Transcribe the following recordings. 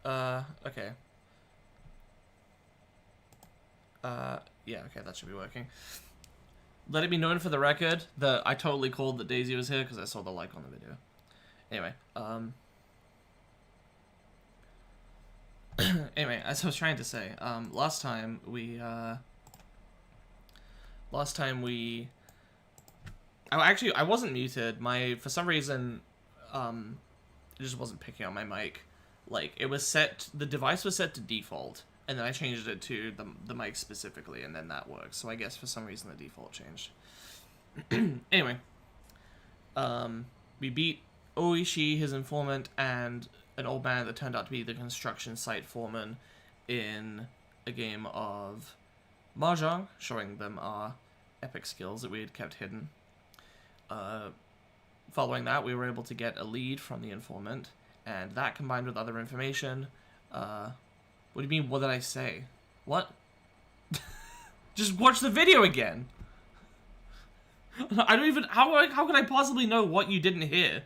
Okay. Yeah, okay, that should be working. Let it be known for the record that I totally called that Daisy was here because I saw the like on the video. Anyway, anyway, as I was trying to say, last time we, I wasn't muted. For some reason, it just wasn't picking up my mic. Like, it was set, the device was set to default, and then I changed it to the mic specifically, and then that works. So I guess for some reason the default changed. Anyway, we beat Ooishi, his informant, and an old man that turned out to be the construction site foreman in a game of Mahjong, showing them our epic skills that we had kept hidden. Following that, we were able to get a lead from the informant, and that combined with other information, what do you mean, what did I say? What? Just watch the video again! I don't even, how could I possibly know what you didn't hear?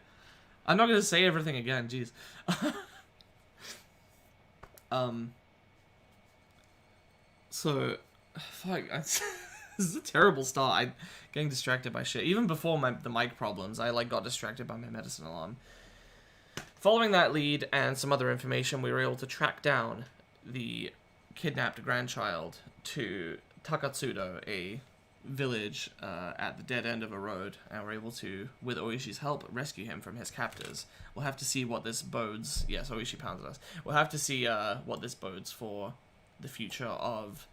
I'm not gonna say everything again, jeez. So, fuck, this is a terrible start. I'm getting distracted by shit. Even before the mic problems, I got distracted by my medicine alarm. Following that lead and some other information, we were able to track down the kidnapped grandchild to Takatsudo, a village at the dead end of a road, and we're able to, with Ooishi's help, rescue him from his captors. We'll have to see what this bodes. Yes, Ooishi pounded us. We'll have to see what this bodes for the future of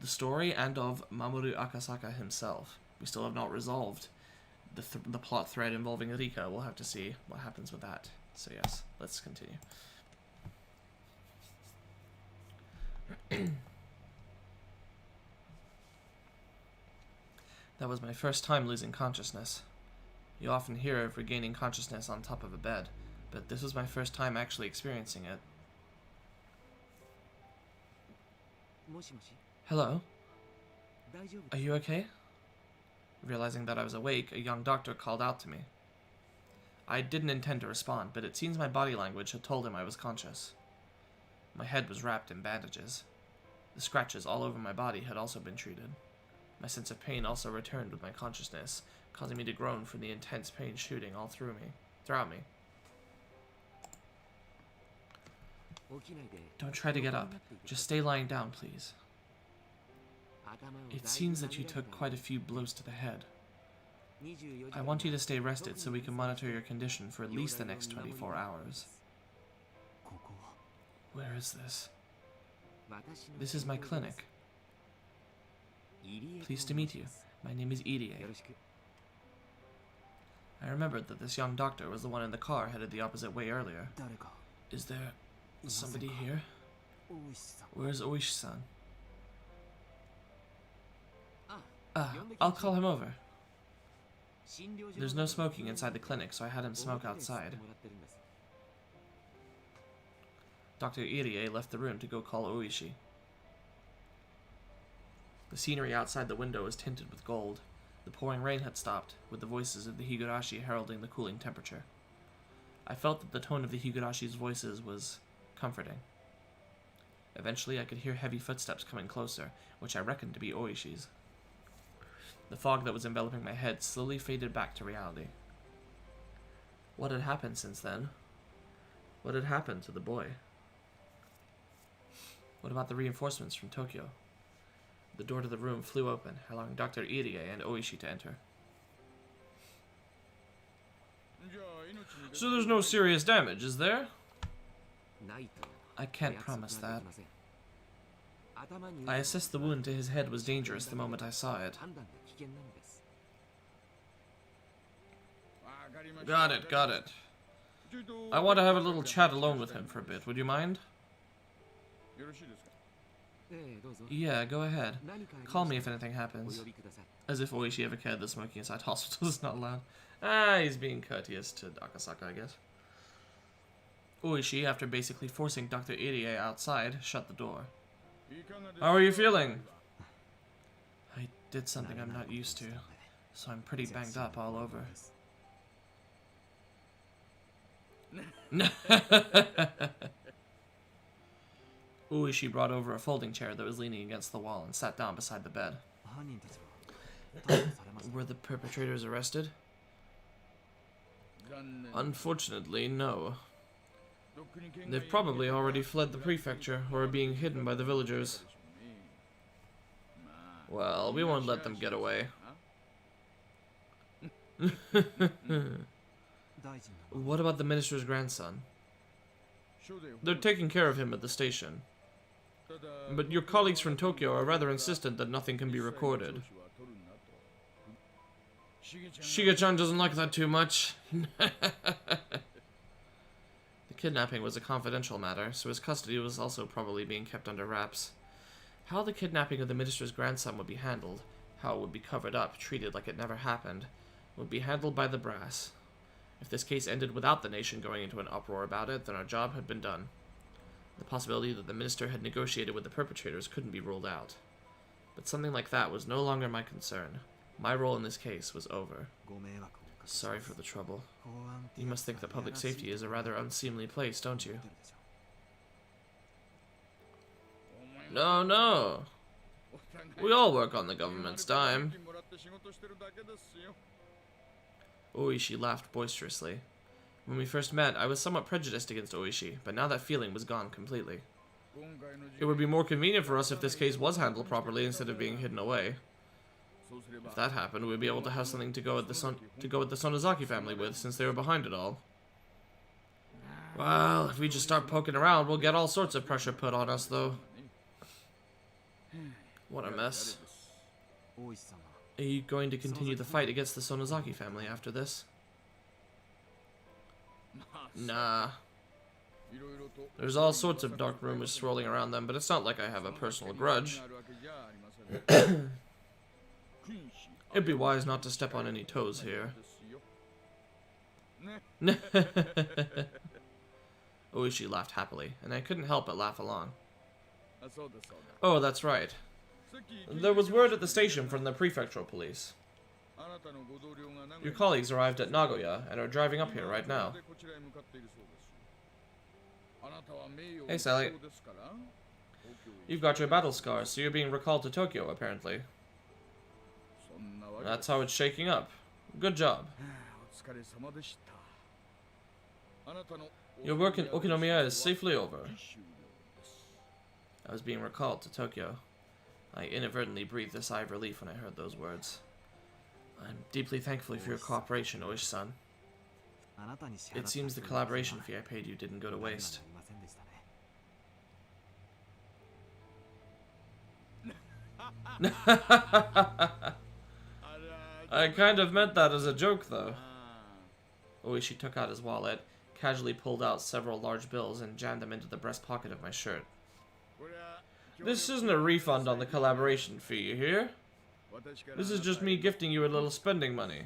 the story and of Mamoru Akasaka himself. We still have not resolved the plot thread involving Rika. We'll have to see what happens with that. So yes, let's continue. That was my first time losing consciousness. You often hear of regaining consciousness on top of a bed, but this was my first time actually experiencing it. Hello? Are you okay? Realizing that I was awake, a young doctor called out to me. I didn't intend to respond, but it seems my body language had told him I was conscious. My head was wrapped in bandages. The scratches all over my body had also been treated. My sense of pain also returned with my consciousness, causing me to groan from the intense pain shooting all throughout me. Don't try to get up. Just stay lying down, please. It seems that you took quite a few blows to the head. I want you to stay rested so we can monitor your condition for at least the next 24 hours. Where is this? This is my clinic. Pleased to meet you. My name is Irie. I remembered that this young doctor was the one in the car headed the opposite way earlier. Is there somebody here? Where's Ooishi-san? I'll call him over. There's no smoking inside the clinic, so I had him smoke outside. Dr. Irie left the room to go call Ooishi. The scenery outside the window was tinted with gold. The pouring rain had stopped, with the voices of the Higurashi heralding the cooling temperature. I felt that the tone of the Higurashi's voices was comforting. Eventually, I could hear heavy footsteps coming closer, which I reckoned to be Ooishi's. The fog that was enveloping my head slowly faded back to reality. What had happened since then? What had happened to the boy? What about the reinforcements from Tokyo? The door to the room flew open, allowing Dr. Irie and Ooishi to enter. So there's no serious damage, is there? I can't promise that. I assessed the wound to his head was dangerous the moment I saw it. Got it. I want to have a little chat alone with him for a bit. Would you mind? Yeah, go ahead. Call me if anything happens. As if Ooishi ever cared that smoking inside hospitals is not allowed. He's being courteous to Akasaka, I guess. Ooishi, after basically forcing Dr. Irie outside, shut the door. How are you feeling? I did something I'm not used to, so I'm pretty banged up all over. Ooishi brought over a folding chair that was leaning against the wall and sat down beside the bed. Were the perpetrators arrested? Unfortunately, no. They've probably already fled the prefecture or are being hidden by the villagers. Well, we won't let them get away. What about the minister's grandson? They're taking care of him at the station. But your colleagues from Tokyo are rather insistent that nothing can be recorded. Shiga-chan doesn't like that too much. The kidnapping was a confidential matter, so his custody was also probably being kept under wraps. How the kidnapping of the minister's grandson would be handled, how it would be covered up, treated like it never happened, would be handled by the brass. If this case ended without the nation going into an uproar about it, then our job had been done. The possibility that the minister had negotiated with the perpetrators couldn't be ruled out. But something like that was no longer my concern. My role in this case was over. Sorry for the trouble. You must think that public safety is a rather unseemly place, don't you? No, no. We all work on the government's dime. Ooishi laughed boisterously. When we first met, I was somewhat prejudiced against Ooishi, but now that feeling was gone completely. It would be more convenient for us if this case was handled properly instead of being hidden away. If that happened, we'd be able to have something to go with the Sonozaki family with, since they were behind it all. Well, if we just start poking around, we'll get all sorts of pressure put on us, though. What a mess. Are you going to continue the fight against the Sonozaki family after this? Nah. There's all sorts of dark rumors swirling around them, but it's not like I have a personal grudge. It'd be wise not to step on any toes here. Ooishi laughed happily, and I couldn't help but laugh along. Oh, that's right. There was word at the station from the prefectural police. Your colleagues arrived at Nagoya and are driving up here right now. Hey, Sally. You've got your battle scars, so you're being recalled to Tokyo, apparently. That's how it's shaking up. Good job. Your work in Okinomiya is safely over. I was being recalled to Tokyo. I inadvertently breathed a sigh of relief when I heard those words. I'm deeply thankful for your cooperation, Ooishi-san. It seems the collaboration fee I paid you didn't go to waste. I kind of meant that as a joke, though. Ooishi took out his wallet, casually pulled out several large bills, and jammed them into the breast pocket of my shirt. This isn't a refund on the collaboration fee, you hear? This is just me gifting you a little spending money.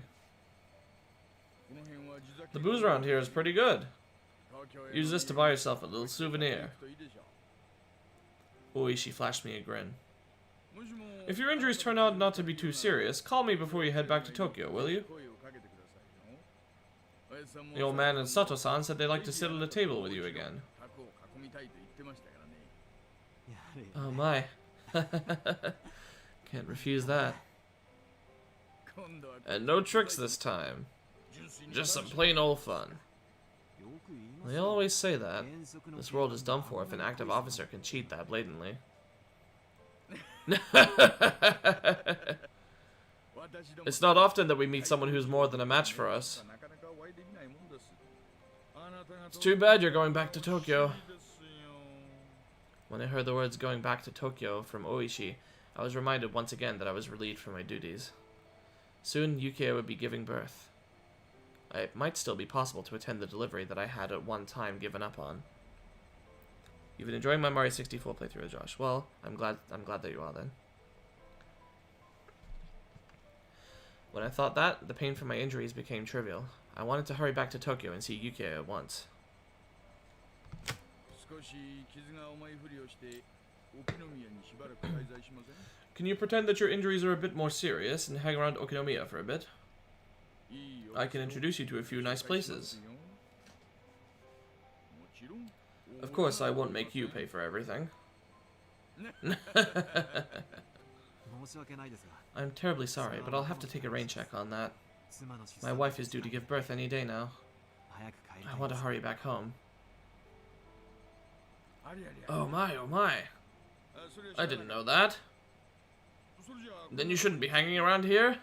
The booze around here is pretty good. Use this to buy yourself a little souvenir. Ooishi flashed me a grin. If your injuries turn out not to be too serious, call me before you head back to Tokyo, will you? The old man and Sato-san said they'd like to sit at a table with you again. Oh my. Can't refuse that. And no tricks this time. Just some plain old fun. They always say that. This world is done for if an active officer can cheat that blatantly. It's not often that we meet someone who's more than a match for us. It's too bad you're going back to Tokyo. When I heard the words "going back to Tokyo" from Ooishi, I was reminded once again that I was relieved from my duties. Soon, Yukiya would be giving birth. It might still be possible to attend the delivery that I had at one time given up on. You've been enjoying my Mario 64 playthrough, Josh. Well, I'm glad that you are then. When I thought that, the pain from my injuries became trivial. I wanted to hurry back to Tokyo and see Yukiya at once. Can you pretend that your injuries are a bit more serious and hang around Okinomiya for a bit? I can introduce you to a few nice places. Of course, I won't make you pay for everything. I'm terribly sorry, but I'll have to take a rain check on that. My wife is due to give birth any day now. I want to hurry back home. Oh my, oh my. I didn't know that. Then you shouldn't be hanging around here.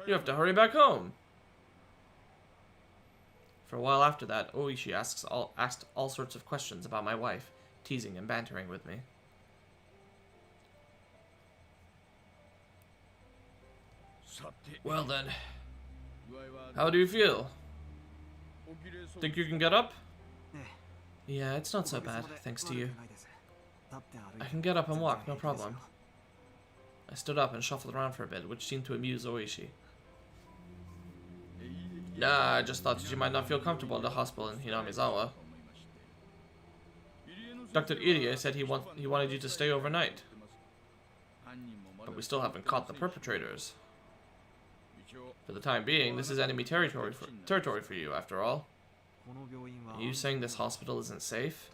You have to hurry back home. For a while after that, Ooishi asked all sorts of questions about my wife, teasing and bantering with me. Well then, how do you feel? Think you can get up? Yeah, it's not so bad, thanks to you. I can get up and walk, no problem. I stood up and shuffled around for a bit, which seemed to amuse Ooishi. Nah, I just thought that you might not feel comfortable at the hospital in Hinamizawa. Dr. Irie said he wanted you to stay overnight. But we still haven't caught the perpetrators. For the time being, this is enemy territory for you, after all. Are you saying this hospital isn't safe?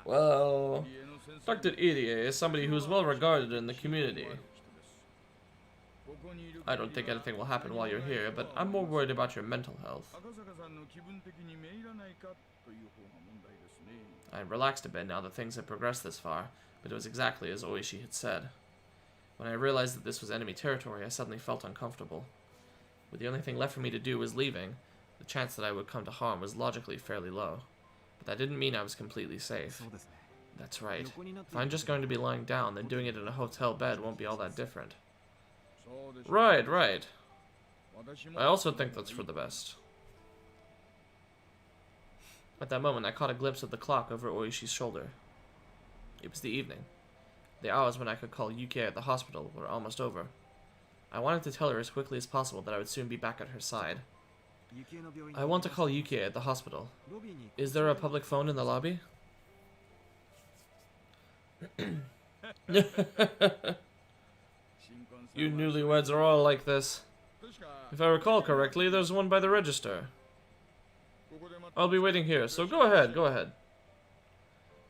Well, Dr. Irie is somebody who is well regarded in the community. I don't think anything will happen while you're here, but I'm more worried about your mental health. I'm relaxed a bit now that things have progressed this far, but it was exactly as Ooishi had said. When I realized that this was enemy territory, I suddenly felt uncomfortable. With the only thing left for me to do was leaving, the chance that I would come to harm was logically fairly low. But that didn't mean I was completely safe. That's right. If I'm just going to be lying down, then doing it in a hotel bed won't be all that different. Right, right. I also think that's for the best. At that moment, I caught a glimpse of the clock over Ooishi's shoulder. It was the evening. The hours when I could call Yuki at the hospital were almost over. I wanted to tell her as quickly as possible that I would soon be back at her side. I want to call Yuki at the hospital. Is there a public phone in the lobby? You newlyweds are all like this. If I recall correctly, there's one by the register. I'll be waiting here, so go ahead, go ahead.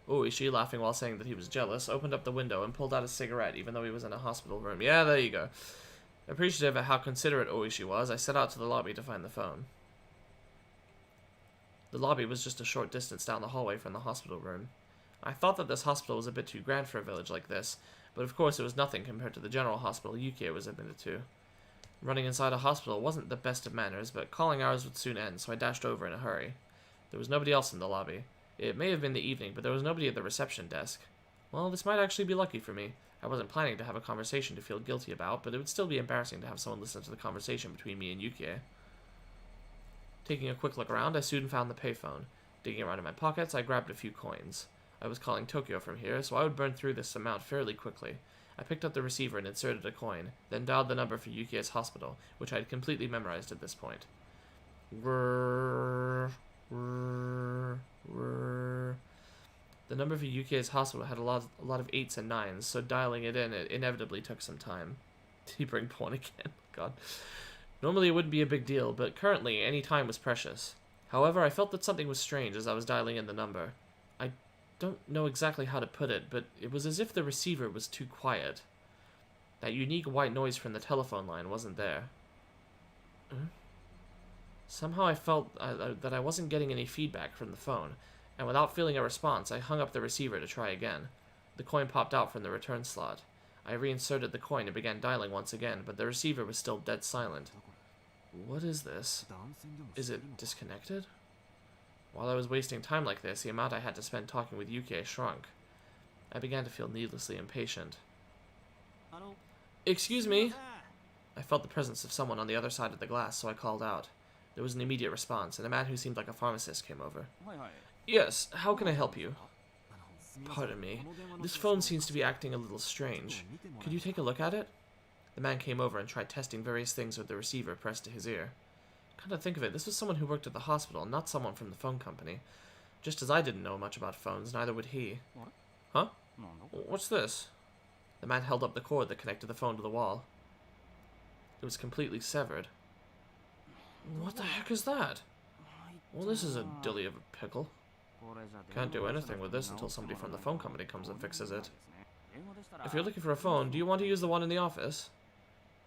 Ooishi, laughing while saying that he was jealous, opened up the window and pulled out a cigarette, even though he was in a hospital room. Yeah, there you go. Appreciative of how considerate Ooishi was, I set out to the lobby to find the phone. The lobby was just a short distance down the hallway from the hospital room. I thought that this hospital was a bit too grand for a village like this, but of course it was nothing compared to the general hospital Yuki was admitted to. Running inside a hospital wasn't the best of manners, but calling hours would soon end, so I dashed over in a hurry. There was nobody else in the lobby. It may have been the evening, but there was nobody at the reception desk. Well, this might actually be lucky for me. I wasn't planning to have a conversation to feel guilty about, but it would still be embarrassing to have someone listen to the conversation between me and Yuki. Taking a quick look around, I soon found the payphone. Digging around in my pockets, I grabbed a few coins. I was calling Tokyo from here, so I would burn through this amount fairly quickly. I picked up the receiver and inserted a coin, then dialed the number for Yuki's hospital, which I had completely memorized at this point. The number for Yuki's hospital had a lot of 8s and 9s, so dialing it in, it inevitably took some time. Did he bring porn again? God. Normally it wouldn't be a big deal, but currently any time was precious. However, I felt that something was strange as I was dialing in the number. I don't know exactly how to put it, but it was as if the receiver was too quiet. That unique white noise from the telephone line wasn't there. Somehow I felt that I wasn't getting any feedback from the phone, and without feeling a response, I hung up the receiver to try again. The coin popped out from the return slot. I reinserted the coin and began dialing once again, but the receiver was still dead silent. What is this? Is it disconnected? While I was wasting time like this, the amount I had to spend talking with Yuki shrunk. I began to feel needlessly impatient. Excuse me? I felt the presence of someone on the other side of the glass, so I called out. There was an immediate response, and a man who seemed like a pharmacist came over. Yes, how can I help you? Pardon me. This phone seems to be acting a little strange. Could you take a look at it? The man came over and tried testing various things with the receiver pressed to his ear. Come to think of it, this was someone who worked at the hospital, not someone from the phone company. Just as I didn't know much about phones, neither would he. Huh? What's this? The man held up the cord that connected the phone to the wall. It was completely severed. What the heck is that? Well, this is a dilly of a pickle. Can't do anything with this until somebody from the phone company comes and fixes it. If you're looking for a phone, do you want to use the one in the office?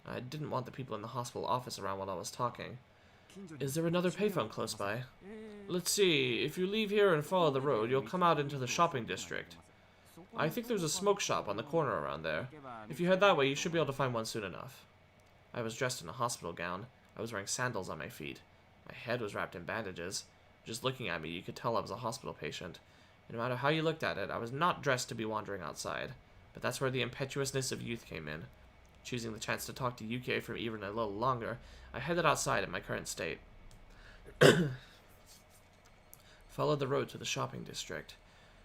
I didn't want the people in the hospital office around while I was talking. Is there another payphone close by? Let's see, if you leave here and follow the road, you'll come out into the shopping district. I think there's a smoke shop on the corner around there. If you head that way, you should be able to find one soon enough. I was dressed in a hospital gown. I was wearing sandals on my feet. My head was wrapped in bandages. Just looking at me, you could tell I was a hospital patient. And no matter how you looked at it, I was not dressed to be wandering outside. But that's where the impetuousness of youth came in. Choosing the chance to talk to Yuki for even a little longer, I headed outside in my current state. Followed the road to the shopping district.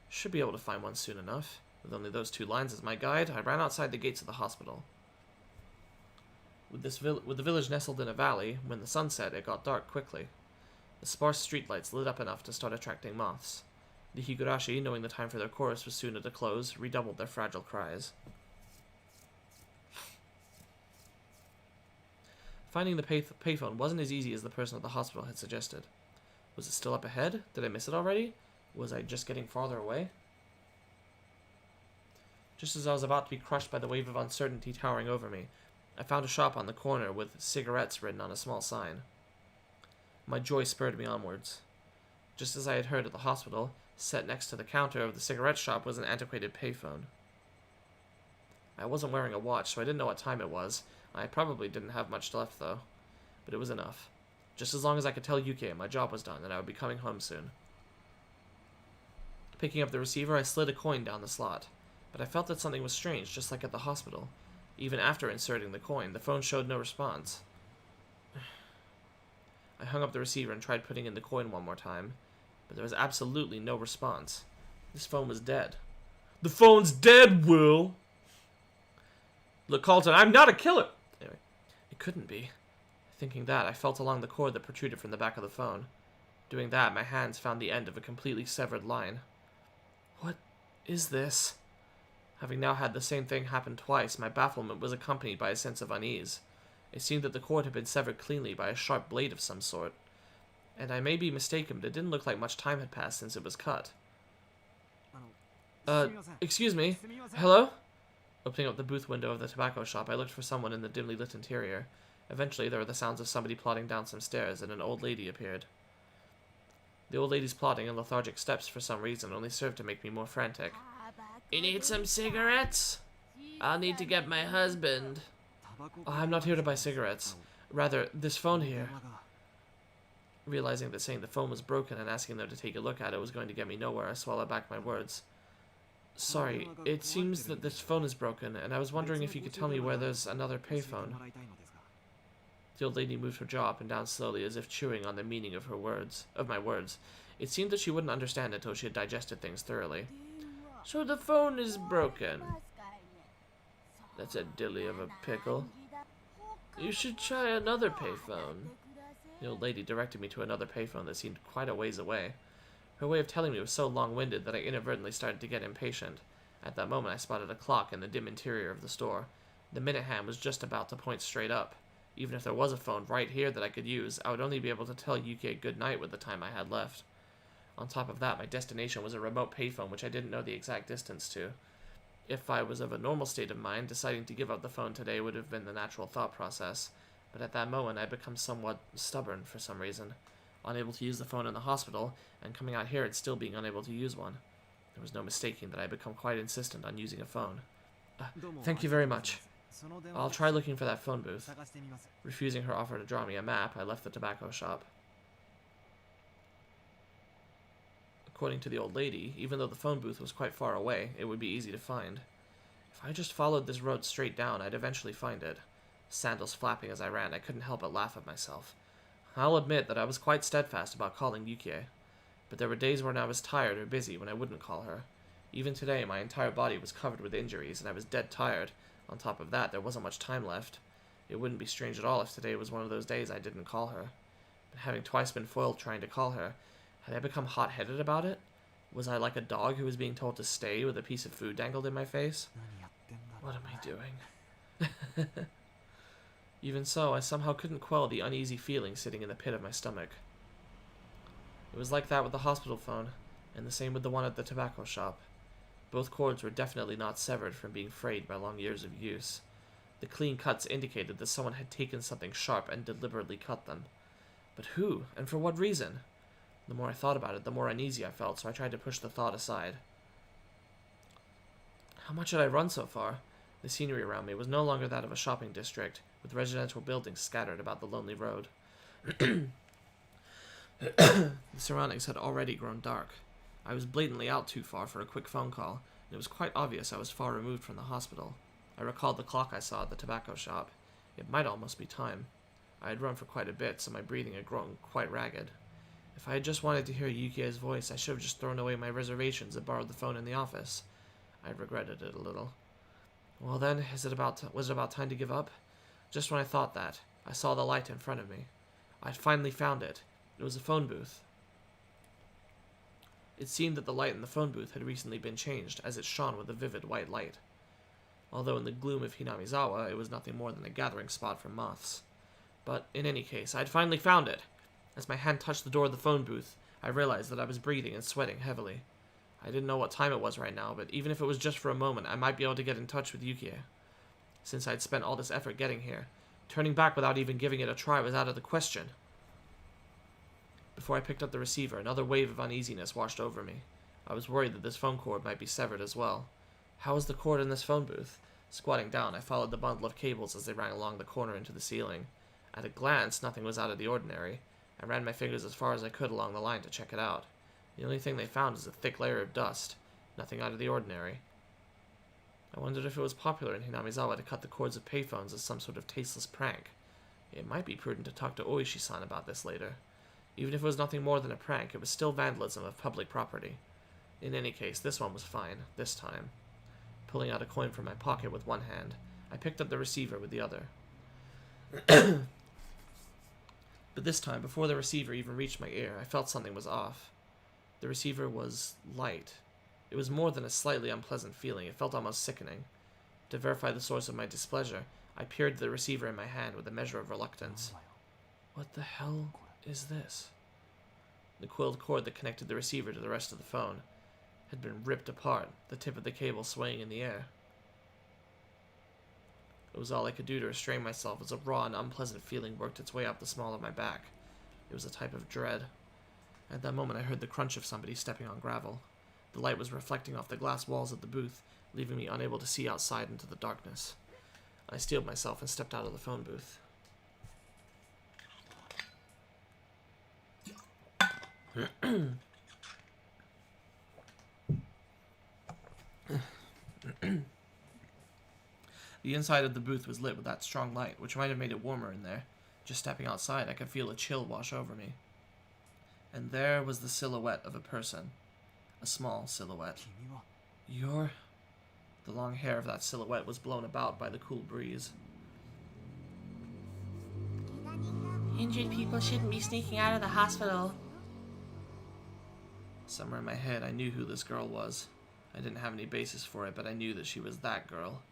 Should be able to find one soon enough. With only those 2 lines as my guide, I ran outside the gates of the hospital. With the village nestled in a valley, when the sun set, it got dark quickly. The sparse streetlights lit up enough to start attracting moths. The Higurashi, knowing the time for their chorus was soon at a close, redoubled their fragile cries. Finding the payphone wasn't as easy as the person at the hospital had suggested. Was it still up ahead? Did I miss it already? Was I just getting farther away? Just as I was about to be crushed by the wave of uncertainty towering over me, I found a shop on the corner with cigarettes written on a small sign. My joy spurred me onwards. Just as I had heard at the hospital, set next to the counter of the cigarette shop was an antiquated payphone. I wasn't wearing a watch, so I didn't know what time it was. I probably didn't have much left, though. But it was enough. Just as long as I could tell Yuki my job was done and I would be coming home soon. Picking up the receiver, I slid a coin down the slot. But I felt that something was strange, just like at the hospital. Even after inserting the coin, the phone showed no response. I hung up the receiver and tried putting in the coin one more time. But there was absolutely no response. This phone was dead. The phone's dead, Will! Look, Carlton, I'm not a killer! Anyway, it couldn't be. Thinking that, I felt along the cord that protruded from the back of the phone. Doing that, my hands found the end of a completely severed line. What is this? Having now had the same thing happen twice, my bafflement was accompanied by a sense of unease. It seemed that the cord had been severed cleanly by a sharp blade of some sort. And I may be mistaken, but it didn't look like much time had passed since it was cut. Excuse me? Hello? Opening up the booth window of the tobacco shop, I looked for someone in the dimly lit interior. Eventually, there were the sounds of somebody plodding down some stairs, and an old lady appeared. The old lady's plodding and lethargic steps, for some reason, only served to make me more frantic. You need some cigarettes? I'll need to get my husband. Oh, I'm not here to buy cigarettes. Rather, this phone here. Realizing that saying the phone was broken and asking them to take a look at it was going to get me nowhere, I swallowed back my words. Sorry, it seems that this phone is broken, and I was wondering if you could tell me where there's another payphone. The old lady moved her jaw up and down slowly, as if chewing on the meaning of my words. It seemed that she wouldn't understand until she had digested things thoroughly. So the phone is broken. That's a dilly of a pickle. You should try another payphone. The old lady directed me to another payphone that seemed quite a ways away. Her way of telling me was so long-winded that I inadvertently started to get impatient. At that moment, I spotted a clock in the dim interior of the store. The minute hand was just about to point straight up. Even if there was a phone right here that I could use, I would only be able to tell Yuki good night with the time I had left. On top of that, my destination was a remote payphone which I didn't know the exact distance to. If I was of a normal state of mind, deciding to give up the phone today would have been the natural thought process. But at that moment, I'd become somewhat stubborn for some reason. Unable to use the phone in the hospital, and coming out here and still being unable to use one. There was no mistaking that I had become quite insistent on using a phone. Thank you very much. I'll try looking for that phone booth. Refusing her offer to draw me a map, I left the tobacco shop. According to the old lady, even though the phone booth was quite far away, it would be easy to find. If I just followed this road straight down, I'd eventually find it. Sandals flapping as I ran, I couldn't help but laugh at myself. I'll admit that I was quite steadfast about calling Yuki, but there were days when I was tired or busy when I wouldn't call her. Even today, my entire body was covered with injuries, and I was dead tired. On top of that, there wasn't much time left. It wouldn't be strange at all if today was one of those days I didn't call her. But having twice been foiled trying to call her, had I become hot-headed about it? Was I like a dog who was being told to stay with a piece of food dangled in my face? What am I doing? Even so, I somehow couldn't quell the uneasy feeling sitting in the pit of my stomach. It was like that with the hospital phone. and the same with the one at the tobacco shop. Both cords were definitely not severed from being frayed by long years of use. The clean cuts indicated that someone had taken something sharp and deliberately cut them. But who, and for what reason? The more I thought about it, the more uneasy I felt, so I tried to push the thought aside. How much had I run so far? The scenery around me was no longer that of a shopping district, with residential buildings scattered about the lonely road. The surroundings had already grown dark. I was blatantly out too far for a quick phone call, and it was quite obvious I was far removed from the hospital. I recalled the clock I saw at the tobacco shop. It might almost be time. I had run for quite a bit, so my breathing had grown quite ragged. If I had just wanted to hear Yukie's voice, I should have just thrown away my reservations and borrowed the phone in the office. I regretted it a little. Well then, was it about time to give up? Just when I thought that, I saw the light in front of me. I had finally found it. It was a phone booth. It seemed that the light in the phone booth had recently been changed, as it shone with a vivid white light. Although in the gloom of Hinamizawa, it was nothing more than a gathering spot for moths. But in any case, I had finally found it. As my hand touched the door of the phone booth, I realized that I was breathing and sweating heavily. I didn't know what time it was right now, but even if it was just for a moment, I might be able to get in touch with Yukie. Since I'd spent all this effort getting here, turning back without even giving it a try was out of the question. Before I picked up the receiver, another wave of uneasiness washed over me. I was worried that this phone cord might be severed as well. How was the cord in this phone booth? Squatting down, I followed the bundle of cables as they ran along the corner into the ceiling. At a glance, nothing was out of the ordinary. I ran my fingers as far as I could along the line to check it out. The only thing they found was a thick layer of dust. Nothing out of the ordinary. I wondered if it was popular in Hinamizawa to cut the cords of payphones as some sort of tasteless prank. It might be prudent to talk to Ooishi-san about this later. Even if it was nothing more than a prank, it was still vandalism of public property. In any case, this one was fine, this time. Pulling out a coin from my pocket with one hand, I picked up the receiver with the other. But this time, before the receiver even reached my ear, I felt something was off. The receiver was light. It was more than a slightly unpleasant feeling. It felt almost sickening. To verify the source of my displeasure, I peered at the receiver in my hand with a measure of reluctance. What the hell is this? The coiled cord that connected the receiver to the rest of the phone had been ripped apart, the tip of the cable swaying in the air. It was all I could do to restrain myself as a raw and unpleasant feeling worked its way up the small of my back. It was a type of dread. At that moment I heard the crunch of somebody stepping on gravel. The light was reflecting off the glass walls of the booth, leaving me unable to see outside into the darkness. I steeled myself and stepped out of the phone booth. The inside of the booth was lit with that strong light, which might have made it warmer in there. Just stepping outside, I could feel a chill wash over me. And there was the silhouette of a person. A small silhouette. You're... The long hair of that silhouette was blown about by the cool breeze. Injured people shouldn't be sneaking out of the hospital. Somewhere in my head, I knew who this girl was. I didn't have any basis for it, but I knew that she was that girl.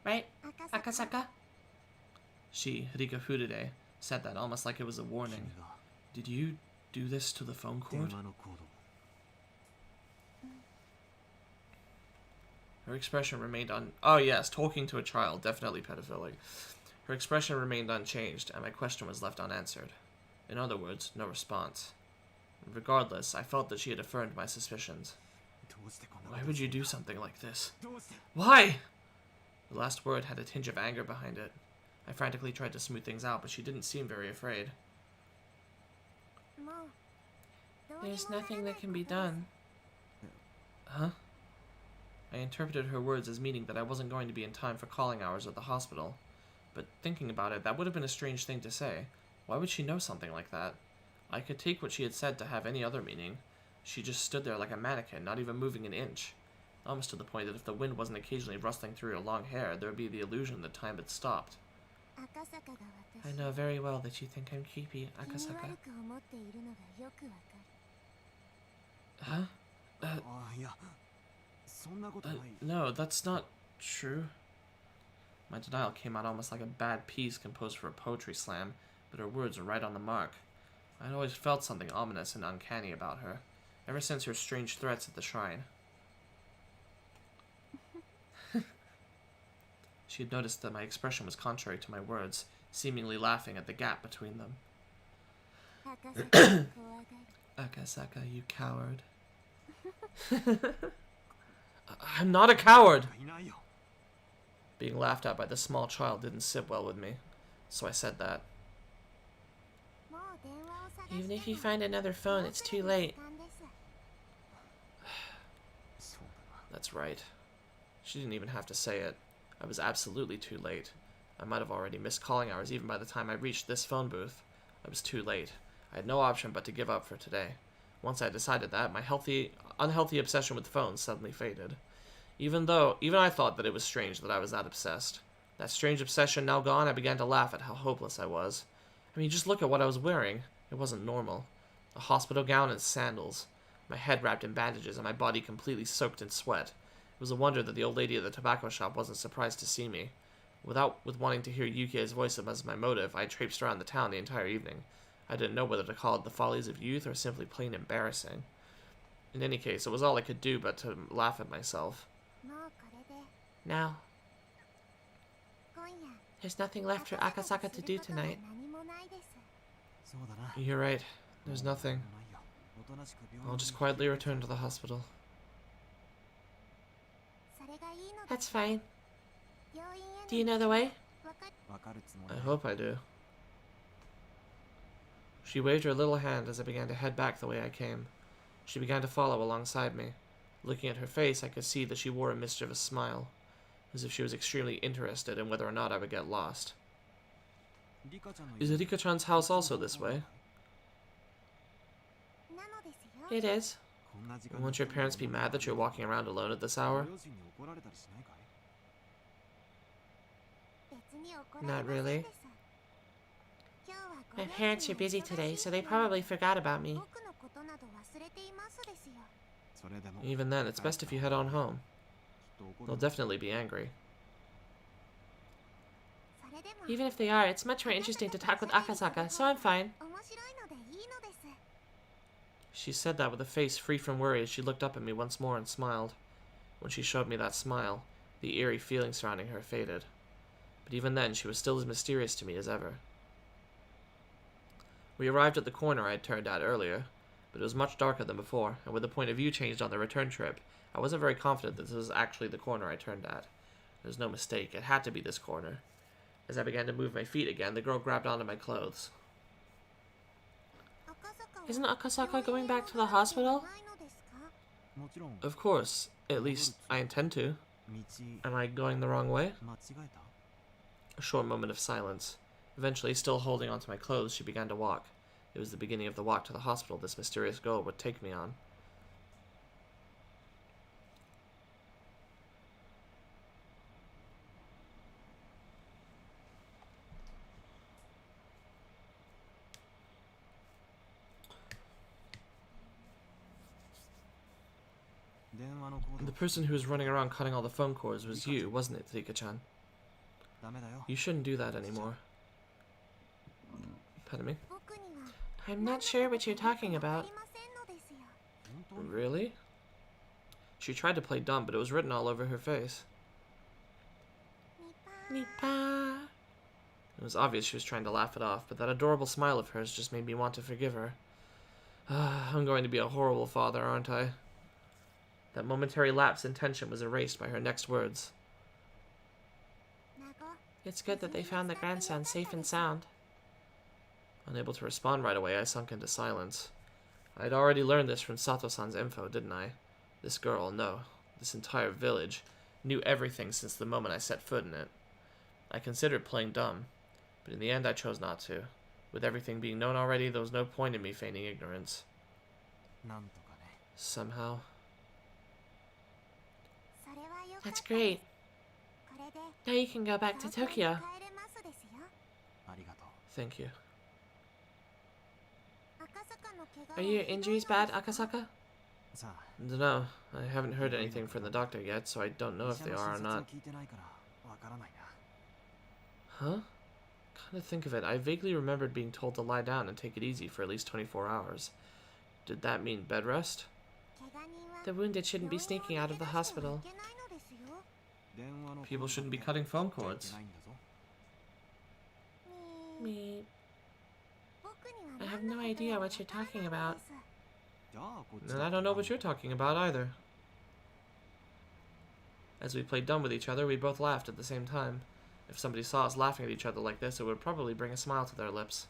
Right, Akasaka? She, Rika Furude, said that almost like it was a warning. Did you do this to the phone cord? Her expression remained Oh yes, talking to a child, definitely pedophilic. Her expression remained unchanged, and my question was left unanswered. In other words, no response. Regardless, I felt that she had affirmed my suspicions. Why would you do something like this? Why? The last word had a tinge of anger behind it. I frantically tried to smooth things out, but she didn't seem very afraid. There's nothing that can be done. Huh? I interpreted her words as meaning that I wasn't going to be in time for calling hours at the hospital. But thinking about it, that would have been a strange thing to say. Why would she know something like that? I could take what she had said to have any other meaning. She just stood there like a mannequin, not even moving an inch. Almost to the point that if the wind wasn't occasionally rustling through her long hair, there would be the illusion that time had stopped. I know very well that you think I'm creepy, Akasaka. Huh? No, that's not true. My denial came out almost like a bad piece composed for a poetry slam, but her words were right on the mark. I had always felt something ominous and uncanny about her. ever since her strange threats at the shrine. She had noticed that my expression was contrary to my words, seemingly laughing at the gap between them. Akasaka, you coward. I'm not a coward! Being laughed at by the small child didn't sit well with me, so I said that. Even if you find another phone, it's too late. That's right. She didn't even have to say it. I was absolutely too late. I might have already missed calling hours even by the time I reached this phone booth. I was too late. I had no option but to give up for today. Once I decided that, my unhealthy obsession with phones suddenly faded. Even I thought that it was strange that I was that obsessed. That strange obsession now gone, I began to laugh at how hopeless I was. I mean, just look at what I was wearing. It wasn't normal. A hospital gown and sandals. My head wrapped in bandages and my body completely soaked in sweat. It was a wonder that the old lady at the tobacco shop wasn't surprised to see me. With wanting to hear Yuki's voice as my motive, I traipsed around the town the entire evening. I didn't know whether to call it the follies of youth or simply plain embarrassing. In any case, it was all I could do but to laugh at myself. Now, there's nothing left for Akasaka to do tonight. You're right. There's nothing. I'll just quietly return to the hospital. That's fine. Do you know the way? I hope I do. She waved her little hand as I began to head back the way I came. She began to follow alongside me. Looking at her face, I could see that she wore a mischievous smile, as if she was extremely interested in whether or not I would get lost. Is Rika-chan's house also this way? It is. Won't your parents be mad that you're walking around alone at this hour? Not really. My parents are busy today, so they probably forgot about me. Even then, it's best if you head on home. They'll definitely be angry. Even if they are, it's much more interesting to talk with Akasaka, so I'm fine. She said that with a face free from worry as she looked up at me once more and smiled. When she showed me that smile, the eerie feeling surrounding her faded. But even then, she was still as mysterious to me as ever. We arrived at the corner I had turned at earlier, but it was much darker than before, and with the point of view changed on the return trip, I wasn't very confident that this was actually the corner I turned at. There was no mistake, it had to be this corner. As I began to move my feet again, the girl grabbed onto my clothes. Isn't Akasaka going back to the hospital? Of course. At least, I intend to. Am I going the wrong way? A short moment of silence. Eventually, still holding onto my clothes, she began to walk. It was the beginning of the walk to the hospital this mysterious girl would take me on. The person who was running around cutting all the phone cords was you, wasn't it, Rika-chan? You shouldn't do that anymore. Pardon me? I'm not sure what you're talking about. Really? She tried to play dumb, but it was written all over her face. Nipa. It was obvious she was trying to laugh it off, but that adorable smile of hers just made me want to forgive her. I'm going to be a horrible father, aren't I? That momentary lapse in tension was erased by her next words. It's good that they found the grandson safe and sound. Unable to respond right away, I sunk into silence. I had already learned this from Sato-san's info, didn't I? This girl, no, this entire village, knew everything since the moment I set foot in it. I considered playing dumb, but in the end I chose not to. With everything being known already, there was no point in me feigning ignorance. Somehow. That's great. Now you can go back to Tokyo. Thank you. Are your injuries bad, Akasaka? Dunno. I haven't heard anything from the doctor yet, so I don't know if they are or not. Huh? Come to think of it, I vaguely remembered being told to lie down and take it easy for at least 24 hours. Did that mean bed rest? The wounded shouldn't be sneaking out of the hospital. People shouldn't be cutting phone cords. Me... I have no idea what you're talking about. And I don't know what you're talking about either. As we played dumb with each other, we both laughed at the same time. If somebody saw us laughing at each other like this, it would probably bring a smile to their lips.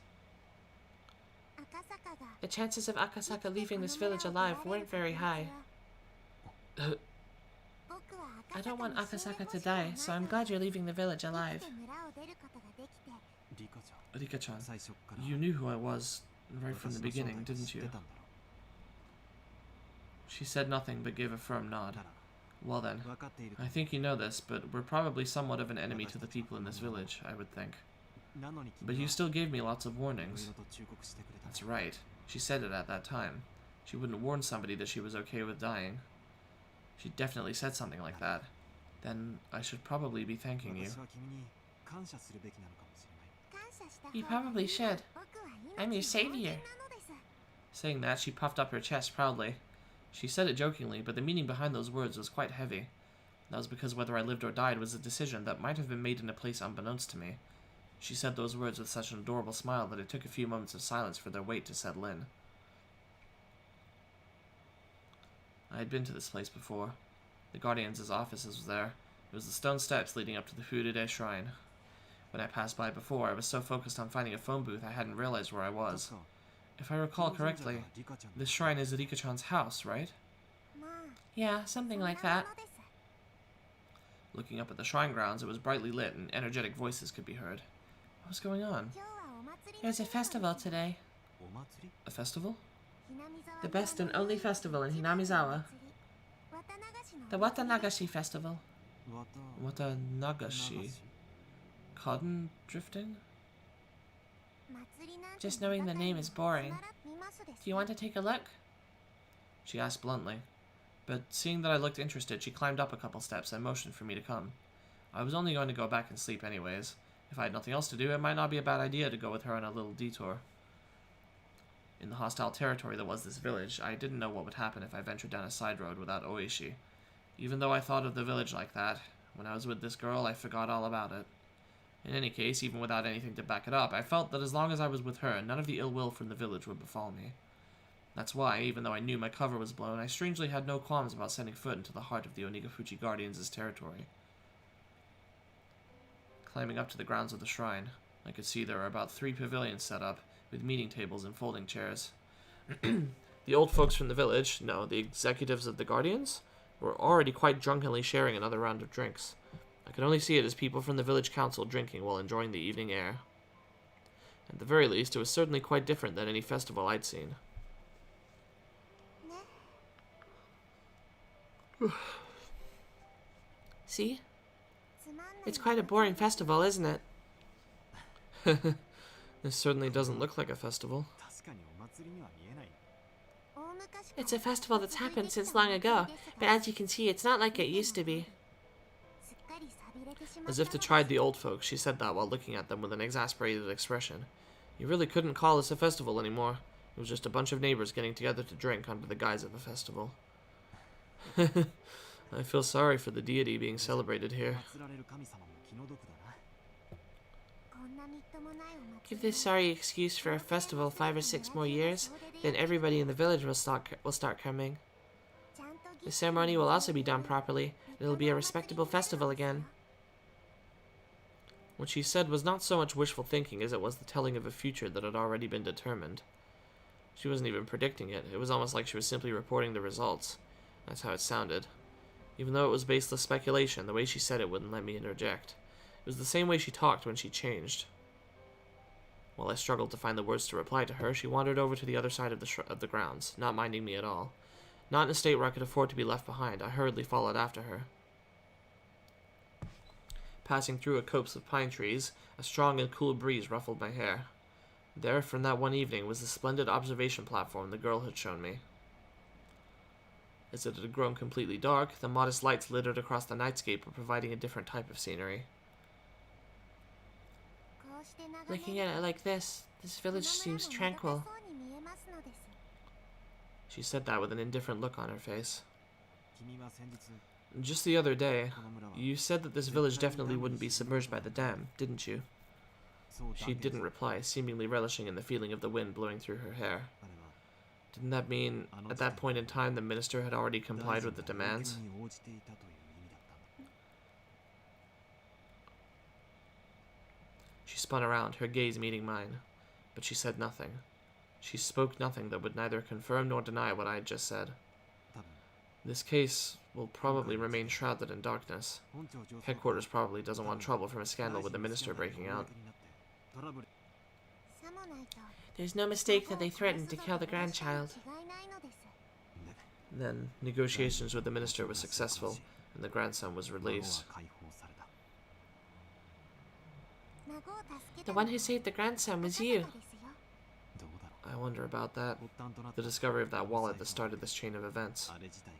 The chances of Akasaka leaving this village alive weren't very high. I don't want Akasaka to die, so I'm glad you're leaving the village alive. Rika-chan, you knew who I was right from the beginning, didn't you? She said nothing but gave a firm nod. Well then, I think you know this, but we're probably somewhat of an enemy to the people in this village, I would think. But you still gave me lots of warnings. That's right. She said it at that time. She wouldn't warn somebody that she was okay with dying. She definitely said something like that. Then I should probably be thanking you. You probably should. I'm your savior. Saying that, she puffed up her chest proudly. She said it jokingly, but the meaning behind those words was quite heavy. That was because whether I lived or died was a decision that might have been made in a place unbeknownst to me. She said those words with such an adorable smile that it took a few moments of silence for their weight to settle in. I had been to this place before. The Guardians' office was there. It was the stone steps leading up to the Furude shrine. When I passed by before, I was so focused on finding a phone booth I hadn't realized where I was. If I recall correctly, this shrine is Rika-chan's house, right? Yeah, something like that. Looking up at the shrine grounds, it was brightly lit and energetic voices could be heard. What was going on? There's a festival today. A festival? The best and only festival in Hinamizawa. The Watanagashi Festival. Watanagashi? Cotton drifting? Just knowing the name is boring. Do you want to take a look? She asked bluntly. But seeing that I looked interested, she climbed up a couple steps and motioned for me to come. I was only going to go back and sleep anyways. If I had nothing else to do, it might not be a bad idea to go with her on a little detour. In the hostile territory that was this village, I didn't know what would happen if I ventured down a side road without Ooishi. Even though I thought of the village like that, when I was with this girl, I forgot all about it. In any case, even without anything to back it up, I felt that as long as I was with her, none of the ill will from the village would befall me. That's why, even though I knew my cover was blown, I strangely had no qualms about setting foot into the heart of the Onigafuchi Guardians' territory. Climbing up to the grounds of the shrine, I could see there were about 3 pavilions set up, with meeting tables and folding chairs. The old folks from the village, no, the executives of the Guardians, were already quite drunkenly sharing another round of drinks. I could only see it as people from the village council drinking while enjoying the evening air. At the very least, it was certainly quite different than any festival I'd seen. See? It's quite a boring festival, isn't it? This certainly doesn't look like a festival. It's a festival that's happened since long ago, but as you can see, it's not like it used to be. As if to chide the old folks, she said that while looking at them with an exasperated expression. You really couldn't call this a festival anymore. It was just a bunch of neighbors getting together to drink under the guise of a festival. I feel sorry for the deity being celebrated here. Give this sorry excuse for a festival 5 or 6 more years, then everybody in the village will start coming. The ceremony will also be done properly. It'll be a respectable festival again. What she said was not so much wishful thinking as it was the telling of a future that had already been determined. She wasn't even predicting it. It was almost like she was simply reporting the results. That's how it sounded. Even though it was baseless speculation, the way she said it wouldn't let me interject. It was the same way she talked when she changed. While I struggled to find the words to reply to her, she wandered over to the other side of the grounds, not minding me at all. Not in a state where I could afford to be left behind, I hurriedly followed after her. Passing through a copse of pine trees, a strong and cool breeze ruffled my hair. There, from that one evening, was the splendid observation platform the girl had shown me. As it had grown completely dark, the modest lights littered across the nightscape were providing a different type of scenery. Looking at it like this village seems tranquil. She said that with an indifferent look on her face. Just the other day, you said that this village definitely wouldn't be submerged by the dam, didn't you? She didn't reply, seemingly relishing in the feeling of the wind blowing through her hair. Didn't that mean, at that point in time, the minister had already complied with the demands? She spun around, her gaze meeting mine, but she said nothing. She spoke nothing that would neither confirm nor deny what I had just said. This case will probably remain shrouded in darkness. Headquarters probably doesn't want trouble from a scandal with the minister breaking out. There's no mistake that they threatened to kill the grandchild. Then, negotiations with the minister were successful, and the grandson was released. The one who saved the grandson was you. I wonder about that. The discovery of that wallet that started this chain of events.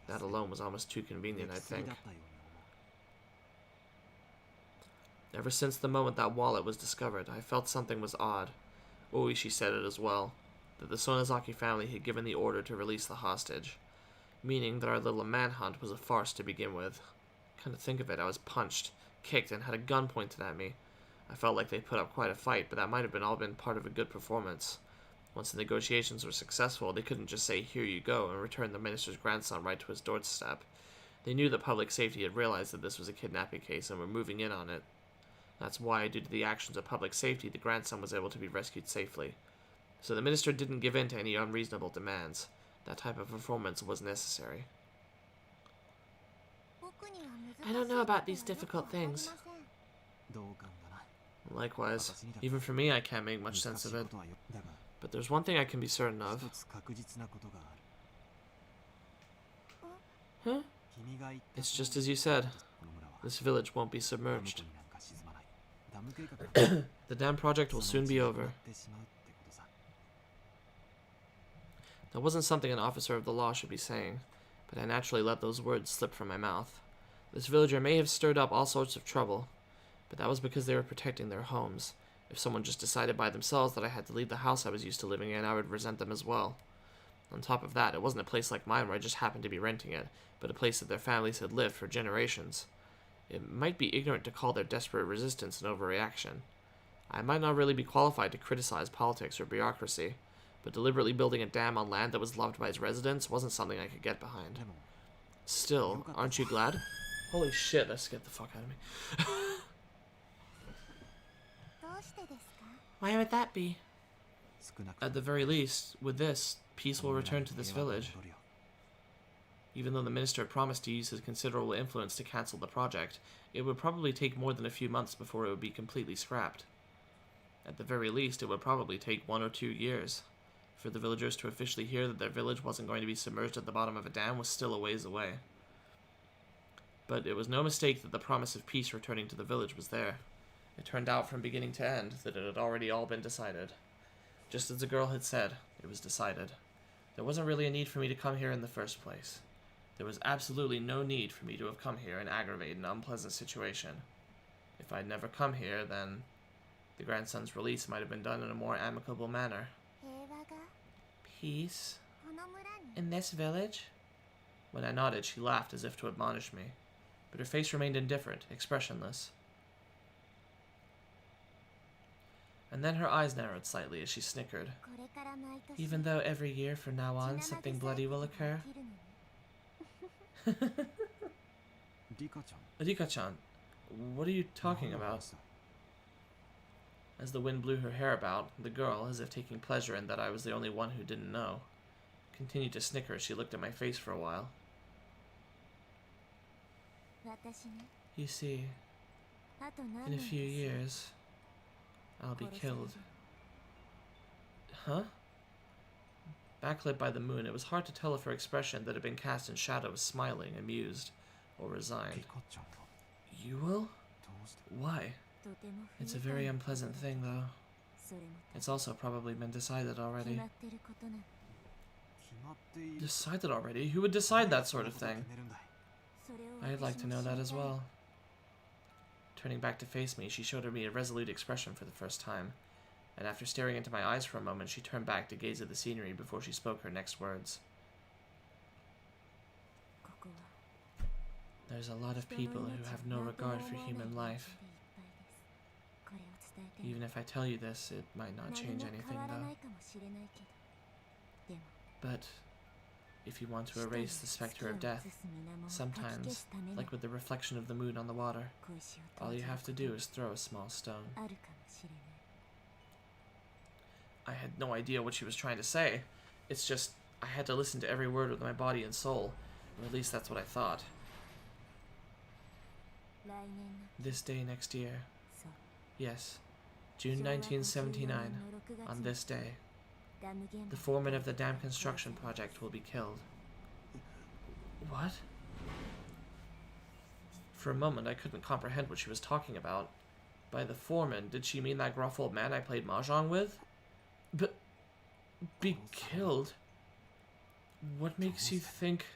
That alone was almost too convenient, I think. Ever since the moment that wallet was discovered, I felt something was odd. Ooishi said it as well, that the Sonozaki family had given the order to release the hostage, meaning that our little manhunt was a farce to begin with. Come to think of it, I was punched, kicked, and had a gun pointed at me. I felt like they put up quite a fight, but that might have all been part of a good performance. Once the negotiations were successful, they couldn't just say, "Here you go," and return the minister's grandson right to his doorstep. They knew that public safety had realized that this was a kidnapping case and were moving in on it. That's why, due to the actions of public safety, the grandson was able to be rescued safely. So the minister didn't give in to any unreasonable demands. That type of performance was necessary. I don't know about these difficult things. Likewise, even for me I can't make much sense of it. But there's one thing I can be certain of. Huh? It's just as you said. This village won't be submerged. The dam project will soon be over. That wasn't something an officer of the law should be saying, but I naturally let those words slip from my mouth. This villager may have stirred up all sorts of trouble, but that was because they were protecting their homes. If someone just decided by themselves that I had to leave the house I was used to living in, I would resent them as well. On top of that, it wasn't a place like mine where I just happened to be renting it, but a place that their families had lived for generations. It might be ignorant to call their desperate resistance an overreaction. I might not really be qualified to criticize politics or bureaucracy, but deliberately building a dam on land that was loved by its residents wasn't something I could get behind. Still, aren't you glad? Holy shit, that scared the fuck out of me. Why would that be? At the very least, with this, peace will return to this village. Even though the minister promised to use his considerable influence to cancel the project, it would probably take more than a few months before it would be completely scrapped. At the very least, it would probably take 1 or 2 years. For the villagers to officially hear that their village wasn't going to be submerged at the bottom of a dam was still a ways away. But it was no mistake that the promise of peace returning to the village was there. It turned out from beginning to end that it had already all been decided. Just as the girl had said, it was decided. There wasn't really a need for me to come here in the first place. There was absolutely no need for me to have come here and aggravate an unpleasant situation. If I'd never come here, then the grandson's release might have been done in a more amicable manner. Peace? In this village? When I nodded, she laughed as if to admonish me, but her face remained indifferent, expressionless. And then her eyes narrowed slightly as she snickered. Even though every year from now on something bloody will occur? Rika-chan, what are you talking about? As the wind blew her hair about, the girl, as if taking pleasure in that I was the only one who didn't know, continued to snicker as she looked at my face for a while. You see, in a few years, I'll be killed. Huh? Backlit by the moon, it was hard to tell if her expression that had been cast in shadow was smiling, amused, or resigned. You will? Why? It's a very unpleasant thing, though. It's also probably been decided already. Decided already? Who would decide that sort of thing? I'd like to know that as well. Turning back to face me, she showed me a resolute expression for the first time, and after staring into my eyes for a moment, she turned back to gaze at the scenery before she spoke her next words. There's a lot of people who have no regard for human life. Even if I tell you this, it might not change anything, though. But if you want to erase the specter of death, sometimes, like with the reflection of the moon on the water, all you have to do is throw a small stone. I had no idea what she was trying to say. It's just, I had to listen to every word with my body and soul, or at least that's what I thought. This day next year. Yes, June 1979, on this day, the foreman of the dam construction project will be killed. What? For a moment, I couldn't comprehend what she was talking about. By the foreman, did she mean that gruff old man I played Mahjong with? But... be killed? What makes you think...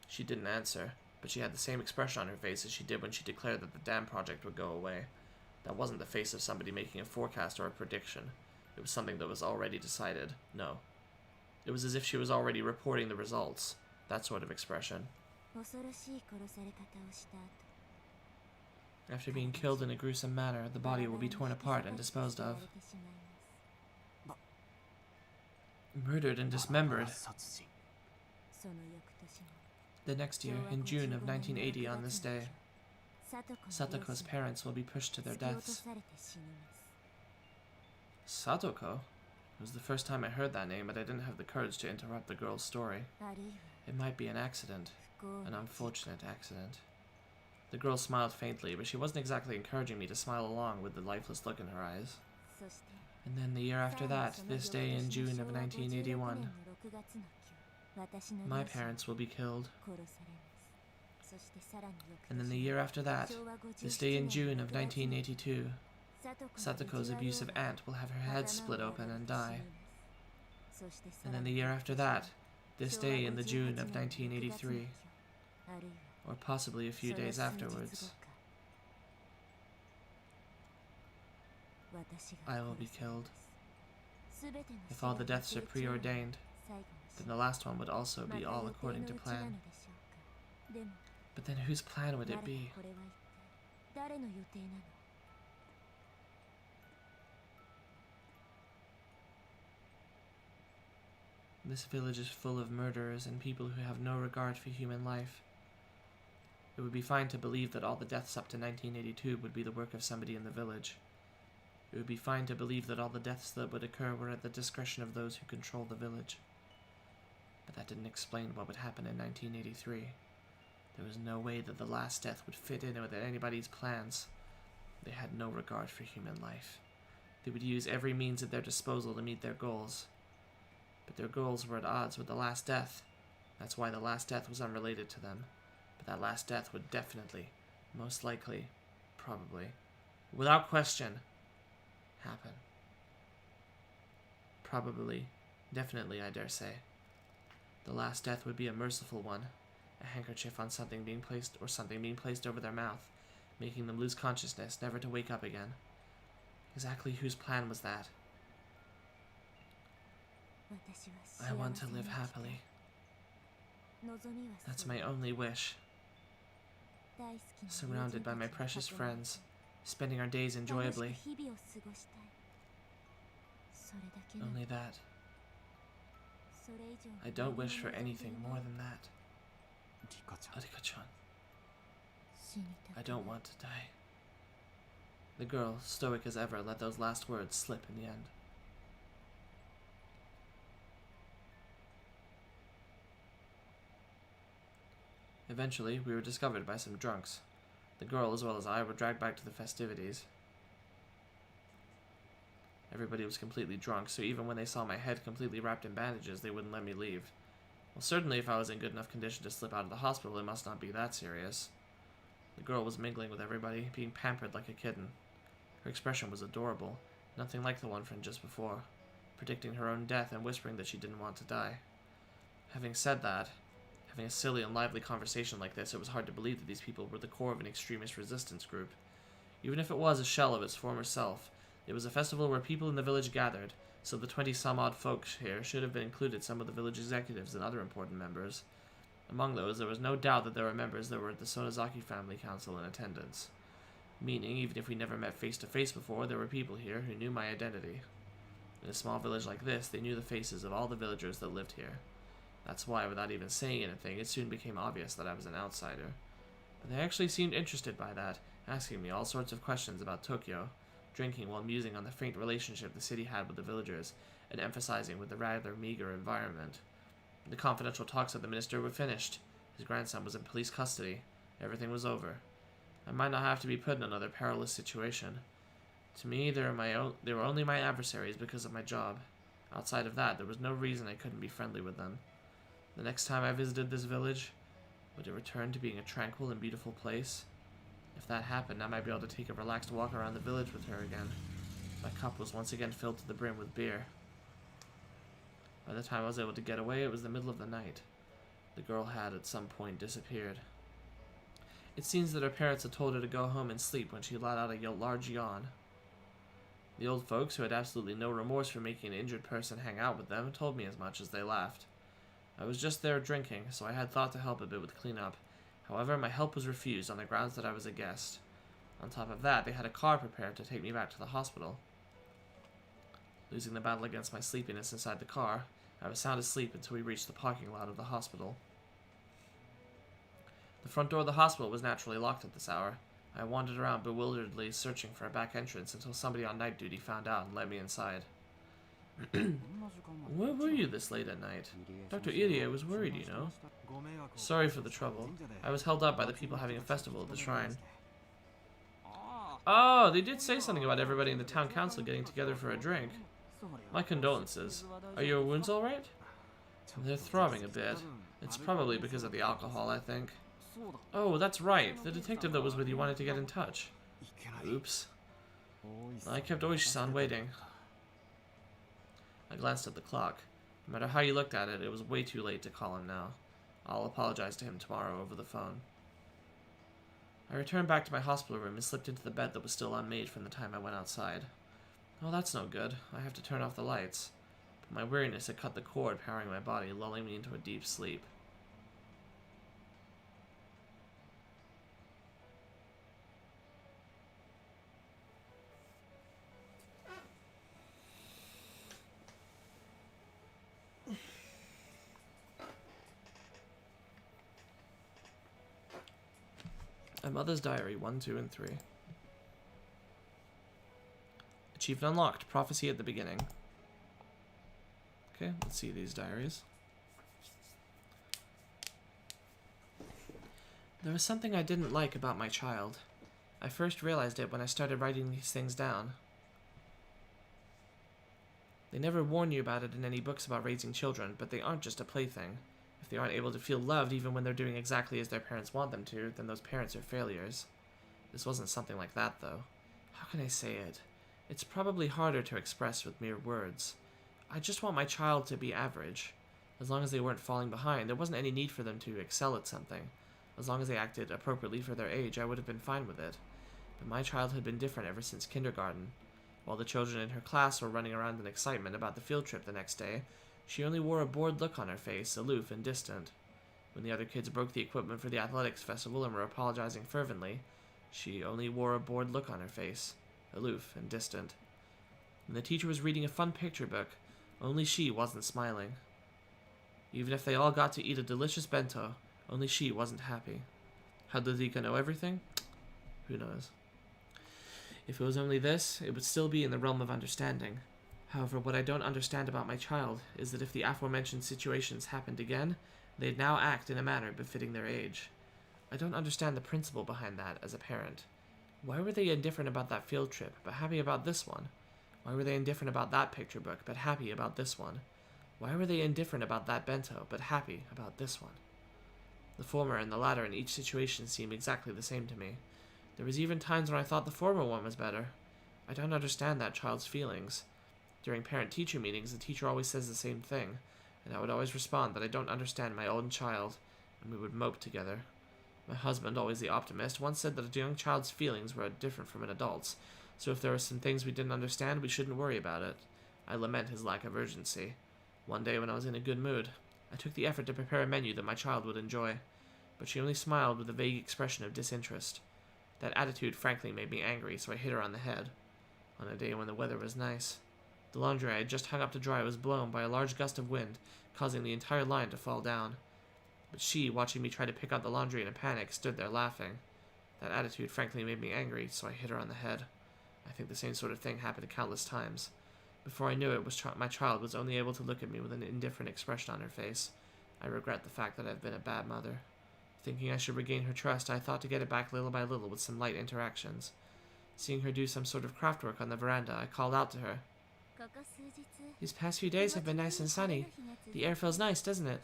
She didn't answer, but she had the same expression on her face as she did when she declared that the dam project would go away. That wasn't the face of somebody making a forecast or a prediction. It was something that was already decided. No. It was as if she was already reporting the results. That sort of expression. After being killed in a gruesome manner, the body will be torn apart and disposed of. Murdered and dismembered. The next year, in June of 1980 on this day, Satoko's parents will be pushed to their deaths. Satoko? It was the first time I heard that name, but I didn't have the courage to interrupt the girl's story. It might be an accident. An unfortunate accident. The girl smiled faintly, but she wasn't exactly encouraging me to smile along with the lifeless look in her eyes. And then the year after that, this day in June of 1981, my parents will be killed. And then the year after that, this day in June of 1982, Satoko's abusive aunt will have her head split open and die. And then the year after that, this day in the June of 1983, or possibly a few days afterwards, I will be killed. If all the deaths are preordained, then the last one would also be all according to plan. But then whose plan would it be? This village is full of murderers and people who have no regard for human life. It would be fine to believe that all the deaths up to 1982 would be the work of somebody in the village. It would be fine to believe that all the deaths that would occur were at the discretion of those who control the village. But that didn't explain what would happen in 1983. There was no way that the last death would fit in with anybody's plans. They had no regard for human life. They would use every means at their disposal to meet their goals. But their goals were at odds with the last death. That's why the last death was unrelated to them. But that last death would definitely, most likely, probably, without question, happen. Probably, definitely, I dare say. The last death would be a merciful one, a handkerchief on something being placed over their mouth, making them lose consciousness, never to wake up again. Exactly whose plan was that? I want to live happily. That's my only wish. Surrounded by my precious friends, spending our days enjoyably. Only that. I don't wish for anything more than that. Arika-chan. I don't want to die. The girl, stoic as ever, let those last words slip in the end. Eventually, we were discovered by some drunks. The girl, as well as I, were dragged back to the festivities. Everybody was completely drunk, so even when they saw my head completely wrapped in bandages, they wouldn't let me leave. Well, certainly if I was in good enough condition to slip out of the hospital, it must not be that serious. The girl was mingling with everybody, being pampered like a kitten. Her expression was adorable, nothing like the one from just before, predicting her own death and whispering that she didn't want to die. Having said that, having a silly and lively conversation like this, it was hard to believe that these people were the core of an extremist resistance group. Even if it was a shell of its former self, it was a festival where people in the village gathered, so the 20-some-odd folks here should have been included some of the village executives and other important members. Among those, there was no doubt that there were members that were at the Sonozaki family council in attendance. Meaning, even if we never met face to face before, there were people here who knew my identity. In a small village like this, they knew the faces of all the villagers that lived here. That's why, without even saying anything, it soon became obvious that I was an outsider. But they actually seemed interested by that, asking me all sorts of questions about Tokyo, drinking while musing on the faint relationship the city had with the villagers, and emphasizing with the rather meager environment. The confidential talks of the minister were finished. His grandson was in police custody. Everything was over. I might not have to be put in another perilous situation. To me, they were only my adversaries because of my job. Outside of that, there was no reason I couldn't be friendly with them. The next time I visited this village, would it return to being a tranquil and beautiful place? If that happened, I might be able to take a relaxed walk around the village with her again. My cup was once again filled to the brim with beer. By the time I was able to get away, it was the middle of the night. The girl had, at some point, disappeared. It seems that her parents had told her to go home and sleep when she let out a large yawn. The old folks, who had absolutely no remorse for making an injured person hang out with them, told me as much as they laughed. I was just there drinking, so I had thought to help a bit with cleanup. However, my help was refused on the grounds that I was a guest. On top of that, they had a car prepared to take me back to the hospital. Losing the battle against my sleepiness inside the car, I was sound asleep until we reached the parking lot of the hospital. The front door of the hospital was naturally locked at this hour. I wandered around bewilderedly searching for a back entrance until somebody on night duty found out and let me inside. Where were you this late at night? Dr. Irie was worried, you know. Sorry for the trouble. I was held up by the people having a festival at the shrine. Oh, they did say something about everybody in the town council getting together for a drink. My condolences. Are your wounds alright? They're throbbing a bit. It's probably because of the alcohol, I think. Oh, that's right. The detective that was with you wanted to get in touch. Oops. I kept Ooishi-san waiting. I glanced at the clock. No matter how you looked at it, it was way too late to call him now. I'll apologize to him tomorrow over the phone. I returned back to my hospital room and slipped into the bed that was still unmade from the time I went outside. Oh, that's no good. I have to turn off the lights. But my weariness had cut the cord powering my body, lulling me into a deep sleep. My Mother's Diary 1, 2, and 3. Achievement unlocked. Prophecy at the beginning. Okay, let's see these diaries. There was something I didn't like about my child. I first realized it when I started writing these things down. They never warn you about it in any books about raising children, but they aren't just a plaything. If they aren't able to feel loved even when they're doing exactly as their parents want them to, then those parents are failures. This wasn't something like that, though. How can I say it? It's probably harder to express with mere words. I just want my child to be average. As long as they weren't falling behind, there wasn't any need for them to excel at something. As long as they acted appropriately for their age, I would have been fine with it. But my child had been different ever since kindergarten. While the children in her class were running around in excitement about the field trip the next day, she only wore a bored look on her face, aloof and distant. When the other kids broke the equipment for the athletics festival and were apologizing fervently, she only wore a bored look on her face, aloof and distant. When the teacher was reading a fun picture book, only she wasn't smiling. Even if they all got to eat a delicious bento, only she wasn't happy. How did Zika know everything? Who knows? If it was only this, it would still be in the realm of understanding. However, what I don't understand about my child is that if the aforementioned situations happened again, they'd now act in a manner befitting their age. I don't understand the principle behind that as a parent. Why were they indifferent about that field trip, but happy about this one? Why were they indifferent about that picture book, but happy about this one? Why were they indifferent about that bento, but happy about this one? The former and the latter in each situation seem exactly the same to me. There was even times when I thought the former one was better. I don't understand that child's feelings. During parent-teacher meetings, the teacher always says the same thing, and I would always respond that I don't understand my own child, and we would mope together. My husband, always the optimist, once said that a young child's feelings were different from an adult's, so if there were some things we didn't understand, we shouldn't worry about it. I lament his lack of urgency. One day when I was in a good mood, I took the effort to prepare a menu that my child would enjoy, but she only smiled with a vague expression of disinterest. That attitude frankly made me angry, so I hit her on the head, on a day when the weather was nice. The laundry I had just hung up to dry was blown by a large gust of wind, causing the entire line to fall down. But she, watching me try to pick out the laundry in a panic, stood there laughing. That attitude frankly made me angry, so I hit her on the head. I think the same sort of thing happened countless times. Before I knew it, my child was only able to look at me with an indifferent expression on her face. I regret the fact that I've been a bad mother. Thinking I should regain her trust, I thought to get it back little by little with some light interactions. Seeing her do some sort of craft work on the veranda, I called out to her. These past few days have been nice and sunny. The air feels nice, doesn't it?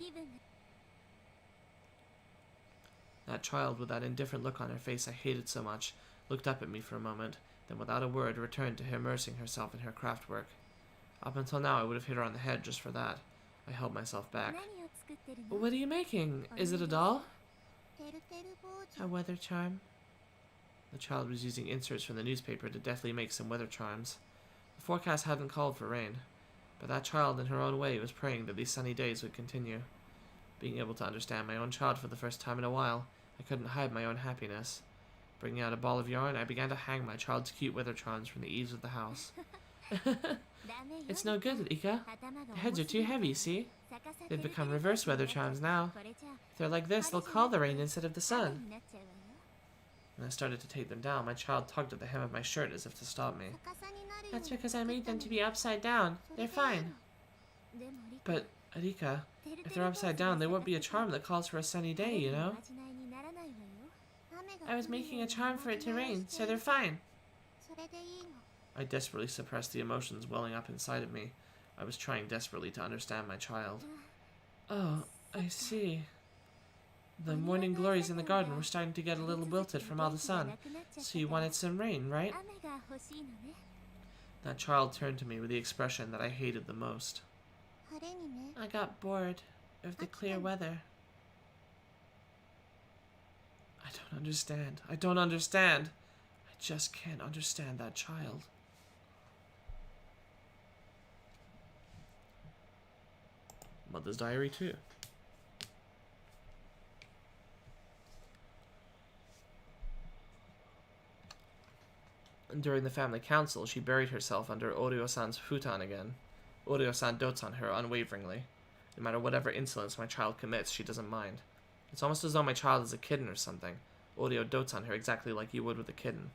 That child, with that indifferent look on her face I hated so much, looked up at me for a moment, then without a word returned to immersing herself in her craft work. Up until now I would have hit her on the head just for that. I held myself back. What are you making? Is it a doll? A weather charm. The child was using inserts from the newspaper to deftly make some weather charms. The forecast hadn't called for rain, but that child in her own way was praying that these sunny days would continue. Being able to understand my own child for the first time in a while, I couldn't hide my own happiness. Bringing out a ball of yarn, I began to hang my child's cute weather charms from the eaves of the house. It's no good, Ika. The heads are too heavy, see? They've become reverse weather charms now. If they're like this, they'll call the rain instead of the sun. When I started to take them down, my child tugged at the hem of my shirt as if to stop me. That's because I made them to be upside down. They're fine. But, Arika, if they're upside down, they won't be a charm that calls for a sunny day, you know? I was making a charm for it to rain, so they're fine. I desperately suppressed the emotions welling up inside of me. I was trying desperately to understand my child. Oh, I see. The morning glories in the garden were starting to get a little wilted from all the sun, so you wanted some rain, right? That child turned to me with the expression that I hated the most. I got bored of the clear weather. I don't understand. I don't understand. I just can't understand that child. Mother's Diary 2. During the family council, she buried herself under Oryo-san's futon again. Oryo-san dotes on her unwaveringly. No matter whatever insolence my child commits, she doesn't mind. It's almost as though my child is a kitten or something. Oryo dotes on her exactly like you would with a kitten.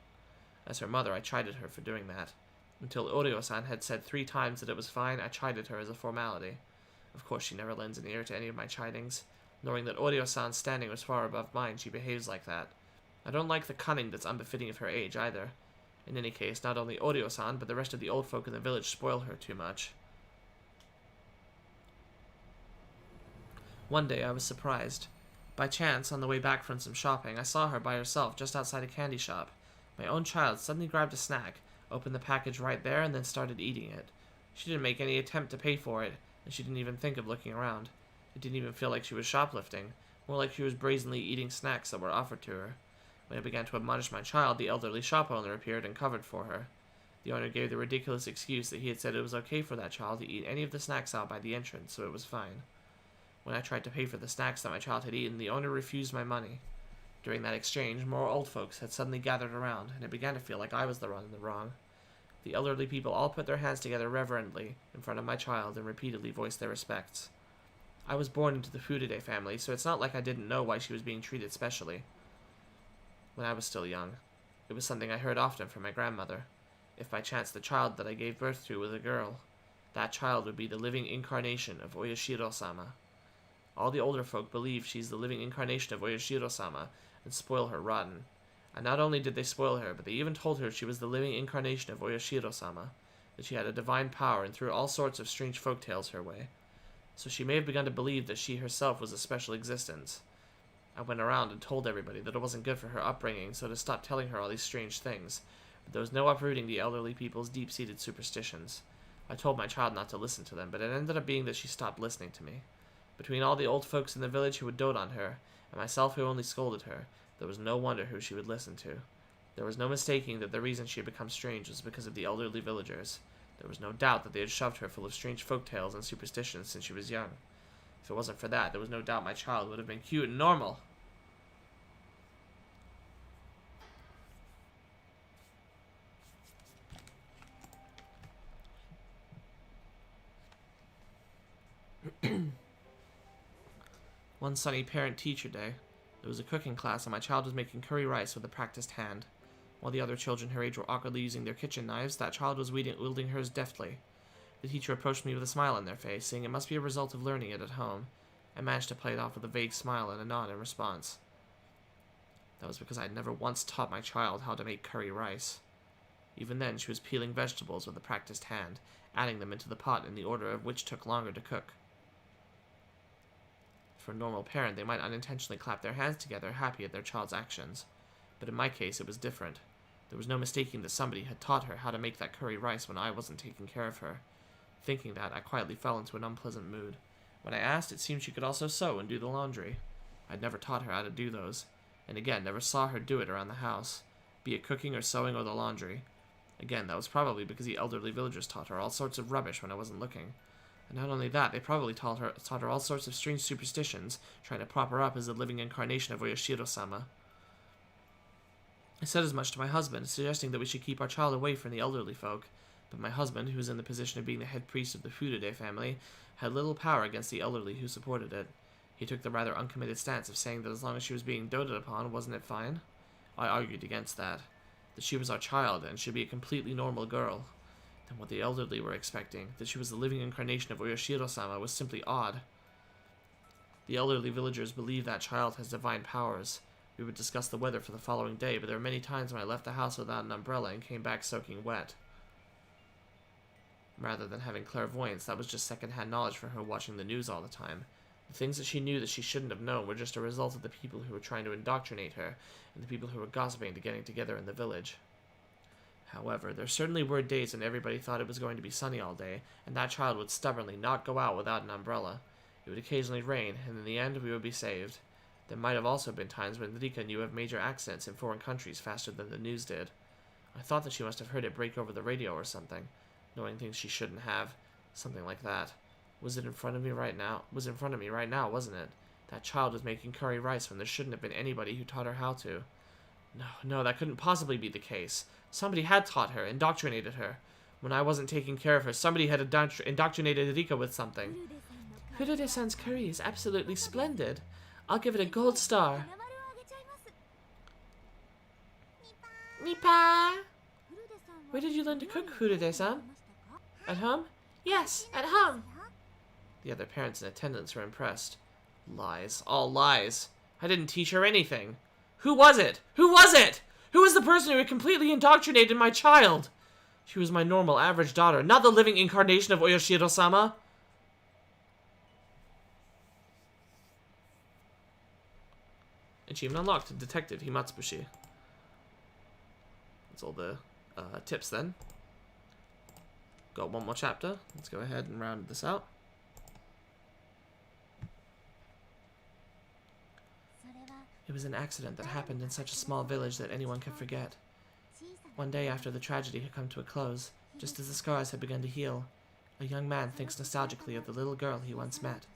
As her mother, I chided her for doing that. Until Oryo-san had said 3 times that it was fine, I chided her as a formality. Of course, she never lends an ear to any of my chidings. Knowing that Oryo-san's standing was far above mine, she behaves like that. I don't like the cunning that's unbefitting of her age, either. In any case, not only Oryo-san, but the rest of the old folk in the village spoil her too much. One day, I was surprised. By chance, on the way back from some shopping, I saw her by herself just outside a candy shop. My own child suddenly grabbed a snack, opened the package right there, and then started eating it. She didn't make any attempt to pay for it, and she didn't even think of looking around. It didn't even feel like she was shoplifting, more like she was brazenly eating snacks that were offered to her. When I began to admonish my child, the elderly shop owner appeared and covered for her. The owner gave the ridiculous excuse that he had said it was okay for that child to eat any of the snacks out by the entrance, so it was fine. When I tried to pay for the snacks that my child had eaten, the owner refused my money. During that exchange, more old folks had suddenly gathered around, and it began to feel like I was the one in the wrong. The elderly people all put their hands together reverently in front of my child and repeatedly voiced their respects. I was born into the Furude family, so it's not like I didn't know why she was being treated specially. When I was still young, it was something I heard often from my grandmother. If by chance the child that I gave birth to was a girl, that child would be the living incarnation of Oyashiro-sama. All the older folk believe she's the living incarnation of Oyashiro-sama and spoil her rotten. And not only did they spoil her, but they even told her she was the living incarnation of Oyashiro-sama, that she had a divine power and threw all sorts of strange folk tales her way. So she may have begun to believe that she herself was a special existence. I went around and told everybody that it wasn't good for her upbringing, so to stop telling her all these strange things. But there was no uprooting the elderly people's deep-seated superstitions. I told my child not to listen to them, but it ended up being that she stopped listening to me. Between all the old folks in the village who would dote on her, and myself who only scolded her, there was no wonder who she would listen to. There was no mistaking that the reason she had become strange was because of the elderly villagers. There was no doubt that they had shoved her full of strange folk tales and superstitions since she was young. If it wasn't for that, there was no doubt my child would have been cute and normal. One sunny parent-teacher day, there was a cooking class and my child was making curry rice with a practiced hand. While the other children her age were awkwardly using their kitchen knives, that child was wielding hers deftly. The teacher approached me with a smile on their face, saying it must be a result of learning it at home. I managed to play it off with a vague smile and a nod in response. That was because I had never once taught my child how to make curry rice. Even then, she was peeling vegetables with a practiced hand, adding them into the pot in the order of which took longer to cook. For a normal parent, they might unintentionally clap their hands together, happy at their child's actions. But in my case, it was different. There was no mistaking that somebody had taught her how to make that curry rice when I wasn't taking care of her. Thinking that, I quietly fell into an unpleasant mood. When I asked, it seemed she could also sew and do the laundry. I'd never taught her how to do those, and again, never saw her do it around the house, be it cooking or sewing or the laundry. Again, that was probably because the elderly villagers taught her all sorts of rubbish when I wasn't looking. And not only that, they probably taught her all sorts of strange superstitions, trying to prop her up as the living incarnation of Oyashiro-sama. I said as much to my husband, suggesting that we should keep our child away from the elderly folk, but my husband, who was in the position of being the head priest of the Furude family, had little power against the elderly who supported it. He took the rather uncommitted stance of saying that as long as she was being doted upon, wasn't it fine? I argued against that she was our child and should be a completely normal girl. Then what the elderly were expecting, that she was the living incarnation of Oyashiro-sama, was simply odd. The elderly villagers believe that child has divine powers. We would discuss the weather for the following day, but there were many times when I left the house without an umbrella and came back soaking wet. Rather than having clairvoyance, that was just second-hand knowledge for her watching the news all the time. The things that she knew that she shouldn't have known were just a result of the people who were trying to indoctrinate her, and the people who were gossiping to getting together in the village. However, there certainly were days when everybody thought it was going to be sunny all day, and that child would stubbornly not go out without an umbrella. It would occasionally rain, and in the end we would be saved. There might have also been times when Rika knew of major accidents in foreign countries faster than the news did. I thought that she must have heard it break over the radio or something, knowing things she shouldn't have. Something like that. Was it in front of me right now? Was in front of me right now, wasn't it? That child was making curry rice when there shouldn't have been anybody who taught her how to. No, that couldn't possibly be the case. Somebody had taught her, indoctrinated her. When I wasn't taking care of her, somebody had indoctrinated Rika with something. Furude-san's curry is absolutely splendid. I'll give it a gold star. Mipa! Where did you learn to cook, Furude-san? At home? Yes, at home. The other parents in attendance were impressed. Lies. All lies. I didn't teach her anything. Who was it? Who was it? Who was the person who had completely indoctrinated my child? She was my normal, average daughter, not the living incarnation of Oyashiro-sama. Achievement unlocked. Detective Himatsubushi. That's all the tips then. Got one more chapter. Let's go ahead and round this out. It was an accident that happened in such a small village that anyone could forget. One day after the tragedy had come to a close, just as the scars had begun to heal, a young man thinks nostalgically of the little girl he once met.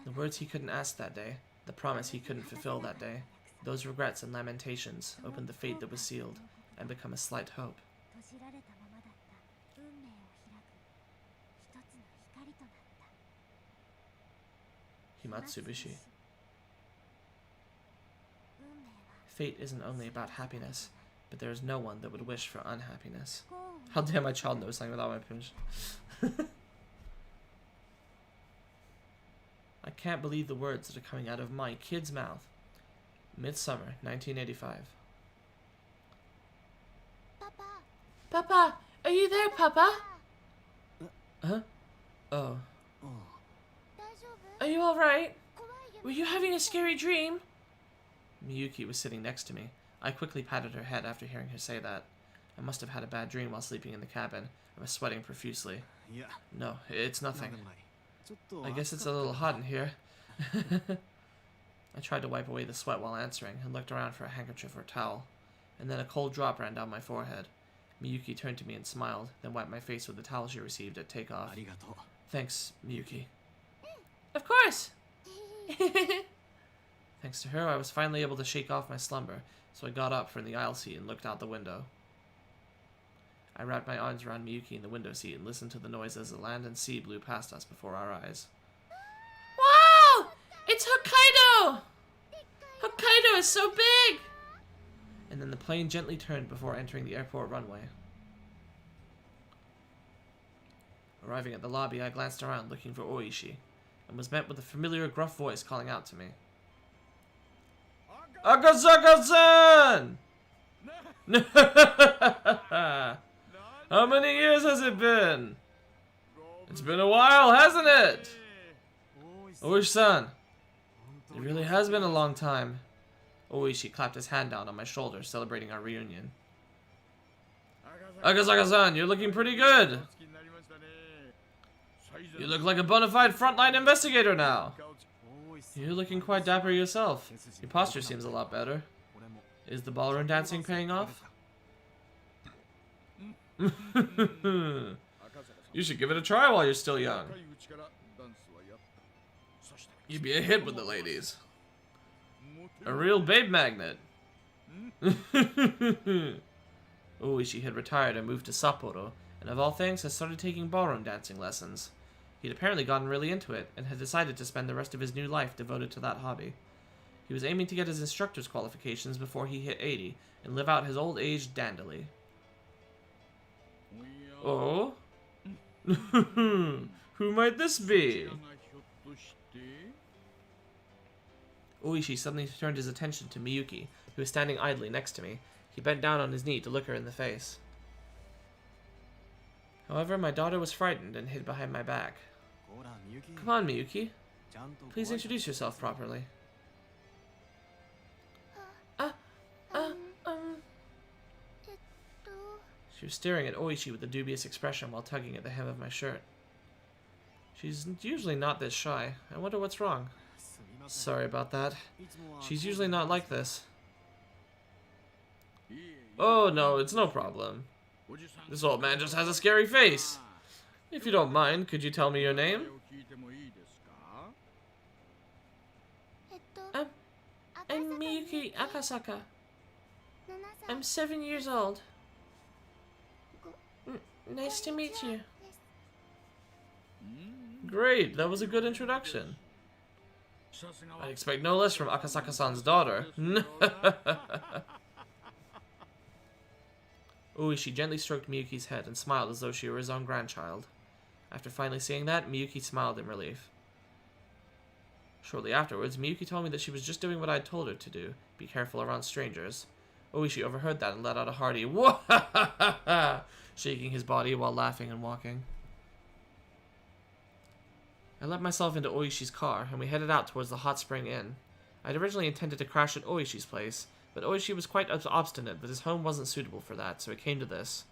The words he couldn't ask that day, the promise he couldn't fulfill that day, those regrets and lamentations opened the fate that was sealed, and become a slight hope. Himatsubushi. Fate isn't only about happiness, but there is no one that would wish for unhappiness. How dare my child know something without my permission? I can't believe the words that are coming out of my kid's mouth. Midsummer, 1985. Papa! Are you there, Papa? Huh? Oh. Are you alright? Were you having a scary dream? Miyuki was sitting next to me. I quickly patted her head after hearing her say that. I must have had a bad dream while sleeping in the cabin. I was sweating profusely. No, it's nothing. I guess it's a little hot in here. I tried to wipe away the sweat while answering, and looked around for a handkerchief or towel. And then a cold drop ran down my forehead. Miyuki turned to me and smiled, then wiped my face with the towel she received at takeoff. Thanks, Miyuki. Of course! Thanks to her, I was finally able to shake off my slumber, so I got up from the aisle seat and looked out the window. I wrapped my arms around Miyuki in the window seat and listened to the noise as the land and sea blew past us before our eyes. Wow! It's Hokkaido! Hokkaido is so big! And then the plane gently turned before entering the airport runway. Arriving at the lobby, I glanced around looking for Ooishi, and was met with a familiar gruff voice calling out to me. Akasaka-san! How many years has it been? It's been a while, hasn't it? Ooishi-san, it really has been a long time. Ooishi clapped his hand down on my shoulder, celebrating our reunion. Akasaka-san, you're looking pretty good. You look like a bona fide frontline investigator now. You're looking quite dapper yourself. Your posture seems a lot better. Is the ballroom dancing paying off? You should give it a try while you're still young. You'd be a hit with the ladies. A real babe magnet. Ooishi had retired and moved to Sapporo, and of all things had started taking ballroom dancing lessons. He'd apparently gotten really into it, and had decided to spend the rest of his new life devoted to that hobby. He was aiming to get his instructor's qualifications before he hit 80, and live out his old age dandily. Oh? Who might this be? Ooishi suddenly turned his attention to Miyuki, who was standing idly next to me. He bent down on his knee to look her in the face. However, my daughter was frightened and hid behind my back. Come on, Miyuki. Please introduce yourself properly. She was staring at Ooishi with a dubious expression while tugging at the hem of my shirt. She's usually not this shy. I wonder what's wrong. Sorry about that. She's usually not like this. Oh no, it's no problem. This old man just has a scary face. If you don't mind, could you tell me your name? I'm Miyuki Akasaka. I'm 7 years old. Nice to meet you. Great, that was a good introduction. I expect no less from Akasaka-san's daughter. Ooishi gently stroked Miyuki's head and smiled as though she were his own grandchild. After finally seeing that, Miyuki smiled in relief. Shortly afterwards, Miyuki told me that she was just doing what I'd told her to do, be careful around strangers. Ooishi overheard that and let out a hearty "Wah-ha-ha-ha!" shaking his body while laughing and walking. I let myself into Ooishi's car, and we headed out towards the Hot Spring Inn. I'd originally intended to crash at Ooishi's place, but Ooishi was quite obstinate that his home wasn't suitable for that, so it came to this.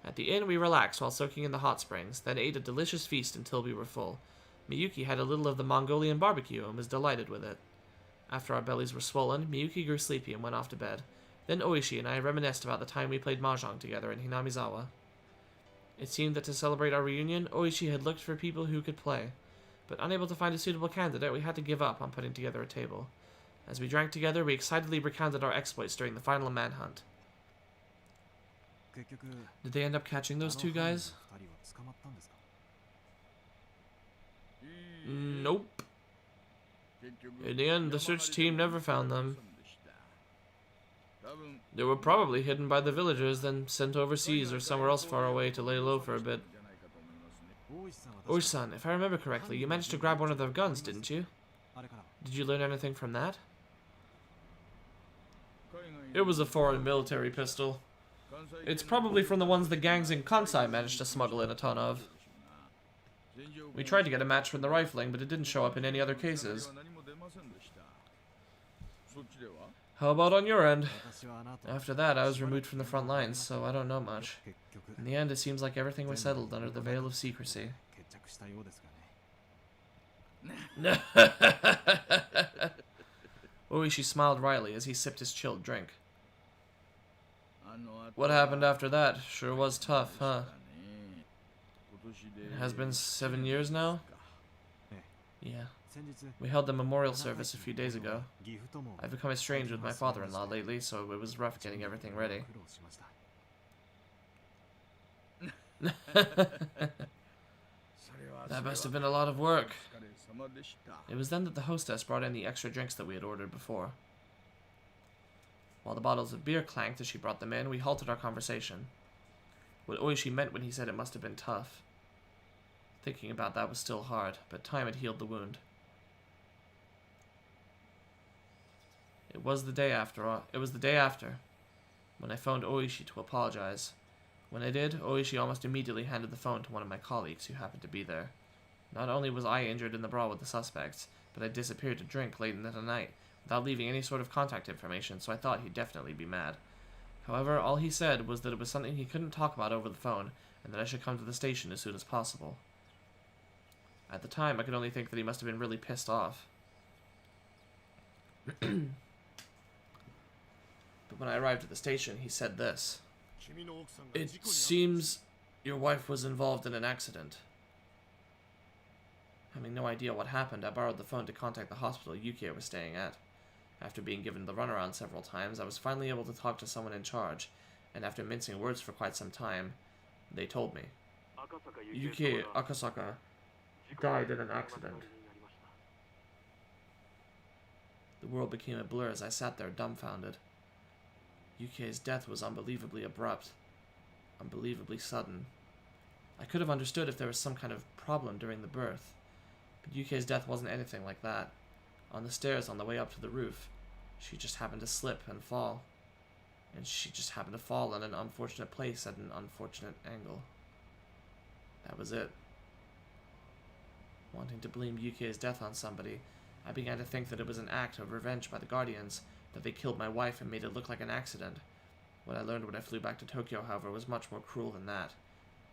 At the inn, we relaxed while soaking in the hot springs, then ate a delicious feast until we were full. Miyuki had a little of the Mongolian barbecue and was delighted with it. After our bellies were swollen, Miyuki grew sleepy and went off to bed. Then Ooishi and I reminisced about the time we played Mahjong together in Hinamizawa. It seemed that to celebrate our reunion, Ooishi had looked for people who could play. But unable to find a suitable candidate, we had to give up on putting together a table. As we drank together, we excitedly recounted our exploits during the final manhunt. Did they end up catching those two guys? Nope. In the end, the search team never found them. They were probably hidden by the villagers, then sent overseas or somewhere else far away to lay low for a bit. Ooishi-san, if I remember correctly, you managed to grab one of their guns, didn't you? Did you learn anything from that? It was a foreign military pistol. It's probably from the ones the gangs in Kansai managed to smuggle in a ton of. We tried to get a match from the rifling, but it didn't show up in any other cases. How about on your end? After that, I was removed from the front lines, so I don't know much. In the end, it seems like everything was settled under the veil of secrecy. Ooishi smiled wryly as he sipped his chilled drink. What happened after that? Sure was tough, huh? It has been 7 years now? Yeah. We held the memorial service a few days ago. I've become estranged with my father-in-law lately, so it was rough getting everything ready. That must have been a lot of work. It was then that the hostess brought in the extra drinks that we had ordered before. While the bottles of beer clanked as she brought them in, we halted our conversation. What Ooishi meant when he said it must have been tough. Thinking about that was still hard, but time had healed the wound. It was the day after, when I phoned Ooishi to apologize. When I did, Ooishi almost immediately handed the phone to one of my colleagues who happened to be there. Not only was I injured in the brawl with the suspects, but I disappeared to drink late into the night, without leaving any sort of contact information, so I thought he'd definitely be mad. However, all he said was that it was something he couldn't talk about over the phone, and that I should come to the station as soon as possible. At the time, I could only think that he must have been really pissed off. But when I arrived at the station, he said this. It seems your wife was involved in an accident. Having no idea what happened, I borrowed the phone to contact the hospital Yuki was staying at. After being given the runaround several times, I was finally able to talk to someone in charge, and after mincing words for quite some time, they told me. Yuki Akasaka died in an accident. The world became a blur as I sat there dumbfounded. Yuki's death was unbelievably abrupt, unbelievably sudden. I could have understood if there was some kind of problem during the birth, but Yuki's death wasn't anything like that. On the stairs on the way up to the roof, she just happened to slip and fall. And she just happened to fall in an unfortunate place at an unfortunate angle. That was it. Wanting to blame Yuki's death on somebody, I began to think that it was an act of revenge by the Guardians, that they killed my wife and made it look like an accident. What I learned when I flew back to Tokyo, however, was much more cruel than that.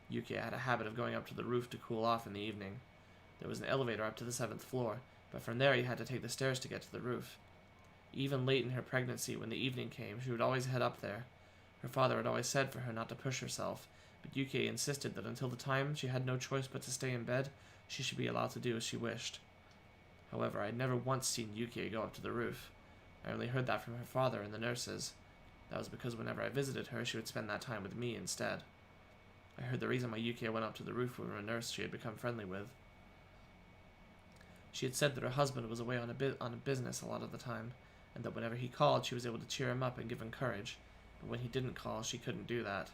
Yuki had a habit of going up to the roof to cool off in the evening. There was an elevator up to the 7th floor, but from there you had to take the stairs to get to the roof. Even late in her pregnancy, when the evening came, she would always head up there. Her father had always said for her not to push herself, but Yuki insisted that until the time she had no choice but to stay in bed, she should be allowed to do as she wished. However, I had never once seen Yuki go up to the roof. I only heard that from her father and the nurses. That was because whenever I visited her, she would spend that time with me instead. I heard the reason why Yuki went up to the roof with a nurse she had become friendly with. She had said that her husband was away on a business a lot of the time, and that whenever he called, she was able to cheer him up and give him courage. But when he didn't call, she couldn't do that.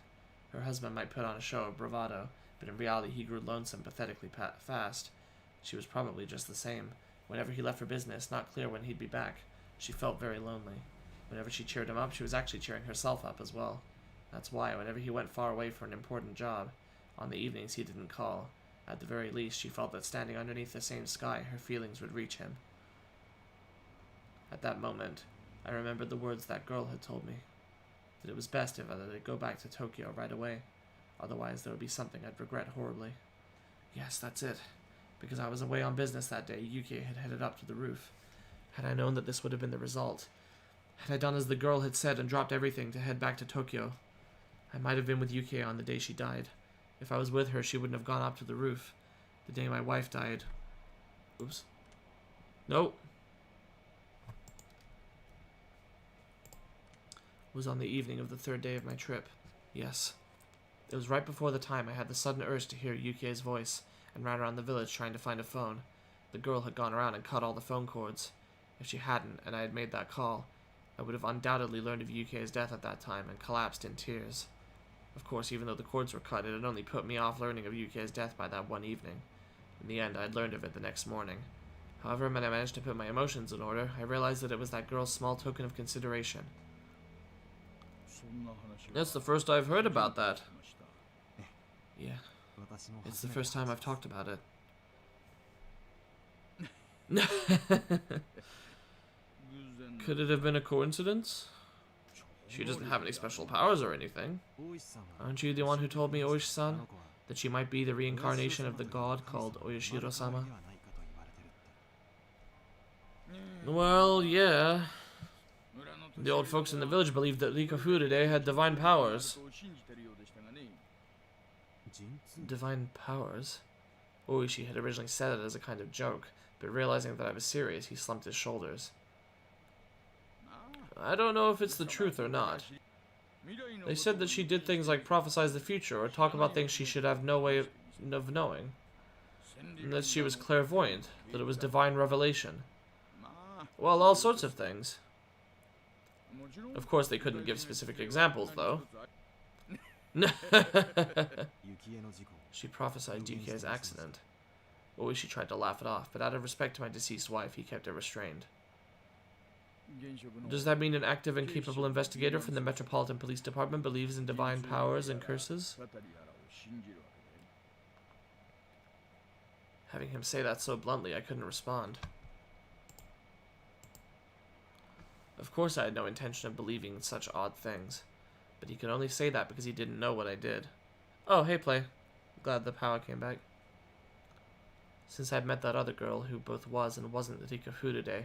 Her husband might put on a show of bravado, but in reality he grew lonesome pathetically fast. She was probably just the same. Whenever he left for business, not clear when he'd be back, she felt very lonely. Whenever she cheered him up, she was actually cheering herself up as well. That's why, whenever he went far away for an important job, on the evenings he didn't call. At the very least, she felt that standing underneath the same sky, her feelings would reach him. At that moment, I remembered the words that girl had told me. That it was best if I let it go back to Tokyo right away. Otherwise, there would be something I'd regret horribly. Yes, that's it. Because I was away on business that day, Yuki had headed up to the roof. Had I known that this would have been the result, had I done as the girl had said and dropped everything to head back to Tokyo, I might have been with Yuki on the day she died. If I was with her, she wouldn't have gone up to the roof. The day my wife died. Oops. Nope. Was on the evening of the 3rd day of my trip. Yes. It was right before the time I had the sudden urge to hear Yuki's voice, and ran around the village trying to find a phone. The girl had gone around and cut all the phone cords. If she hadn't, and I had made that call, I would have undoubtedly learned of Yuki's death at that time and collapsed in tears. Of course, even though the cords were cut, it had only put me off learning of Yuki's death by that one evening. In the end, I had learned of it the next morning. However, when I managed to put my emotions in order, I realized that it was that girl's small token of consideration. That's the first I've heard about that. Yeah. It's the first time I've talked about it. Could it have been a coincidence? She doesn't have any special powers or anything. Aren't you the one who told me, Ooishi-san, that she might be the reincarnation of the god called Oyashiro-sama? Well, yeah. The old folks in the village believed that Rika Furude had divine powers. Divine powers? Ooishi had originally said it as a kind of joke, but realizing that I was serious, he slumped his shoulders. I don't know if it's the truth or not. They said that she did things like prophesize the future or talk about things she should have no way of knowing. And that she was clairvoyant, that it was divine revelation. Well, all sorts of things. Of course, they couldn't give specific examples, though. She prophesied Yukie's accident. Ooishi tried to laugh it off, but out of respect to my deceased wife, he kept it restrained. Does that mean an active and capable investigator from the Metropolitan Police Department believes in divine powers and curses? Having him say that so bluntly, I couldn't respond. Of course I had no intention of believing in such odd things, but he could only say that because he didn't know what I did. Oh, hey, Play. Glad the power came back. Since I'd met that other girl, who both was and wasn't Rika Furude,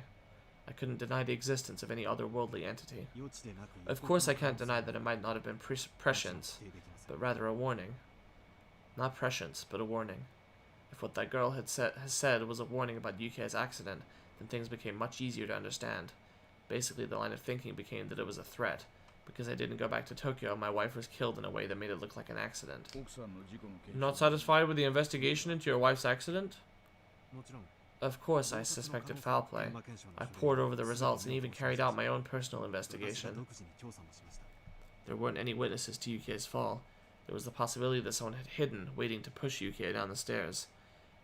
I couldn't deny the existence of any otherworldly entity. Of course I can't deny that it might not have been prescience, but rather a warning. Not prescience, but a warning. If what that girl has said was a warning about Yukie's accident, then things became much easier to understand. Basically, the line of thinking became that it was a threat. Because I didn't go back to Tokyo, my wife was killed in a way that made it look like an accident. Not satisfied with the investigation into your wife's accident? Of course, I suspected foul play. I pored over the results and even carried out my own personal investigation. There weren't any witnesses to Yukie's fall. There was the possibility that someone had hidden, waiting to push Yukie down the stairs.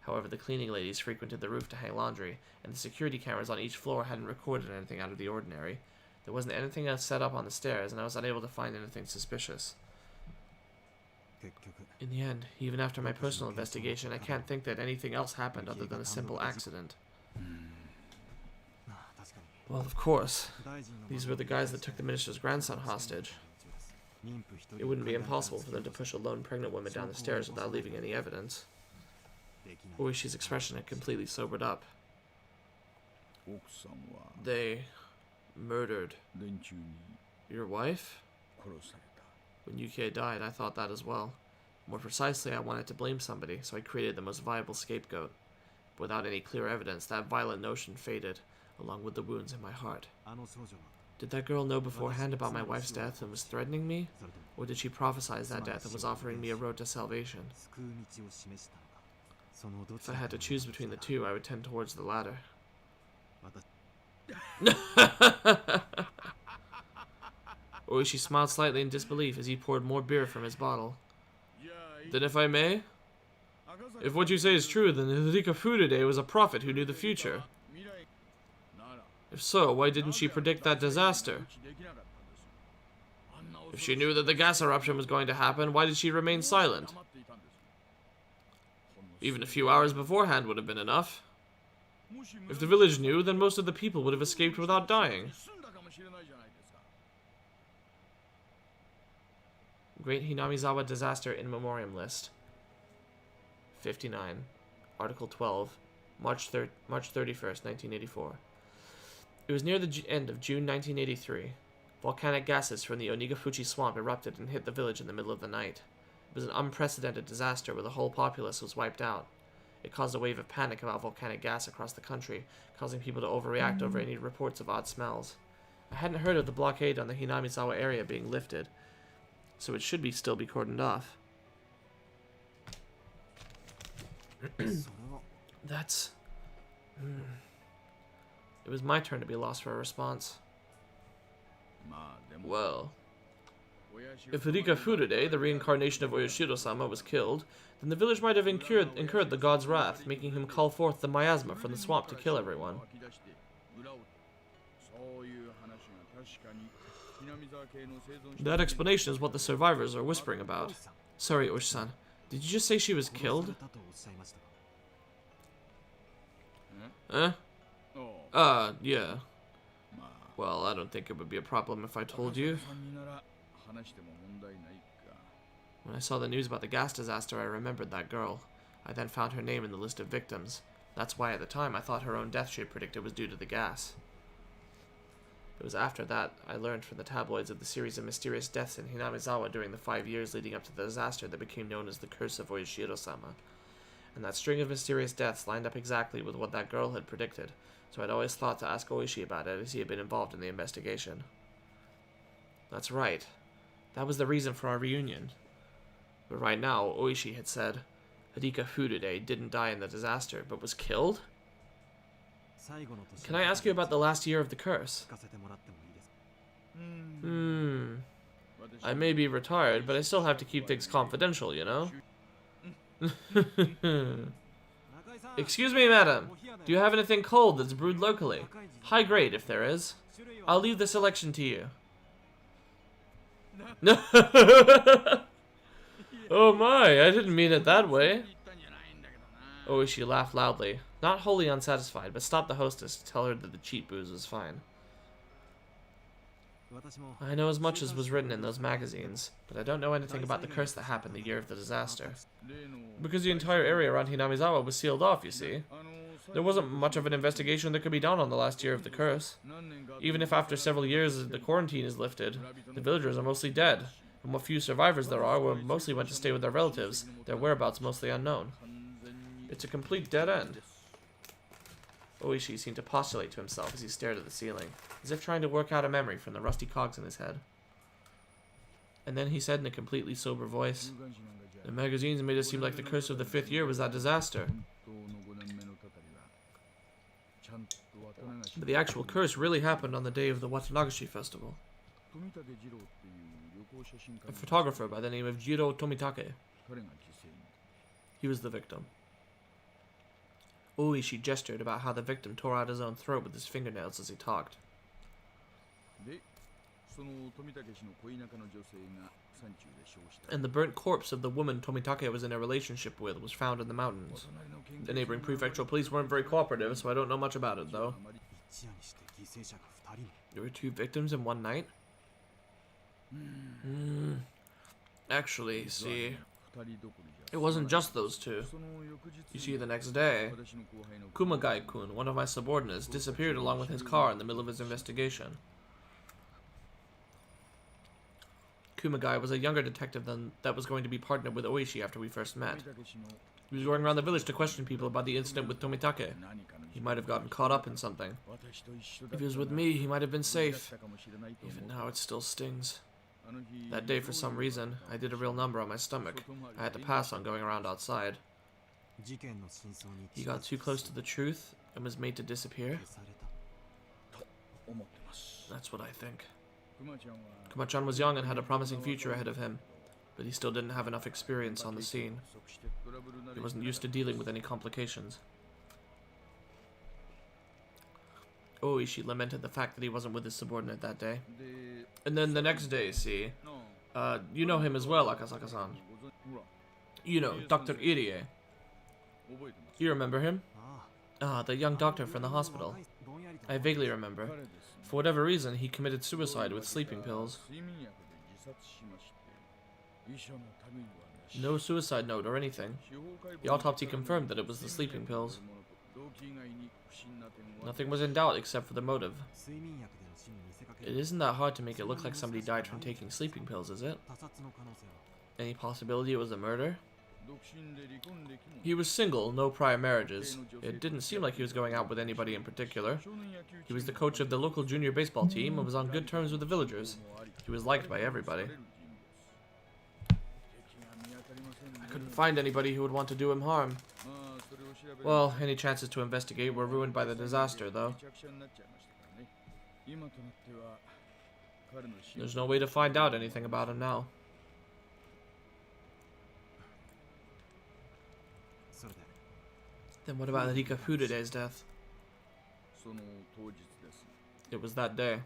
However, the cleaning ladies frequented the roof to hang laundry, and the security cameras on each floor hadn't recorded anything out of the ordinary. There wasn't anything else set up on the stairs, and I was unable to find anything suspicious. In the end, even after my personal investigation, I can't think that anything else happened other than a simple accident. Well, of course. These were the guys that took the minister's grandson hostage. It wouldn't be impossible for them to push a lone pregnant woman down the stairs without leaving any evidence. Ooishi's expression had completely sobered up. They murdered your wife? When Yukie died, I thought that as well. More precisely, I wanted to blame somebody, so I created the most viable scapegoat. But without any clear evidence, that violent notion faded, along with the wounds in my heart. Did that girl know beforehand about my wife's death and was threatening me? Or did she prophesize that death and was offering me a road to salvation? If I had to choose between the two, I would tend towards the latter. Ooishi smiled slightly in disbelief as he poured more beer from his bottle. Then if I may? If what you say is true, then Rika Furude was a prophet who knew the future. If so, why didn't she predict that disaster? If she knew that the gas eruption was going to happen, why did she remain silent? Even a few hours beforehand would have been enough. If the village knew, then most of the people would have escaped without dying. Great Hinamizawa Disaster in Memoriam List. 59. Article 12. March 31st, 1984. It was near the end of June 1983. Volcanic gases from the Onigafuchi swamp erupted and hit the village in the middle of the night. It was an unprecedented disaster where the whole populace was wiped out. It caused a wave of panic about volcanic gas across the country, causing people to overreact over any reports of odd smells. I hadn't heard of the blockade on the Hinamizawa area being lifted, so it should still be cordoned off. That's... It was my turn to be lost for a response. Well, if Rika Furude, the reincarnation of Oyashiro-sama, was killed, then the village might have incurred the god's wrath, making him call forth the miasma from the swamp to kill everyone. That explanation is what the survivors are whispering about. Sorry, Ooishi-san. Did you just say she was killed? Yeah. Well, I don't think it would be a problem if I told you. When I saw the news about the gas disaster, I remembered that girl. I then found her name in the list of victims. That's why at the time I thought her own death she had predicted was due to the gas. It was after that I learned from the tabloids of the series of mysterious deaths in Hinamizawa during the 5 years leading up to the disaster that became known as the Curse of Oishiro-sama. And that string of mysterious deaths lined up exactly with what that girl had predicted, so I'd always thought to ask Ooishi about it as he had been involved in the investigation. That's right. That was the reason for our reunion. But right now, Ooishi had said, Hidika Furude didn't die in the disaster, but was killed? Can I ask you about the last year of the curse? I may be retired, but I still have to keep things confidential, you know? Excuse me, madam. Do you have anything cold that's brewed locally? High grade, if there is. I'll leave the selection to you. Oh my, I didn't mean it that way. Ooishi laughed loudly, not wholly unsatisfied, but stopped the hostess to tell her that the cheap booze was fine. I know as much as was written in those magazines, but I don't know anything about the curse that happened the year of the disaster. Because the entire area around Hinamizawa was sealed off, you see. There wasn't much of an investigation that could be done on the last year of the curse. Even if after several years the quarantine is lifted, the villagers are mostly dead, and what few survivors there are mostly went to stay with their relatives, their whereabouts mostly unknown. It's a complete dead end. Ooishi seemed to postulate to himself as he stared at the ceiling, as if trying to work out a memory from the rusty cogs in his head. And then he said in a completely sober voice, The magazines made it seem like the curse of the 5th year was that disaster. But the actual curse really happened on the day of the Watanagashi festival. A photographer by the name of Jiro Tomitake. He was the victim. Ooishi gestured about how the victim tore out his own throat with his fingernails as he talked. And the burnt corpse of the woman Tomitake was in a relationship with was found in the mountains. The neighboring prefectural police weren't very cooperative, so I don't know much about it, though. There were 2 victims in one night? Actually, see, it wasn't just those 2. You see, the next day, Kumagai-kun, one of my subordinates, disappeared along with his car in the middle of his investigation. Kumagai was a younger detective that was going to be partnered with Ooishi after we first met. He was going around the village to question people about the incident with Tomitake. He might have gotten caught up in something. If he was with me, he might have been safe. Even now, it still stings. That day, for some reason, I did a real number on my stomach. I had to pass on going around outside. He got too close to the truth and was made to disappear? That's what I think. Kuma-chan was young and had a promising future ahead of him, but he still didn't have enough experience on the scene. He wasn't used to dealing with any complications. Ooishi lamented the fact that he wasn't with his subordinate that day. And then the next day, see, you know him as well, Akasaka-san. You know, Dr. Irie. You remember him? Ah, the young doctor from the hospital. I vaguely remember. For whatever reason, he committed suicide with sleeping pills. No suicide note or anything. The autopsy confirmed that it was the sleeping pills. Nothing was in doubt except for the motive. It isn't that hard to make it look like somebody died from taking sleeping pills, is it? Any possibility it was a murder? He was single, no prior marriages. It didn't seem like he was going out with anybody in particular. He was the coach of the local junior baseball team and was on good terms with the villagers. He was liked by everybody. I couldn't find anybody who would want to do him harm. Well, any chances to investigate were ruined by the disaster, though. There's no way to find out anything about him now. Then what about Hidika Furude's death? It was that day.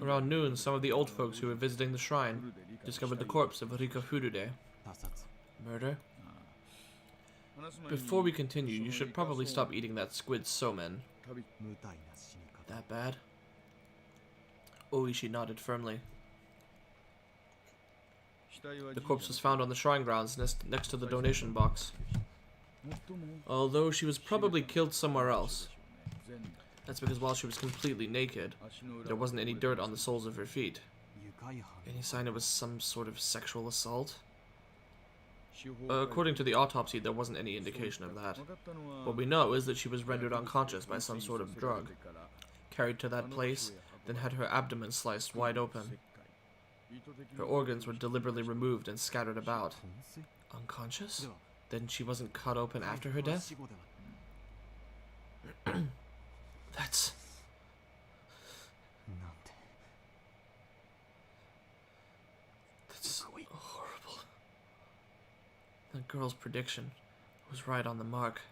Around noon, some of the old folks who were visiting the shrine discovered the corpse of Hidika Furude. Murder? Before we continue, you should probably stop eating that squid somen. That bad? Ooishi nodded firmly. The corpse was found on the shrine grounds next to the donation box. Although she was probably killed somewhere else. That's because while she was completely naked, there wasn't any dirt on the soles of her feet. Any sign it was some sort of sexual assault? According to the autopsy, there wasn't any indication of that. What we know is that she was rendered unconscious by some sort of drug, carried to that place, then had her abdomen sliced wide open. Her organs were deliberately removed and scattered about. Unconscious? Then she wasn't cut open after her death? That's horrible. That girl's prediction was right on the mark.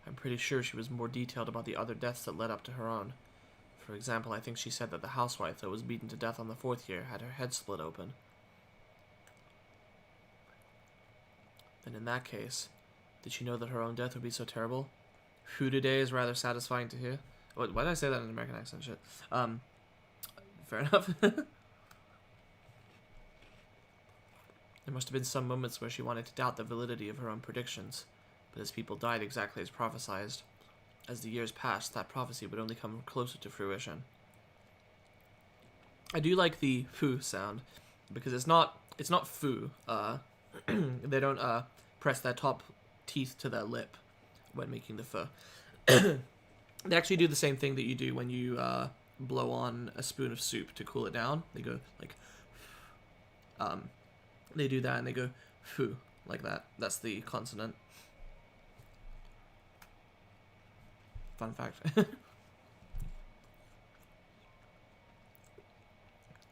I'm pretty sure she was more detailed about the other deaths that led up to her own. For example, I think she said that the housewife that was beaten to death on the 4th year had her head split open. Then in that case, did she know that her own death would be so terrible? Who today is rather satisfying to hear. Why did I say that in an American accent? Shit. Fair enough. There must have been some moments where she wanted to doubt the validity of her own predictions, but as people died exactly as prophesied, as the years passed, that prophecy would only come closer to fruition. I do like the foo sound, because it's not foo. They don't press their top teeth to their lip when making the fur. They actually do the same thing that you do when you blow on a spoon of soup to cool it down. They go like, they do that and they go foo like that. That's the consonant. Fun fact.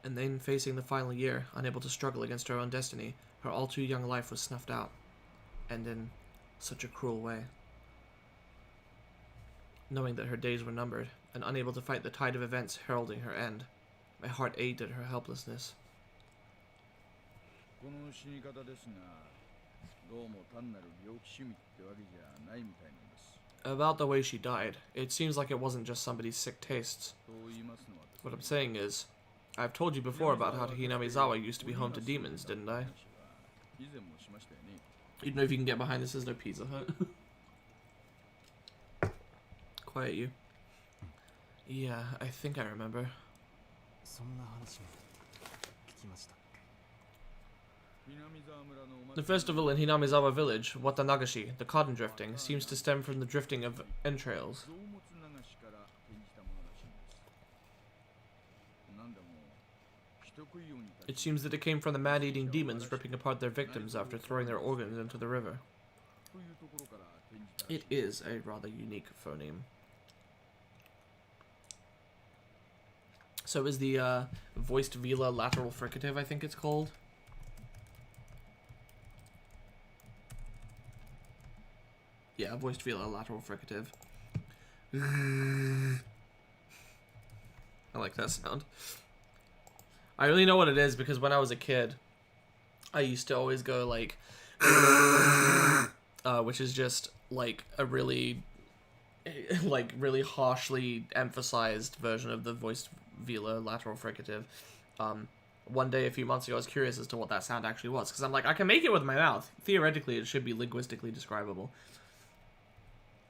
And then, facing the final year, unable to struggle against her own destiny, her all too young life was snuffed out, and in such a cruel way. Knowing that her days were numbered, and unable to fight the tide of events heralding her end, my heart ached at her helplessness. About the way she died, it seems like it wasn't just somebody's sick tastes. What I'm saying is, I've told you before about how Hinamizawa used to be home to demons, didn't I? You know if you can get behind this, there's no Pizza Hut. Quiet you. Yeah, I think I remember. The festival in Hinamizawa village, Watanagashi, the cotton drifting, seems to stem from the drifting of entrails. It seems that it came from the man-eating demons ripping apart their victims after throwing their organs into the river. It is a rather unique phoneme. So is the voiced velar lateral fricative, I think it's called. Yeah, voiced velar lateral fricative. I like that sound. I only know what it is because when I was a kid, I used to always go like, which is just like a really harshly emphasized version of the voiced velar lateral fricative. One day a few months ago, I was curious as to what that sound actually was because I'm like, I can make it with my mouth. Theoretically, it should be linguistically describable.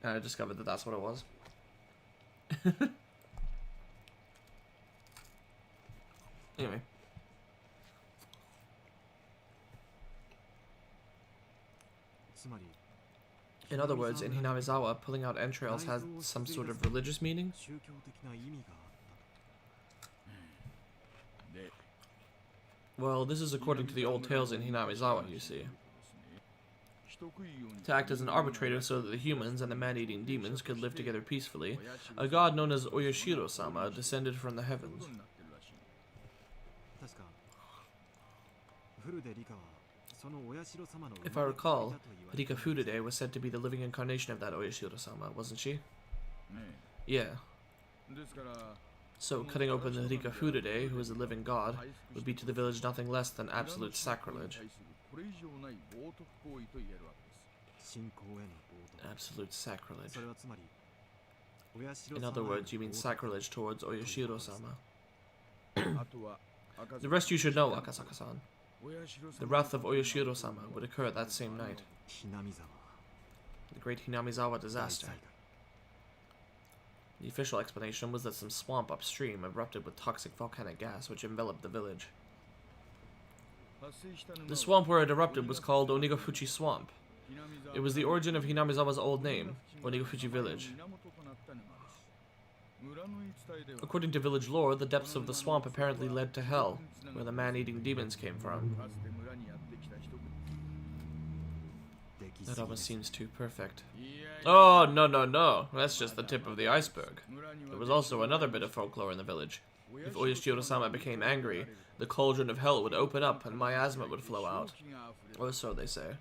And I discovered that that's what it was. Anyway. In other words, in Hinamizawa, pulling out entrails has some sort of religious meaning? Well, this is according to the old tales in Hinamizawa, you see. To act as an arbitrator so that the humans and the man-eating demons could live together peacefully, a god known as Ooishi-sama descended from the heavens. If I recall, Rika Furude was said to be the living incarnation of that Ooishi-sama, wasn't she? Yeah. So, cutting open the Rika Furude, who is a living god, would be to the village nothing less than absolute sacrilege. Absolute sacrilege. In other words, you mean sacrilege towards Ooishi-sama. The rest you should know, Akasaka-san. The wrath of Ooishi-sama would occur that same night. The great Hinamizawa disaster. The official explanation was that some swamp upstream erupted with toxic volcanic gas which enveloped the village. The swamp where it erupted was called Onigafuchi Swamp. It was the origin of Hinamizawa's old name, Onigafuchi Village. According to village lore, the depths of the swamp apparently led to hell, where the man-eating demons came from. That almost seems too perfect. Oh, no. That's just the tip of the iceberg. There was also another bit of folklore in the village. If Ooishi became angry, the cauldron of hell would open up and miasma would flow out. Or so they say.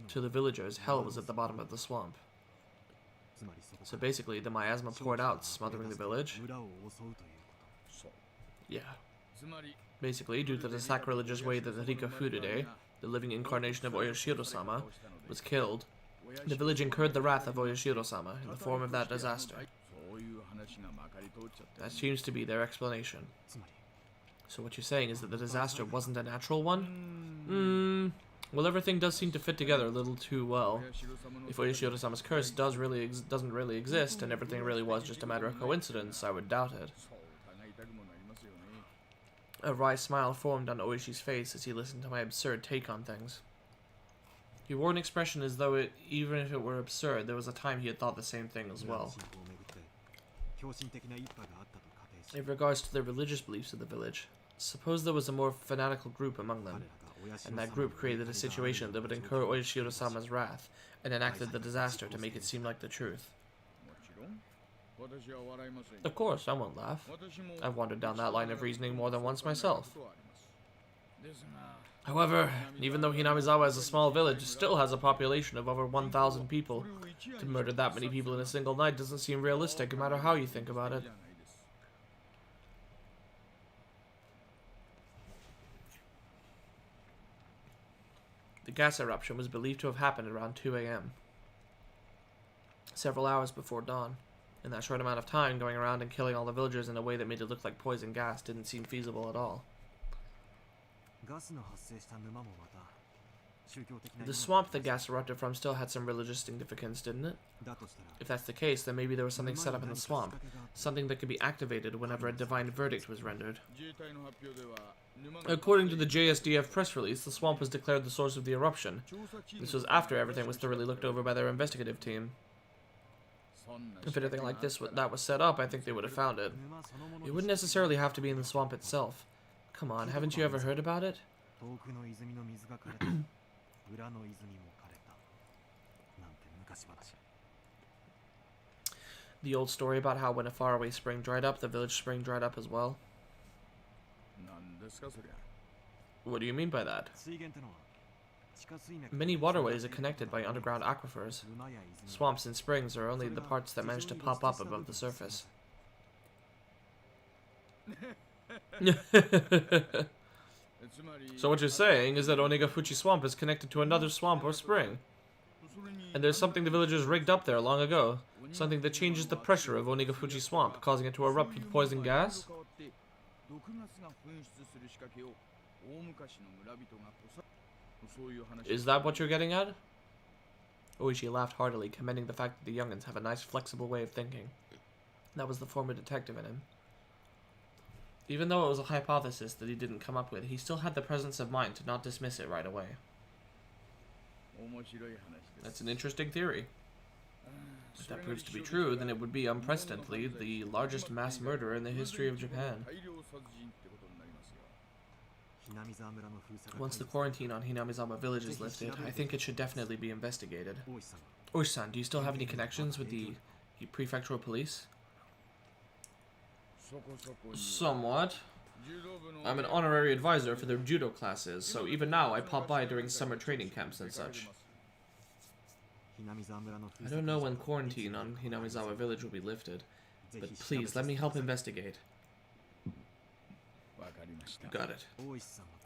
To the villagers, hell was at the bottom of the swamp. So basically, the miasma poured out, smothering the village. Yeah. Basically, due to the sacrilegious way that the Rika Furude, the living incarnation of Oyashiro-sama, was killed, the village incurred the wrath of Oyashiro-sama in the form of that disaster. That seems to be their explanation. So what you're saying is that the disaster wasn't a natural one? Well, everything does seem to fit together a little too well. If Oyashiro-sama's curse doesn't really exist, and everything really was just a matter of coincidence, I would doubt it. A wry smile formed on Oishi's face as he listened to my absurd take on things. He wore an expression as though even if it were absurd, there was a time he had thought the same thing as well. In regards to the religious beliefs of the village, suppose there was a more fanatical group among them, and that group created a situation that would incur Oyashiro-sama's wrath, and enacted the disaster to make it seem like the truth. Of course, I won't laugh. I've wandered down that line of reasoning more than once myself. However, even though Hinamizawa is a small village, still has a population of over 1,000 people. To murder that many people in a single night doesn't seem realistic, no matter how you think about it. The gas eruption was believed to have happened around 2 a.m. Several hours before dawn. In that short amount of time, going around and killing all the villagers in a way that made it look like poison gas didn't seem feasible at all. The swamp the gas erupted from still had some religious significance, didn't it? If that's the case, then maybe there was something set up in the swamp, something that could be activated whenever a divine verdict was rendered. According to the JSDF press release, the swamp was declared the source of the eruption. This was after everything was thoroughly looked over by their investigative team. If anything like that was set up, I think they would have found it. It wouldn't necessarily have to be in the swamp itself. Come on, haven't you ever heard about it? The old story about how when a faraway spring dried up, the village spring dried up as well? What do you mean by that? Many waterways are connected by underground aquifers. Swamps and springs are only the parts that manage to pop up above the surface. So what you're saying is that Onigafuchi Swamp is connected to another swamp or spring. And there's something the villagers rigged up there long ago. Something that changes the pressure of Onigafuchi Swamp, causing it to erupt with poison gas? Is that what you're getting at? Ooishi laughed heartily, commending the fact that the young'uns have a nice flexible way of thinking. That was the former detective in him. Even though it was a hypothesis that he didn't come up with, he still had the presence of mind to not dismiss it right away. That's an interesting theory. If that proves to be true, then it would be unprecedentedly the largest mass murder in the history of Japan. Once the quarantine on Hinamizawa village is lifted, I think it should definitely be investigated. Ooishi-san, do you still have any connections with the prefectural police? Somewhat. I'm an honorary advisor for their judo classes, so even now I pop by during summer training camps and such. I don't know when quarantine on Hinamizawa village will be lifted, but please let me help investigate. Got it.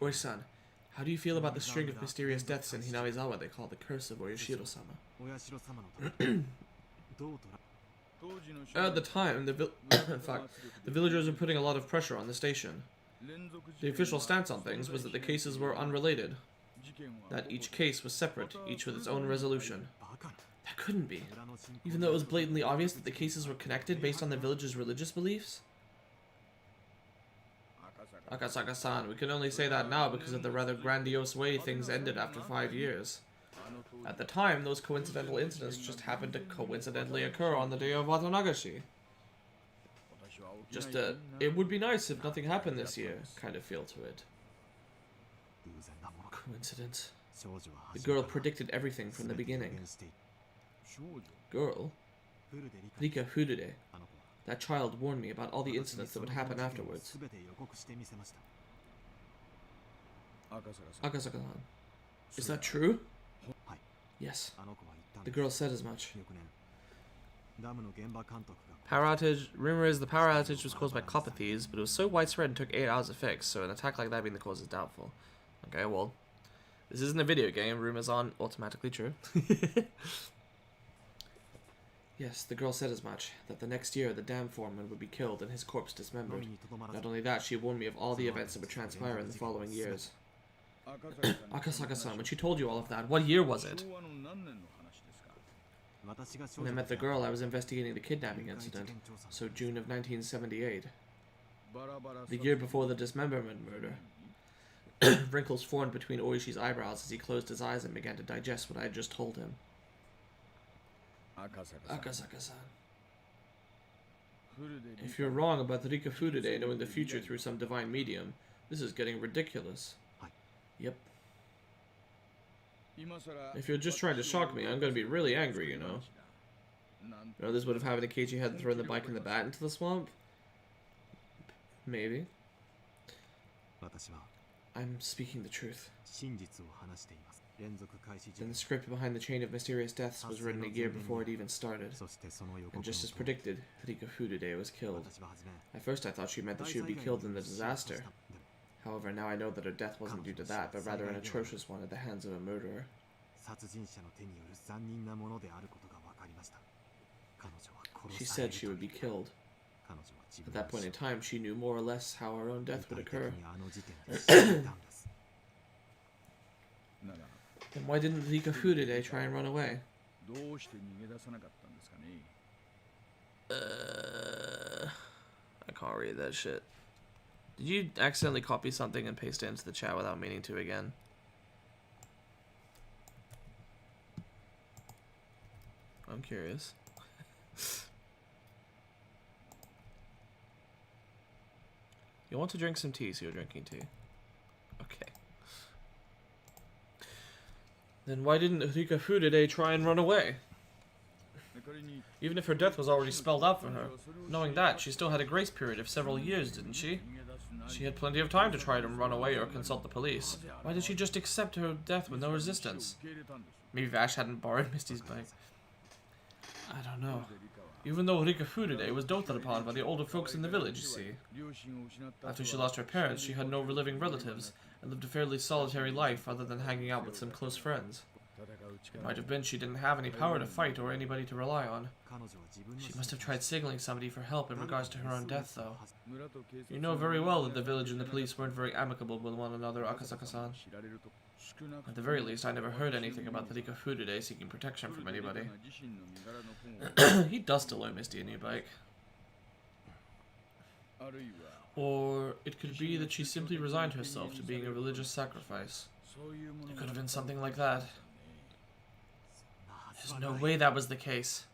Ooishi-san, how do at about the string of mysterious deaths in Hinamizawa they call the curse of Oyashiro-sama? At the time, in fact, the villagers were putting a lot of pressure on the station. The official stance on things was that the cases were unrelated, that each case was separate, each with its own resolution. That couldn't be. Even though it was blatantly obvious that the cases were connected based on the village's religious beliefs? Akasaka-san, we can only say that now because of the rather grandiose way things ended after 5 years. At the time, those coincidental incidents just happened to coincidentally occur on the day of Watanagashi. Just it would be nice if nothing happened this year kind of feel to it. Coincidence. The girl predicted everything from the beginning. Girl? Rika Furude. That child warned me about all the incidents that would happen afterwards. Akasaka-san. Is that true? Yes. The girl said as much. Power outage. Rumor is the power outage was caused by copper thieves, but it was so widespread and took 8 hours to fix, so an attack like that being the cause is doubtful. Okay, well, this isn't a video game. Rumors aren't automatically true. Yes, the girl said as much, that the next year the dam foreman would be killed and his corpse dismembered. Not only that, she warned me of all the events that would transpire in the following years. Akasaka-san, when she told you all of that, what year was it? When I met the girl, I was investigating the kidnapping incident, so June of 1978. The year before the dismemberment murder. Wrinkles formed between Ooishi's eyebrows as he closed his eyes and began to digest what I had just told him. Akasaka-san. If you're wrong about Rika Furude knowing the future through some divine medium, this is getting ridiculous. Yep. If you're just trying to shock me, I'm gonna be really angry, you know. You know, this would have happened in case you hadn't thrown the bike and the bat into the swamp? Maybe. I'm speaking the truth. Then the script behind the chain of mysterious deaths was written a year before it even started. And just as predicted, Rika Furude was killed. At first I thought she meant that she would be killed in the disaster. However, now I know that her death wasn't due to that, but rather an atrocious one at the hands of a murderer. She said she would be killed. At that point in time, she knew more or less how her own death would occur. Then why didn't Rika Furude try and run away? I can't read that shit. Did you accidentally copy something and paste it into the chat without meaning to again? I'm curious. You want to drink some tea, so you're drinking tea. Okay. Then why didn't Rika Furude try and run away? Even if her death was already spelled out for her. Knowing that, she still had a grace period of several years, didn't she? She had plenty of time to try to run away or consult the police. Why did she just accept her death with no resistance? Maybe Vash hadn't borrowed Misty's bike. I don't know. Even though Rika Furude was doted upon by the older folks in the village, you see. After she lost her parents, she had no living relatives, and lived a fairly solitary life other than hanging out with some close friends. It might have been she didn't have any power to fight or anybody to rely on. She must have tried signaling somebody for help in regards to her own death, though. You know very well that the village and the police weren't very amicable with one another, Akasaka-san. At the very least, I never heard anything about the Rika Furude seeking protection from anybody. He does still owe Misty a new bike. Or it could be that she simply resigned herself to being a religious sacrifice. It could have been something like that. There's no way that was the case.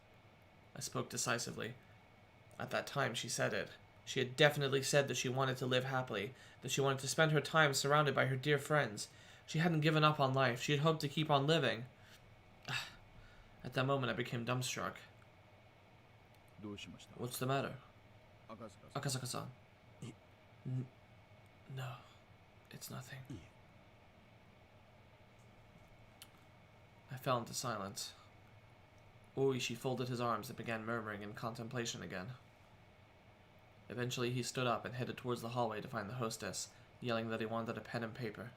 I spoke decisively. At that time, she said it. She had definitely said that she wanted to live happily, that she wanted to spend her time surrounded by her dear friends. She hadn't given up on life. She had hoped to keep on living. At that moment, I became dumbstruck. What's the matter? Akasaka-san. No, it's nothing. I fell into silence. Ooishi folded his arms and began murmuring in contemplation again. Eventually he stood up and headed towards the hallway to find the hostess, yelling that he wanted a pen and paper.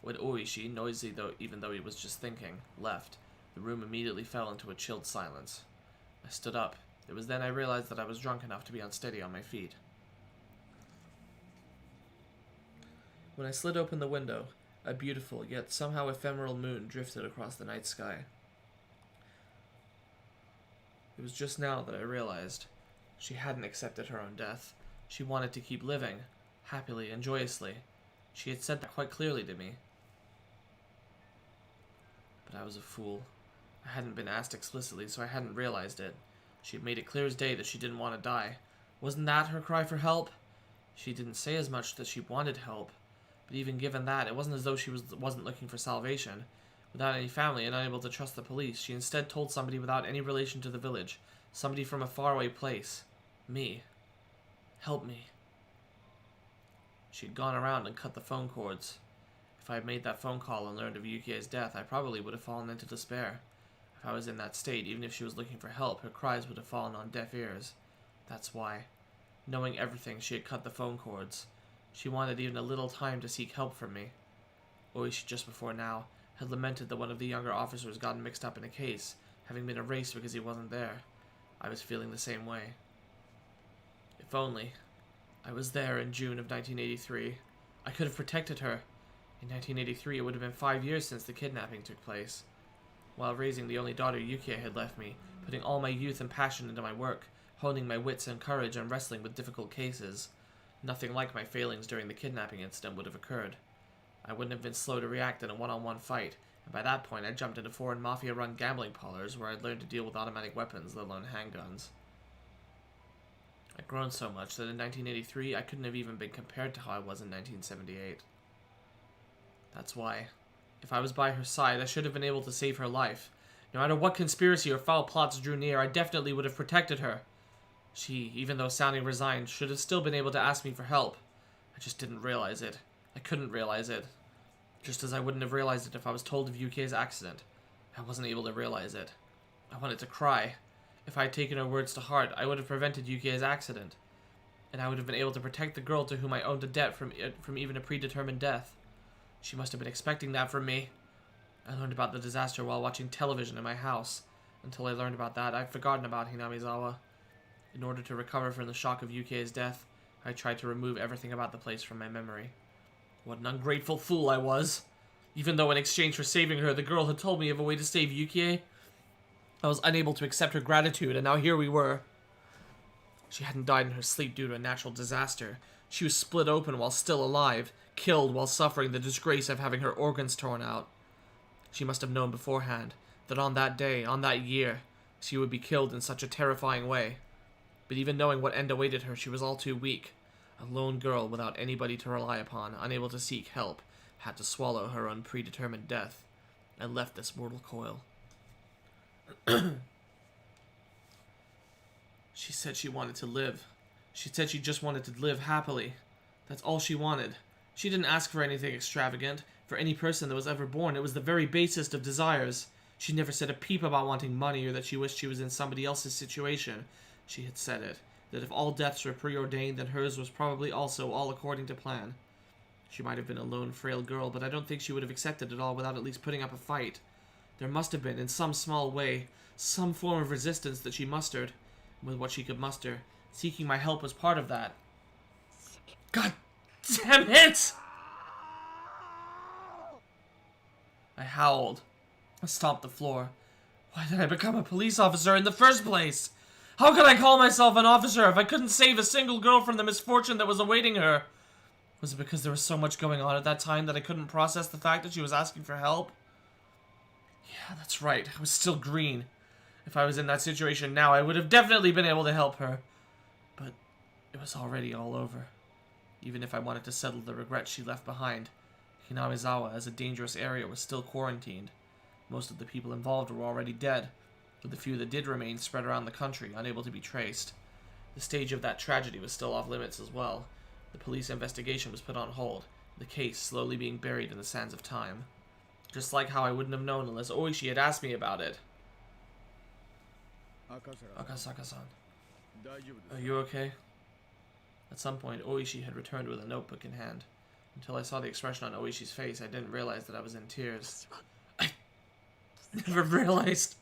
When Ooishi, noisy even though he was just thinking, left, the room immediately fell into a chilled silence. I stood up. It was then I realized that I was drunk enough to be unsteady on my feet. When I slid open the window, a beautiful, yet somehow ephemeral moon drifted across the night sky. It was just now that I realized she hadn't accepted her own death. She wanted to keep living, happily and joyously. She had said that quite clearly to me. But I was a fool. I hadn't been asked explicitly, so I hadn't realized it. She had made it clear as day that she didn't want to die. Wasn't that her cry for help? She didn't say as much that she wanted help. But even given that, it wasn't as though she wasn't looking for salvation. Without any family and unable to trust the police, she instead told somebody without any relation to the village. Somebody from a faraway place. Me. Help me. She had gone around and cut the phone cords. If I had made that phone call and learned of Yukie's death, I probably would have fallen into despair. If I was in that state, even if she was looking for help, her cries would have fallen on deaf ears. That's why. Knowing everything, she had cut the phone cords. She wanted even a little time to seek help from me. Ooishi, just before now, had lamented that one of the younger officers gotten mixed up in a case, having been erased because he wasn't there. I was feeling the same way. If only I was there in June of 1983. I could have protected her. In 1983, it would have been 5 years since the kidnapping took place. While raising the only daughter Yukie had left me, putting all my youth and passion into my work, honing my wits and courage and wrestling with difficult cases, nothing like my failings during the kidnapping incident would have occurred. I wouldn't have been slow to react in a one-on-one fight, and by that point I jumped into foreign mafia-run gambling parlors where I'd learned to deal with automatic weapons, let alone handguns. I'd grown so much that in 1983 I couldn't have even been compared to how I was in 1978. That's why, if I was by her side, I should have been able to save her life. No matter what conspiracy or foul plots drew near, I definitely would have protected her. She, even though sounding resigned, should have still been able to ask me for help. I just didn't realize it. I couldn't realize it. Just as I wouldn't have realized it if I was told of Yukie's accident. I wasn't able to realize it. I wanted to cry. If I had taken her words to heart, I would have prevented Yukie's accident. And I would have been able to protect the girl to whom I owed a debt from even a predetermined death. She must have been expecting that from me. I learned about the disaster while watching television in my house. Until I learned about that, I'd forgotten about Hinamizawa. In order to recover from the shock of Yukie's death, I tried to remove everything about the place from my memory. What an ungrateful fool I was! Even though in exchange for saving her, the girl had told me of a way to save Yukie, I was unable to accept her gratitude, and now here we were. She hadn't died in her sleep due to a natural disaster. She was split open while still alive, killed while suffering the disgrace of having her organs torn out. She must have known beforehand that on that day, on that year, she would be killed in such a terrifying way. But even knowing what end awaited her, she was all too weak. A lone girl without anybody to rely upon, unable to seek help, had to swallow her own predetermined death, and left this mortal coil. She said she wanted to live. She said she just wanted to live happily. That's all she wanted. She didn't ask for anything extravagant. For any person that was ever born, it was the very basest of desires. She never said a peep about wanting money or that she wished she was in somebody else's situation. She had said it, that if all deaths were preordained, then hers was probably also all according to plan. She might have been a lone, frail girl, but I don't think she would have accepted it all without at least putting up a fight. There must have been, in some small way, some form of resistance that she mustered. And with what she could muster, seeking my help was part of that. God damn it! I howled. I stomped the floor. Why did I become a police officer in the first place? How could I call myself an officer if I couldn't save a single girl from the misfortune that was awaiting her? Was it because there was so much going on at that time that I couldn't process the fact that she was asking for help? Yeah, that's right. I was still green. If I was in that situation now, I would have definitely been able to help her. But it was already all over. Even if I wanted to settle the regrets she left behind, Hinamizawa, as a dangerous area, was still quarantined. Most of the people involved were already dead, with the few that did remain spread around the country, unable to be traced. The stage of that tragedy was still off limits as well. The police investigation was put on hold, the case slowly being buried in the sands of time. Just like how I wouldn't have known unless Ooishi had asked me about it. Akasaka-san, are you okay? At some point, Ooishi had returned with a notebook in hand. Until I saw the expression on Ooishi's face, I didn't realize that I was in tears. I never realized.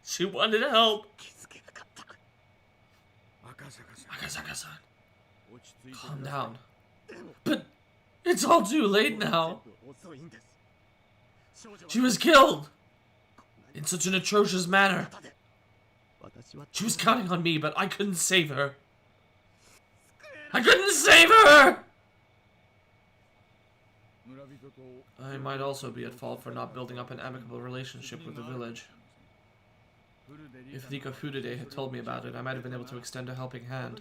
She wanted help. Akasaka-san, calm down. But it's all too late now. She was killed. in such an atrocious manner. She was counting on me, but I couldn't save her. I couldn't save her! I might also be at fault for not building up an amicable relationship with the village. If Rika Furude had told me about it, I might have been able to extend a helping hand.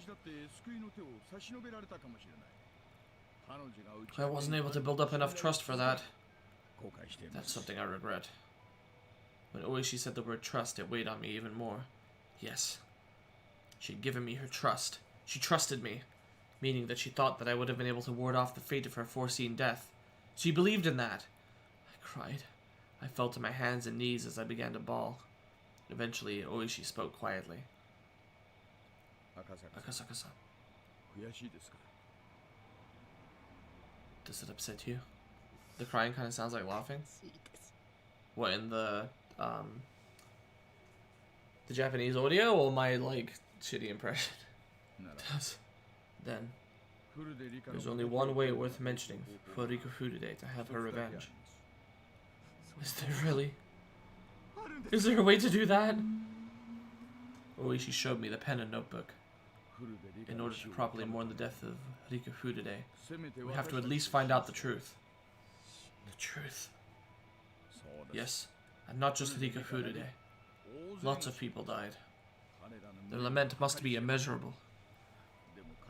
I wasn't able to build up enough trust for that. That's something I regret. When Ooishi said the word trust, it weighed on me even more. Yes. She'd given me her trust. She trusted me, meaning that she thought that I would have been able to ward off the fate of her foreseen death. She believed in that. I cried. I fell to my hands and knees as I began to bawl. Eventually, Ooishi spoke quietly. Akasaka-san. Does it upset you? The crying kind of sounds like laughing. What, in the Japanese audio or my, like, shitty impression? It does. Then, there's only one way worth mentioning for Rika Furude to have her revenge. Is there really? Is there a way to do that? Ooishi showed me the pen and notebook. In order to properly mourn the death of Rika Furude, we have to at least find out the truth. The truth. Yes, and not just Rika Furude. Lots of people died. Their lament must be immeasurable.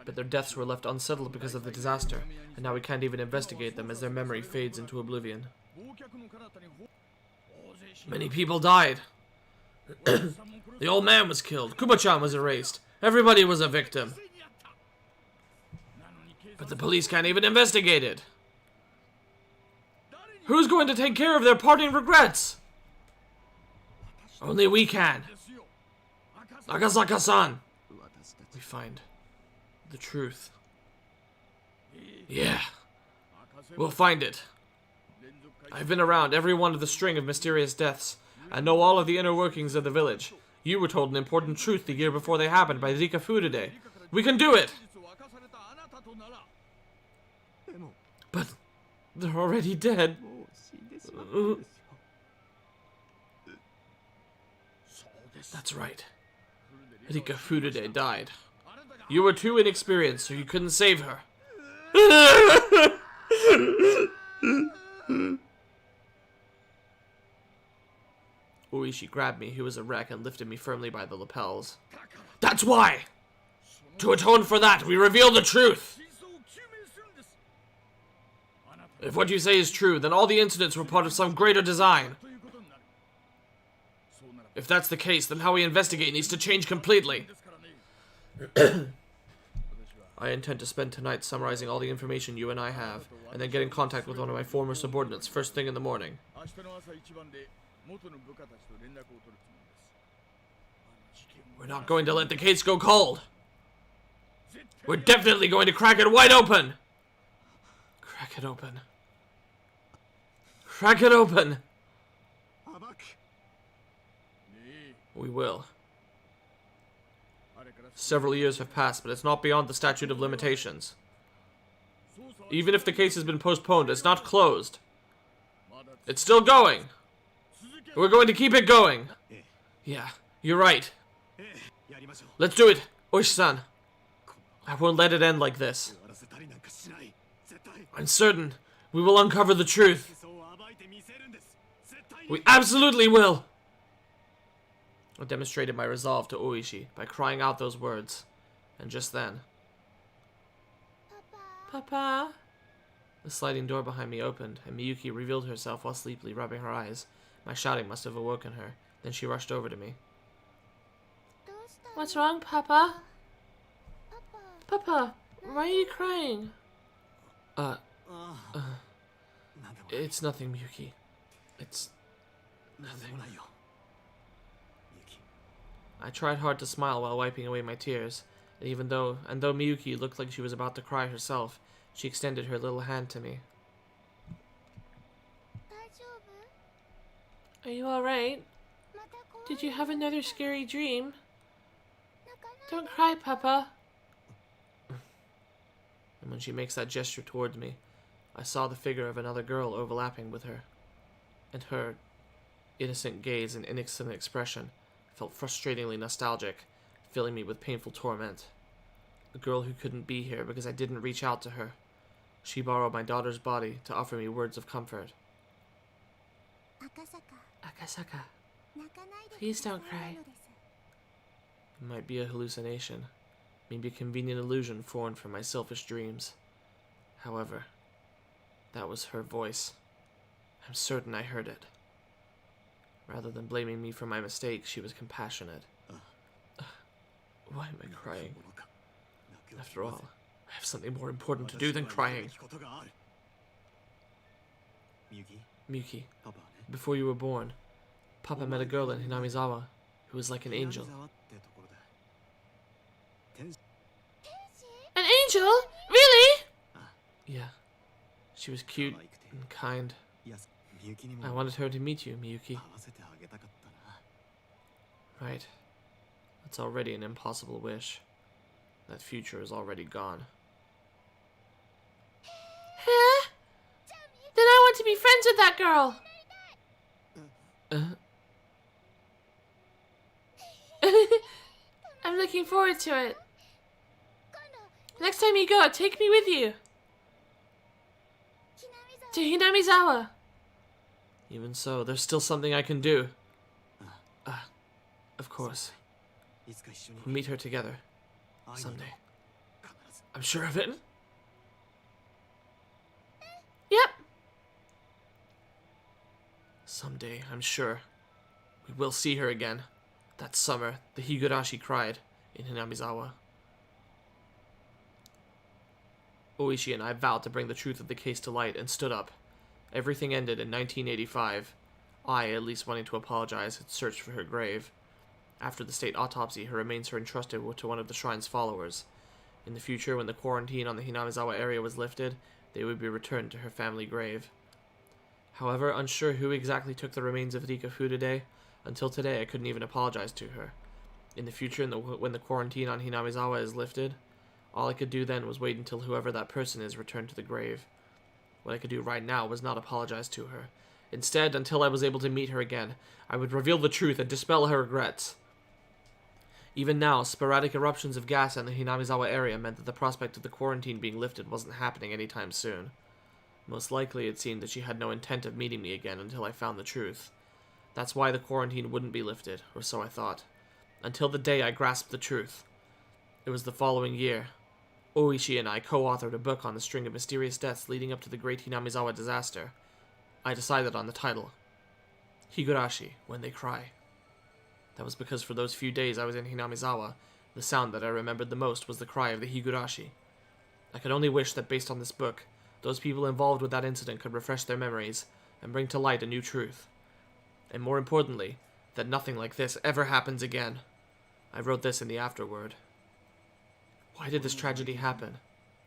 But their deaths were left unsettled because of the disaster, and now we can't even investigate them as their memory fades into oblivion. Many people died. The old man was killed. Kubo-chan was erased. Everybody was a victim. But the police can't even investigate it. Who's going to take care of their parting regrets? Only we can. Akasaka-san. We find the truth. Yeah. We'll find it. I've been around every one of the string of mysterious deaths. I know all of the inner workings of the village. You were told an important truth the year before they happened by Rika Furude. We can do it! But they're already dead. That's right. Rika Furude died. You were too inexperienced, so you couldn't save her. Ooishi grabbed me, who was a wreck, and lifted me firmly by the lapels. That's why! To atone for that, we reveal the truth! If what you say is true, then all the incidents were part of some greater design. If that's the case, then how we investigate needs to change completely. I intend to spend tonight summarizing all the information you and I have, and then get in contact with one of my former subordinates first thing in the morning. We're not going to let the case go cold. We're definitely going to crack it wide open. Crack it open. Crack it open. We will. Several years have passed, but it's not beyond the statute of limitations. Even if the case has been postponed, it's not closed. It's still going. We're going to keep it going. Yeah, you're right. Let's do it, Ooishi-san. I won't let it end like this. I'm certain we will uncover the truth. We absolutely will. I demonstrated my resolve to Ooishi by crying out those words. And just then... Papa? The sliding door behind me opened, and Miyuki revealed herself while sleepily rubbing her eyes. My shouting must have awoken her. Then she rushed over to me. What's wrong, Papa? Papa, why are you crying? It's nothing, Miyuki. It's nothing. I tried hard to smile while wiping away my tears, and though Miyuki looked like she was about to cry herself, she extended her little hand to me. Are you alright? Did you have another scary dream? Don't cry, Papa. And when she makes that gesture towards me, I saw the figure of another girl overlapping with her. And her innocent gaze and innocent expression felt frustratingly nostalgic, filling me with painful torment. A girl who couldn't be here because I didn't reach out to her. She borrowed my daughter's body to offer me words of comfort. Akasaka, please don't cry. It might be a hallucination, maybe a convenient illusion formed from my selfish dreams. However, that was her voice. I'm certain I heard it. Rather than blaming me for my mistake, she was compassionate. Why am I crying? After all, I have something more important to do than crying. Miyuki, before you were born, Papa met a girl in Hinamizawa who was like an angel. An angel? Really? Yeah. She was cute and kind. I wanted her to meet you, Miyuki. Right. That's already an impossible wish. That future is already gone. Huh? Then I want to be friends with that girl! I'm looking forward to it. Next time you go, take me with you. To Hinamizawa. Even so, there's still something I can do. Of course. We'll meet her together. Someday. I'm sure of it. Yep. Someday, I'm sure. We will see her again. That summer, the Higurashi cried in Hinamizawa. Ooishi and I vowed to bring the truth of the case to light and stood up. Everything ended in 1985. I, at least wanting to apologize, had searched for her grave. After the state autopsy, her remains were entrusted to one of the shrine's followers. In the future, when the quarantine on the Hinamizawa area was lifted, they would be returned to her family grave. However, unsure who exactly took the remains of Rika Furude, until today I couldn't even apologize to her. In the future, when the quarantine on Hinamizawa is lifted, all I could do then was wait until whoever that person is returned to the grave. What I could do right now was not apologize to her. Instead, until I was able to meet her again, I would reveal the truth and dispel her regrets. Even now, sporadic eruptions of gas in the Hinamizawa area meant that the prospect of the quarantine being lifted wasn't happening anytime soon. Most likely, it seemed that she had no intent of meeting me again until I found the truth. That's why the quarantine wouldn't be lifted, or so I thought. Until the day I grasped the truth. It was the following year. Ooishi and I co-authored a book on the string of mysterious deaths leading up to the great Hinamizawa disaster. I decided on the title. Higurashi, When They Cry. That was because for those few days I was in Hinamizawa, the sound that I remembered the most was the cry of the Higurashi. I could only wish that based on this book, those people involved with that incident could refresh their memories and bring to light a new truth. And more importantly, that nothing like this ever happens again. I wrote this in the afterword. Why did this tragedy happen?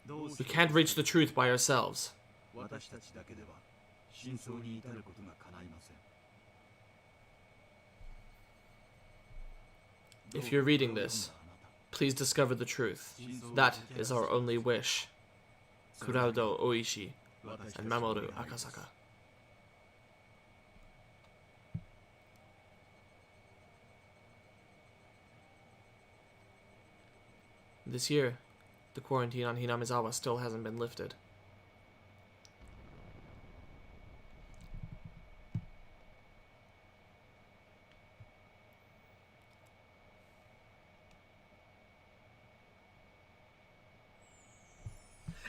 We can't reach the truth by ourselves. If you're reading this, please discover the truth. That is our only wish. Kurado Ooishi and Mamoru Akasaka. This year, the quarantine on Hinamizawa still hasn't been lifted.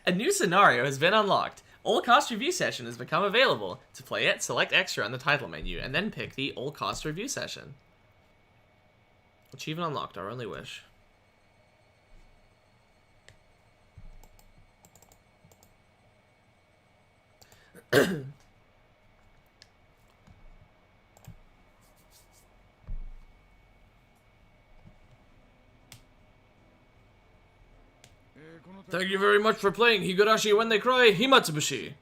A new scenario has been unlocked. All Cost Review Session has become available. To play it, select Extra on the title menu, and then pick the All Cost Review Session. Achievement unlocked, our only wish. Thank you very much for playing Higurashi When They Cry, Himatsubushi.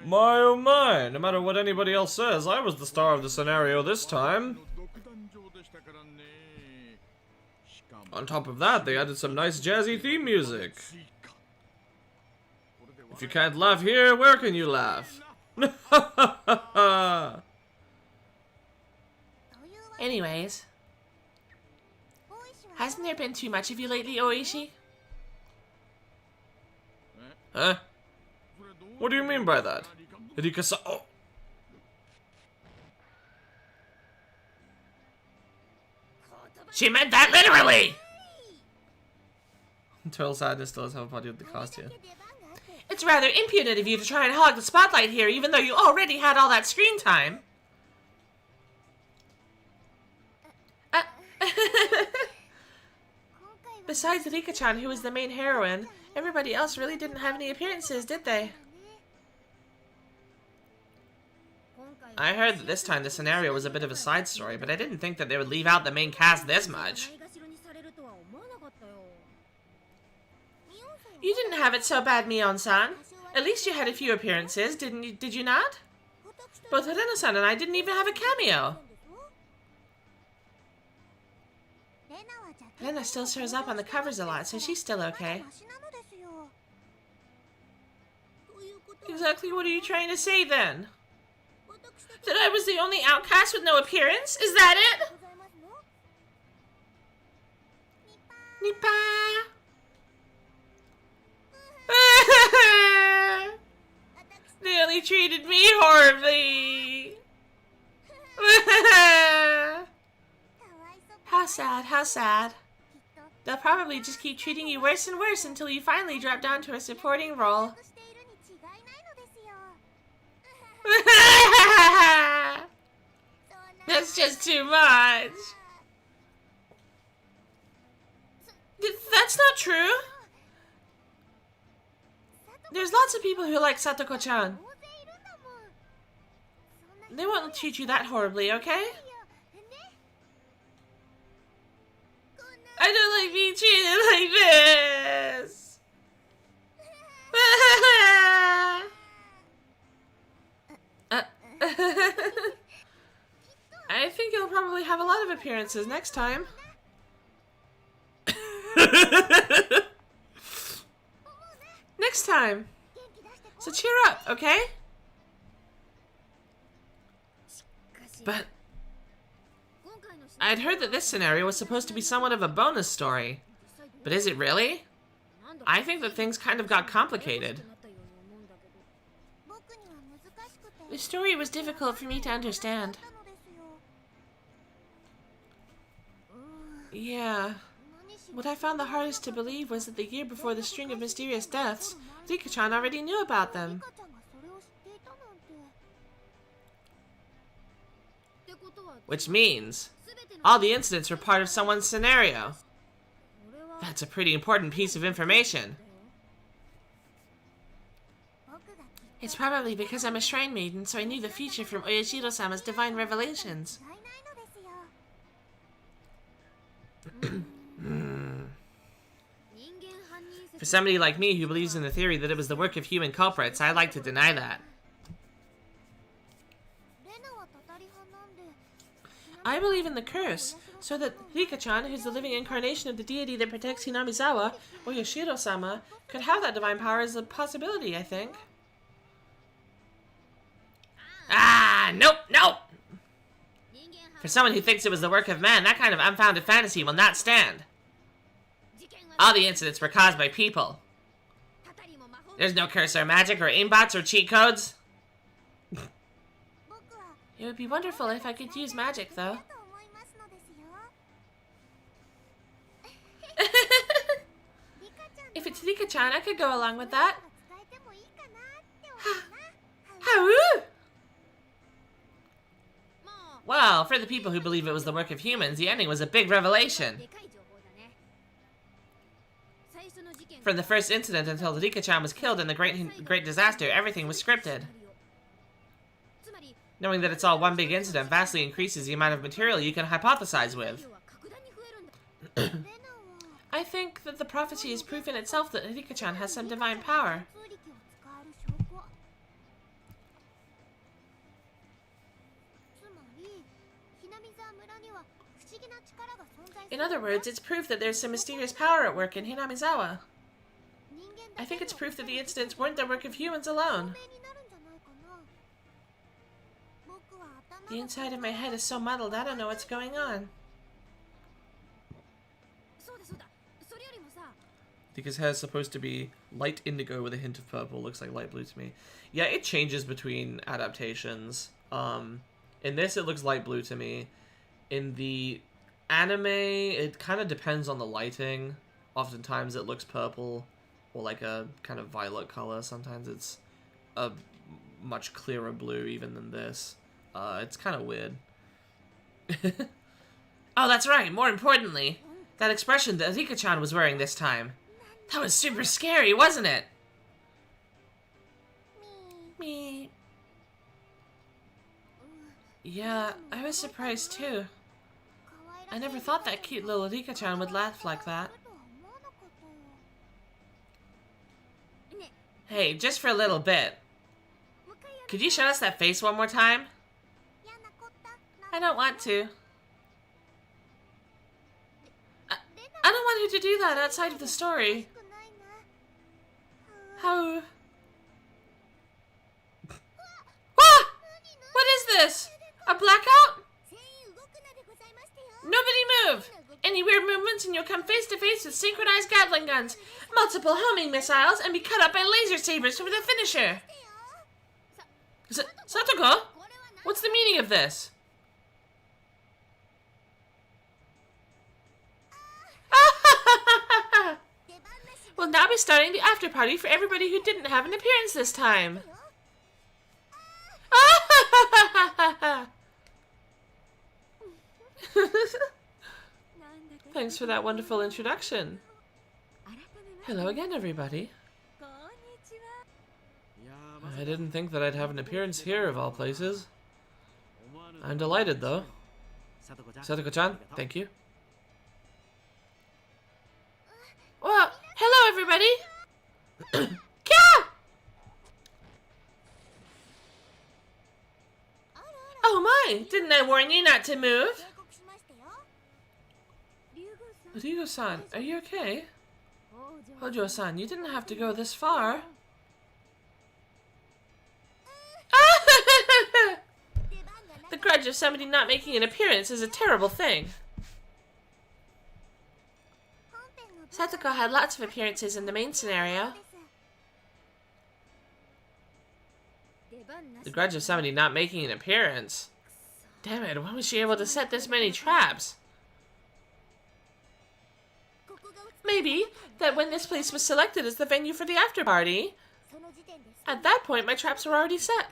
My oh my, no matter what anybody else says, I was the star of the scenario this time. On top of that, they added some nice jazzy theme music. If you can't laugh here, where can you laugh? Anyways, hasn't there been too much of you lately, Ooishi? Huh? What do you mean by that? Oh. She meant that literally! Total Sadness still has have a party with the cast here. It's rather impudent of you to try and hog the spotlight here, even though you already had all that screen time. Besides Rika-chan, who was the main heroine, everybody else really didn't have any appearances, did they? I heard that this time the scenario was a bit of a side story, but I didn't think that they would leave out the main cast this much. You didn't have it so bad, Mion-san. At least you had a few appearances, did you not? Both Rena-san and I didn't even have a cameo. Rena still shows up on the covers a lot, so she's still okay. Exactly what are you trying to say then? That I was the only outcast with no appearance? Is that it? Nipa! They only treated me horribly. How sad, how sad. They'll probably just keep treating you worse and worse until you finally drop down to a supporting role. That's just too much. That's not true. There's lots of people who like Satoko-chan. They won't treat you that horribly, okay? I don't like being treated like this. I think you'll probably have a lot of appearances next time. Next time. So cheer up, okay? But I'd heard that this scenario was supposed to be somewhat of a bonus story. But is it really? I think that things kind of got complicated. The story was difficult for me to understand. Yeah. What I found the hardest to believe was that the year before the string of mysterious deaths, Rika-chan already knew about them. Which means, all the incidents were part of someone's scenario. That's a pretty important piece of information. It's probably because I'm a shrine maiden, so I knew the future from Oyashiro-sama's divine revelations. For somebody like me who believes in the theory that it was the work of human culprits, I'd like to deny that. I believe in the curse, so that Rika-chan, who's the living incarnation of the deity that protects Hinamizawa, or Yoshiro-sama, could have that divine power as a possibility, I think. Ah, nope, nope! For someone who thinks it was the work of man, that kind of unfounded fantasy will not stand. All the incidents were caused by people. There's no curse or magic or aimbots or cheat codes. It would be wonderful if I could use magic, though. If it's Rika-chan, I could go along with that. How? Well, for the people who believe it was the work of humans, the ending was a big revelation. From the first incident until Rika-chan was killed in the great disaster, everything was scripted. Knowing that it's all one big incident vastly increases the amount of material you can hypothesize with. I think that the prophecy is proof in itself that Rika-chan has some divine power. In other words, it's proof that there's some mysterious power at work in Hinamizawa. I think it's proof that the incidents weren't the work of humans alone. The inside of my head is so muddled, I don't know what's going on. I think his hair is supposed to be light indigo with a hint of purple. Looks like light blue to me. Yeah, it changes between adaptations. In this, it looks light blue to me. In the anime, it kind of depends on the lighting. Oftentimes, it looks purple or like a kind of violet color. Sometimes it's a much clearer blue even than this. It's kind of weird. Oh, that's right. More importantly, that expression that Rika-chan was wearing this time. That was super scary, wasn't it? Me. Yeah, I was surprised too. I never thought that cute little Rika-chan would laugh like that. Hey, just for a little bit. Could you show us that face one more time? I don't want to. I don't want her to do that outside of the story. How... Ah! What is this? A blackout? Nobody move! Any weird movements and you'll come face to face with synchronized Gatling guns, multiple homing missiles, and be cut up by laser sabers for the finisher. Satoko? What's the meaning of this? We'll now be starting the after party for everybody who didn't have an appearance this time. Thanks for that wonderful introduction. Hello again, everybody. I didn't think that I'd have an appearance here, of all places. I'm delighted, though. Satoko-chan, thank you. Well, hello, everybody! Kya! Oh my, didn't I warn you not to move? Ryugo-san, are you okay? Hojo-san, you didn't have to go this far. The grudge of somebody not making an appearance is a terrible thing. Satoko had lots of appearances in the main scenario. The grudge of somebody not making an appearance? Damn it, why was she able to set this many traps? Maybe that when this place was selected as the venue for the after party, at that point my traps were already set.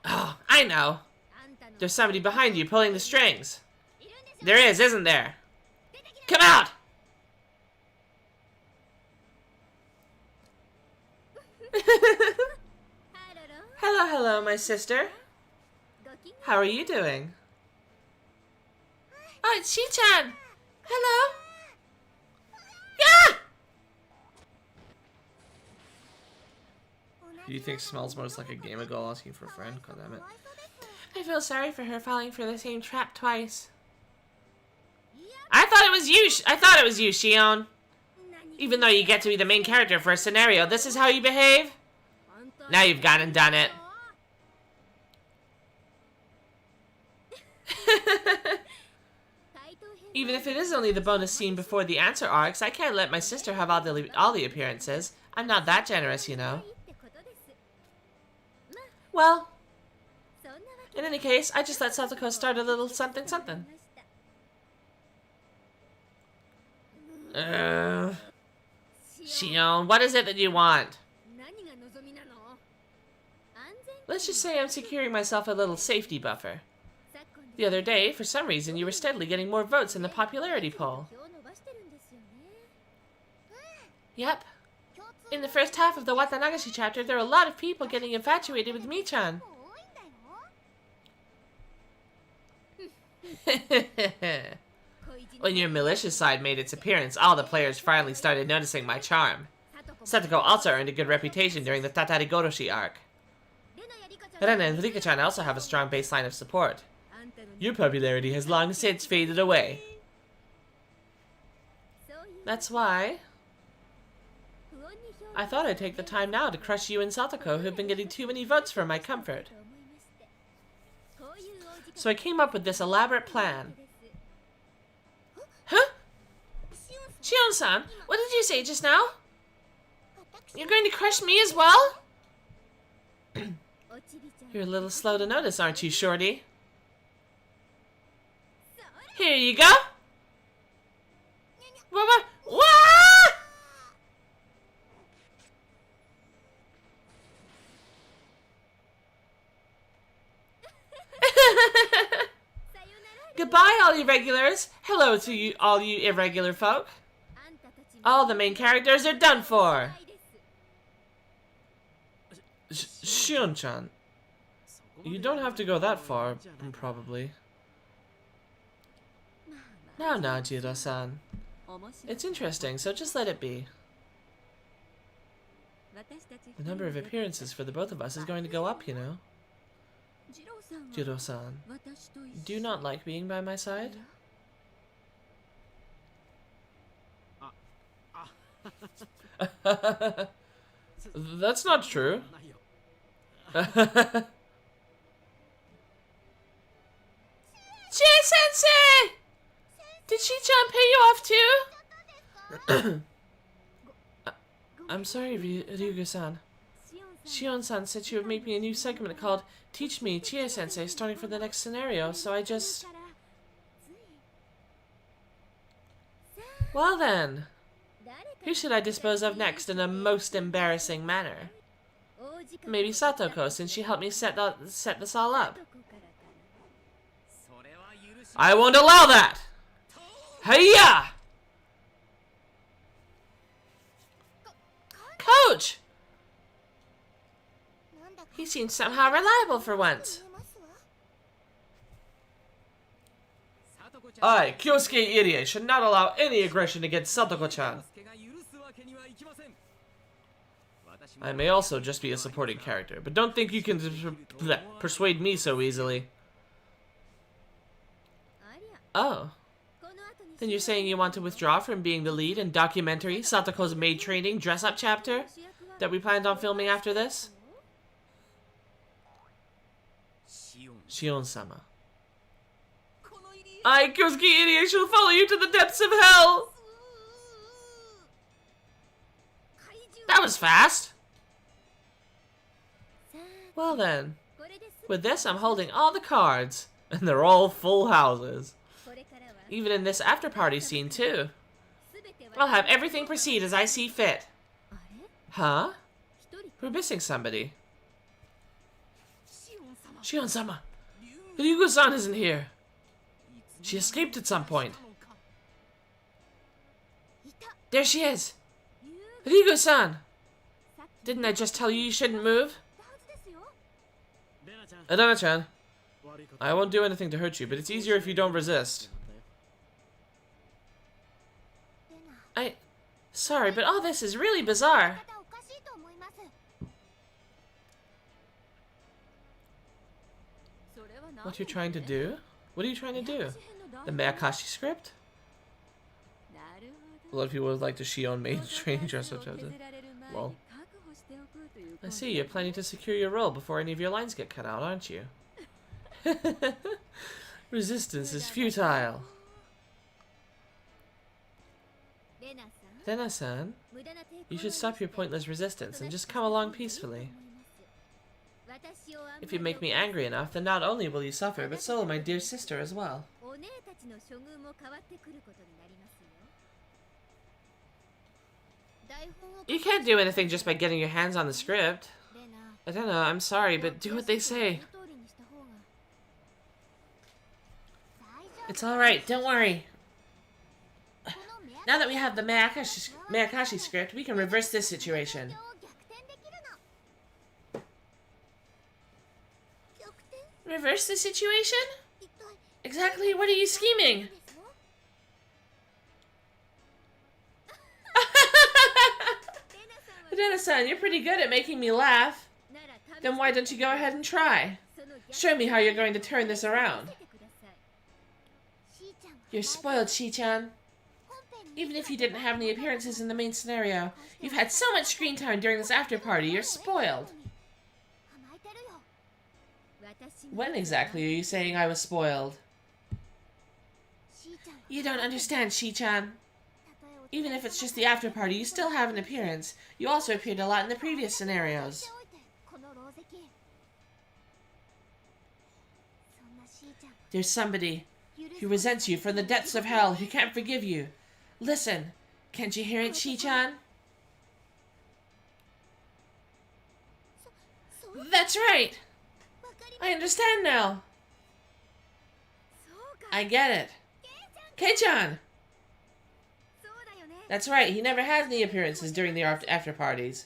Oh, I know. There's somebody behind you pulling the strings. There is, isn't there? Come out! Hello, hello, my sister. How are you doing? Oh, it's Shi-chan! Hello! Yeah! Who do you think smells most like a gamer girl asking for a friend? God damn it. I feel sorry for her falling for the same trap twice. I thought it was you, Shion. Even though you get to be the main character for a scenario, this is how you behave? Now you've gone and done it. Even if it is only the bonus scene before the answer arcs, I can't let my sister have all the appearances. I'm not that generous, you know. Well, in any case, I just let Satoko start a little something something. Shion, what is it that you want? Let's just say I'm securing myself a little safety buffer. The other day, for some reason, you were steadily getting more votes in the popularity poll. Yep. In the first half of the Watanagashi chapter, there were a lot of people getting infatuated with Mi-chan. When your malicious side made its appearance, all the players finally started noticing my charm. Satoko also earned a good reputation during the Tatarigoroshi arc. Rena and Rika-chan also have a strong baseline of support. Your popularity has long since faded away. That's why I thought I'd take the time now to crush you and Satoko, who've been getting too many votes for my comfort. So I came up with this elaborate plan. Huh? Shion-san, what did you say just now? You're going to crush me as well? You're a little slow to notice, aren't you, Shorty? Here you go. What? Goodbye, all you regulars. Hello to you, all you irregular folk. All the main characters are done for. Shion-chan, you don't have to go that far, probably. Now, Jiro-san. It's interesting, so just let it be. The number of appearances for the both of us is going to go up, you know. Jiro-san, do you not like being by my side? That's not true. Chie-sensei! Did Shi-chan pay you off too? I'm sorry, Ryugu-san. Shion-san said she would make me a new segment called Teach Me, Chie-sensei, starting for the next scenario, so I just... Well then, who should I dispose of next in a most embarrassing manner? Maybe Satoko, since she helped me set this all up. I won't allow that! Hiya! Coach! He seems somehow reliable for once. I, Kyosuke Irie, should not allow any aggression against Satoko-chan. I may also just be a supporting character, but don't think you can persuade me so easily. Oh. Then you're saying you want to withdraw from being the lead in documentary Satoko's maid training dress-up chapter that we planned on filming after this? Shion-sama. I, Kyosuke Irie, shall follow you to the depths of hell! That was fast! Well then, with this I'm holding all the cards, and they're all full houses. Even in this after-party scene too. I'll have everything proceed as I see fit. Huh? We're missing somebody. Shion-sama! Ryugu-san isn't here. She escaped at some point. There she is! Ryugu-san! Didn't I just tell you shouldn't move? Adana-chan, I won't do anything to hurt you, but it's easier if you don't resist. Sorry, but all this is really bizarre. What you're trying to do? What are you trying to do? The Mayakashi script? A lot of people would like to Shion maid training dress-up chapter. Well, I see, you're planning to secure your role before any of your lines get cut out, aren't you? Resistance is futile. Rena-san, you should stop your pointless resistance and just come along peacefully. If you make me angry enough, then not only will you suffer, but so will my dear sister as well. You can't do anything just by getting your hands on the script. I don't know, I'm sorry, but do what they say. It's alright, don't worry. Now that we have the Mayakashi script, we can reverse this situation. Reverse the situation? Exactly, what are you scheming? Adana-san, you're pretty good at making me laugh. Then why don't you go ahead and try? Show me how you're going to turn this around. You're spoiled, Shi-chan. Even if you didn't have any appearances in the main scenario, you've had so much screen time during this after party, you're spoiled. When exactly are you saying I was spoiled? You don't understand, Shi-chan. Even if it's just the after party, you still have an appearance. You also appeared a lot in the previous scenarios. There's somebody who resents you from the depths of hell, who can't forgive you. Listen, can't you hear it, Shi-chan? That's right! I understand now. I get it. Kei-chan! That's right, he never has any appearances during the after parties.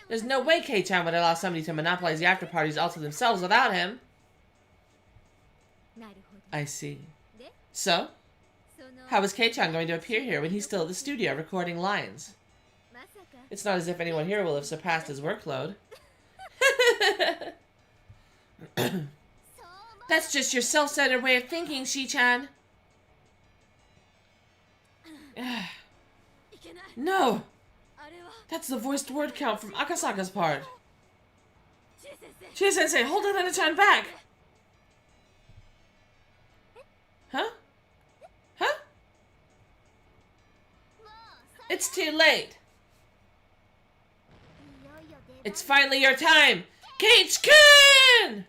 There's no way Kei-chan would allow somebody to monopolize the after parties all to themselves without him. I see. So? How is Kei-chan going to appear here when he's still at the studio recording lines? It's not as if anyone here will have surpassed his workload. That's just your self-centered way of thinking, Shi-chan. No! That's the voiced word count from Akasaka's part. Chie-sensei, hold on and turn back! Huh? Huh? It's too late. It's finally your time! Keiichi-kun!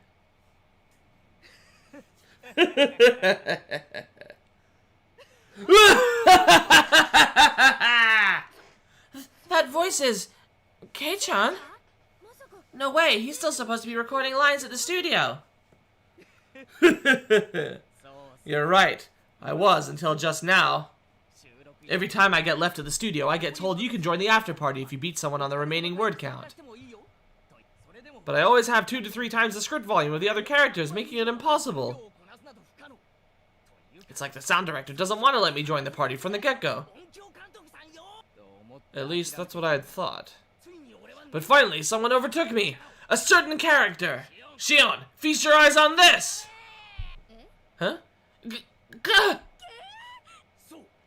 That voice is... Kei-chan? No way, he's still supposed to be recording lines at the studio. You're right. I was until just now. Every time I get left at the studio, I get told you can join the after party if you beat someone on the remaining word count. But I always have 2 to 3 times the script volume of the other characters, making it impossible. It's like the sound director doesn't want to let me join the party from the get-go. At least that's what I had thought. But finally, someone overtook me! A certain character! Shion, feast your eyes on this! Huh?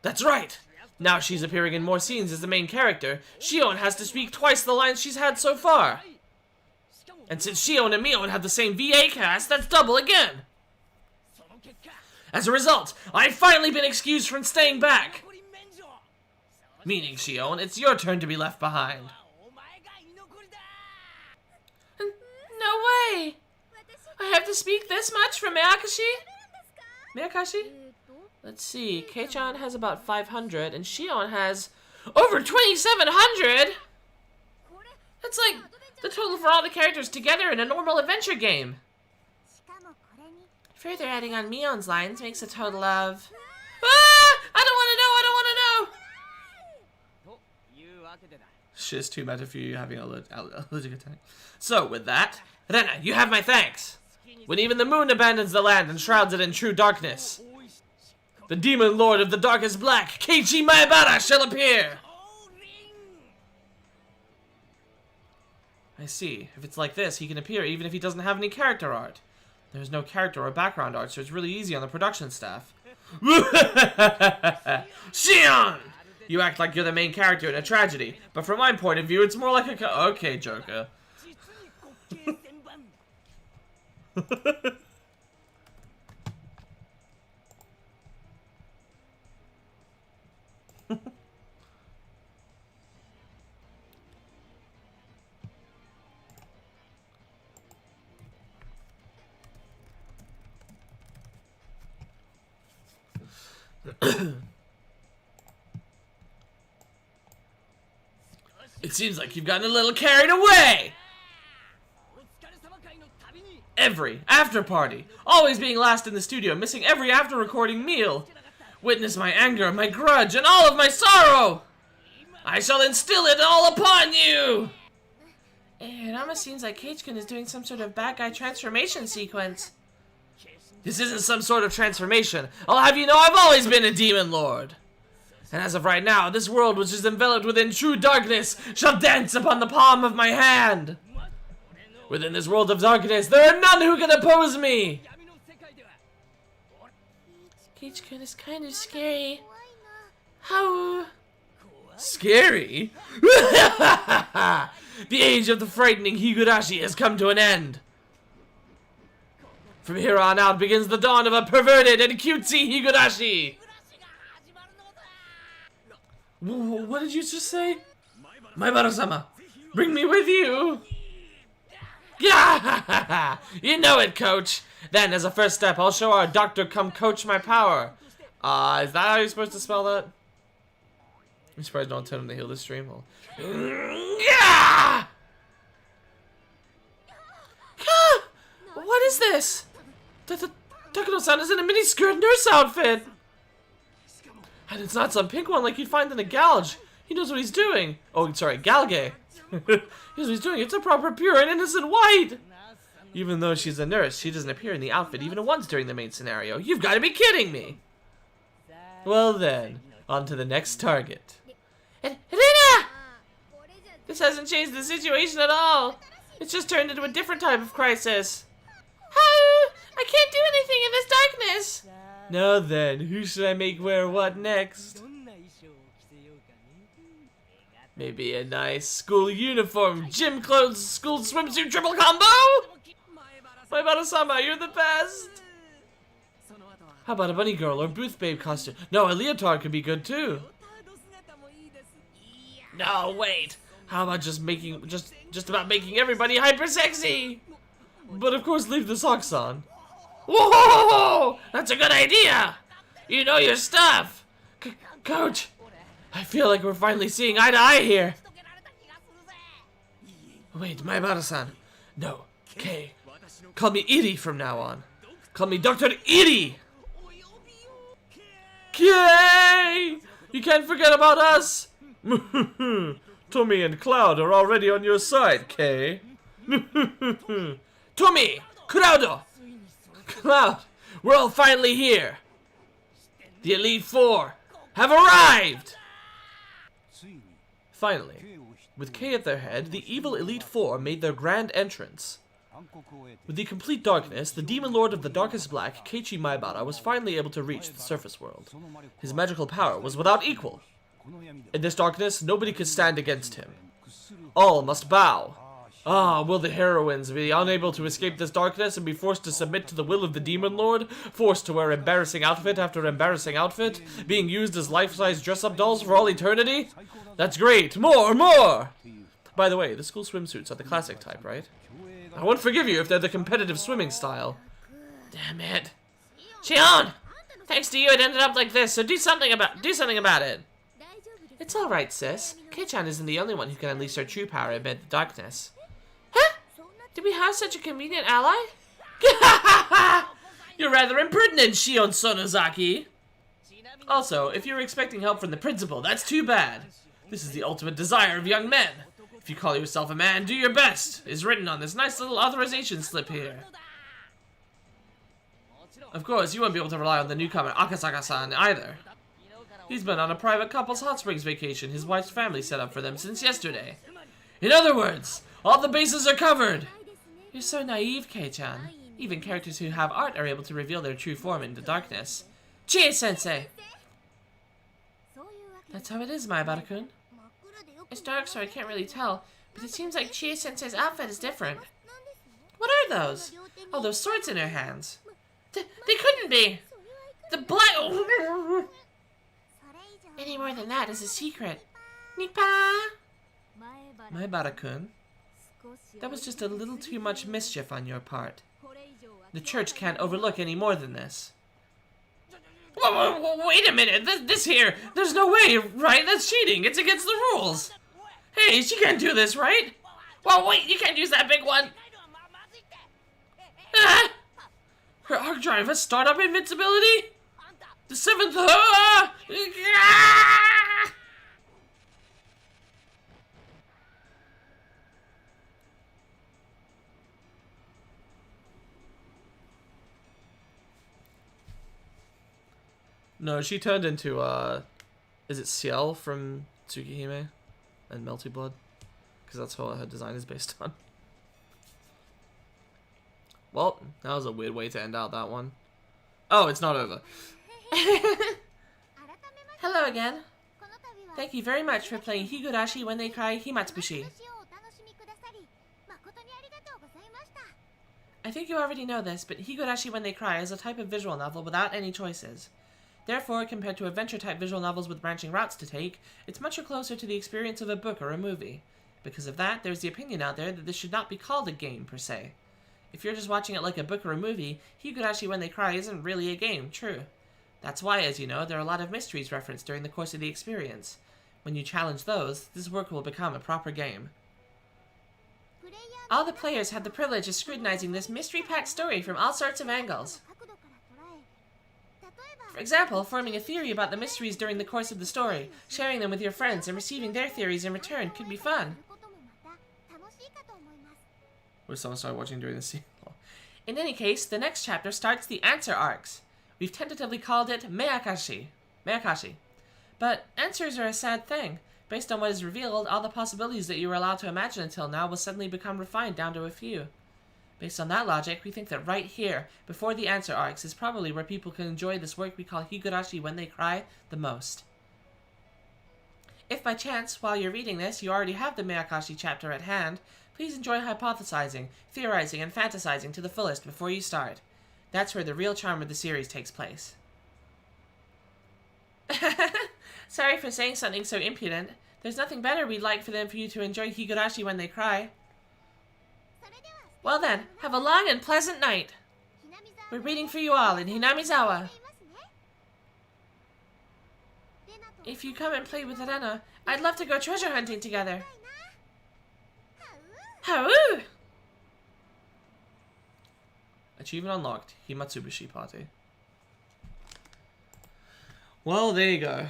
That's right! Now she's appearing in more scenes as the main character, Shion has to speak twice the lines she's had so far. And since Shion and Mion have the same VA cast, that's double again! As a result, I've finally been excused from staying back! Meaning, Shion, it's your turn to be left behind. No way! I have to speak this much for Miyakashi? Miyakashi? Let's see, Kei-chan has about 500, and Shion has over 2,700! That's like the total for all the characters together in a normal adventure game. Further adding on Mion's lines makes a total of... Ah! I don't want to know! I don't want to know! Shiz too mad for you having a allergic attack. So, with that, Rena, you have my thanks. When even the moon abandons the land and shrouds it in true darkness, the demon lord of the darkest black, Keiichi Maebara, shall appear! I see. If it's like this, he can appear even if he doesn't have any character art. There's no character or background art, so it's really easy on the production staff. Shion! You act like you're the main character in a tragedy, but from my point of view, it's more like a... Okay, Joker. It seems like you've gotten a little carried away! Every after party, always being last in the studio, missing every after recording meal. Witness my anger, my grudge, and all of my sorrow! I shall instill it all upon you! It almost seems like Keiichi-kun is doing some sort of bad guy transformation sequence. This isn't some sort of transformation. I'll have you know I've always been a demon lord. And as of right now, this world which is enveloped within true darkness shall dance upon the palm of my hand. Within this world of darkness, there are none who can oppose me! Keiichi-kun is kind of scary. How? Scary? The age of the frightening Higurashi has come to an end. From here on out begins the dawn of a perverted and cutesy Higurashi. What did you just say? Mamoru-sama, bring me with you. Yeah, you know it, coach. Then, as a first step, I'll show our doctor come coach my power. Is that how you're supposed to spell that? I'm surprised no one told him to heal this stream. Well, yeah! What is this? Takatsudo-san is in a mini-skirt nurse outfit! And it's not some pink one like you'd find in a gouge. He knows what he's doing. Oh, sorry, galge. He knows what he's doing. It's a proper, pure, and innocent white! Even though she's a nurse, she doesn't appear in the outfit even once during the main scenario. You've got to be kidding me! Well then, on to the next target. Helena! This hasn't changed the situation at all. It's just turned into a different type of crisis. How? I can't do anything in this darkness. Now then, who should I make wear what next? Maybe a nice school uniform, gym clothes, school swimsuit triple combo? Mamoru-sama, you're the best! How about a bunny girl or booth babe costume? No, a leotard could be good too. No, wait. How about just about making everybody hyper sexy? But of course, leave the socks on. Whoa! That's a good idea! You know your stuff! Coach! I feel like we're finally seeing eye to eye here. Wait, Mamoru-san. No, Kei. Call me Iri from now on. Call me Dr. Iri! Kei! You can't forget about us! Tommy and Cloud are already on your side, Kei. Tommy! Cloud! Cloud! We're all finally here! The Elite Four have arrived! Finally, with Kei at their head, the evil Elite Four made their grand entrance. With the complete darkness, the Demon Lord of the Darkest Black, Keiichi Maibara, was finally able to reach the surface world. His magical power was without equal. In this darkness, nobody could stand against him. All must bow. Ah, will the heroines be unable to escape this darkness and be forced to submit to the will of the Demon Lord? Forced to wear embarrassing outfit after embarrassing outfit? Being used as life-size dress-up dolls for all eternity? That's great! More! More! By the way, the school swimsuits are the classic type, right? I won't forgive you if they're the competitive swimming style. Damn it. Shion! Thanks to you it ended up like this, so do something about it. It's alright, sis. Kei-chan isn't the only one who can unleash her true power amid the darkness. Huh? Did we have such a convenient ally? You're rather impertinent, Shion Sonozaki. Also, if you're expecting help from the principal, that's too bad. This is the ultimate desire of young men. If you call yourself a man, do your best, is written on this nice little authorization slip here. Of course, you won't be able to rely on the newcomer Akasaka-san either. He's been on a private couple's hot springs vacation his wife's family set up for them since yesterday. In other words, all the bases are covered. You're so naive, Kei-chan. Even characters who have art are able to reveal their true form in the darkness. Chie-sensei! That's how it is, Maibara-kun. It's dark, so I can't really tell, but it seems like Chie-sensei's outfit is different. What are those? Oh, those swords in her hands. They couldn't be! The black... Any more than that is a secret. Nipa! Maibara-kun, that was just a little too much mischief on your part. The church can't overlook any more than this. Wait a minute, this here, there's no way, right? That's cheating, it's against the rules. Hey, she can't do this, right? Well, wait, you can't use that big one. Ah! Her arc drive has startup invincibility? The seventh, No, she turned into, is it Ciel from Tsukihime and Melty Blood? Because that's what her design is based on. Well, that was a weird way to end out that one. Oh, it's not over. Hello again. Thank you very much for playing Higurashi When They Cry Himatsubushi. I think you already know this, but Higurashi When They Cry is a type of visual novel without any choices. Therefore, compared to adventure-type visual novels with branching routes to take, it's much closer to the experience of a book or a movie. Because of that, there's the opinion out there that this should not be called a game, per se. If you're just watching it like a book or a movie, Higurashi When They Cry isn't really a game, true. That's why, as you know, there are a lot of mysteries referenced during the course of the experience. When you challenge those, this work will become a proper game. All the players have the privilege of scrutinizing this mystery-packed story from all sorts of angles. For example, forming a theory about the mysteries during the course of the story, sharing them with your friends, and receiving their theories in return could be fun. What if someone started watching during the scene? In any case, the next chapter starts the answer arcs. We've tentatively called it Meakashi. But answers are a sad thing. Based on what is revealed, all the possibilities that you were allowed to imagine until now will suddenly become refined down to a few. Based on that logic, we think that right here, before the answer arcs, is probably where people can enjoy this work we call Higurashi When They Cry the most. If by chance, while you're reading this, you already have the Meakashi chapter at hand, please enjoy hypothesizing, theorizing, and fantasizing to the fullest before you start. That's where the real charm of the series takes place. Sorry for saying something so impudent. There's nothing better we'd like for you to enjoy Higurashi When They Cry. Well then, have a long and pleasant night. We're reading for you all in Hinamizawa. If you come and play with Rena, I'd love to go treasure hunting together. Howoo! Achievement unlocked. Himatsubushi party. Well, there you go.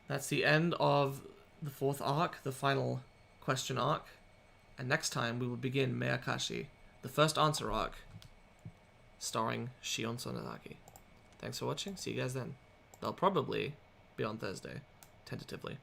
That's the end of the 4th arc, the final question arc. And next time we will begin Meakashi, the first answer arc, starring Shion Sonaragi. Thanks for watching. See you guys then. They'll probably be on Thursday, tentatively.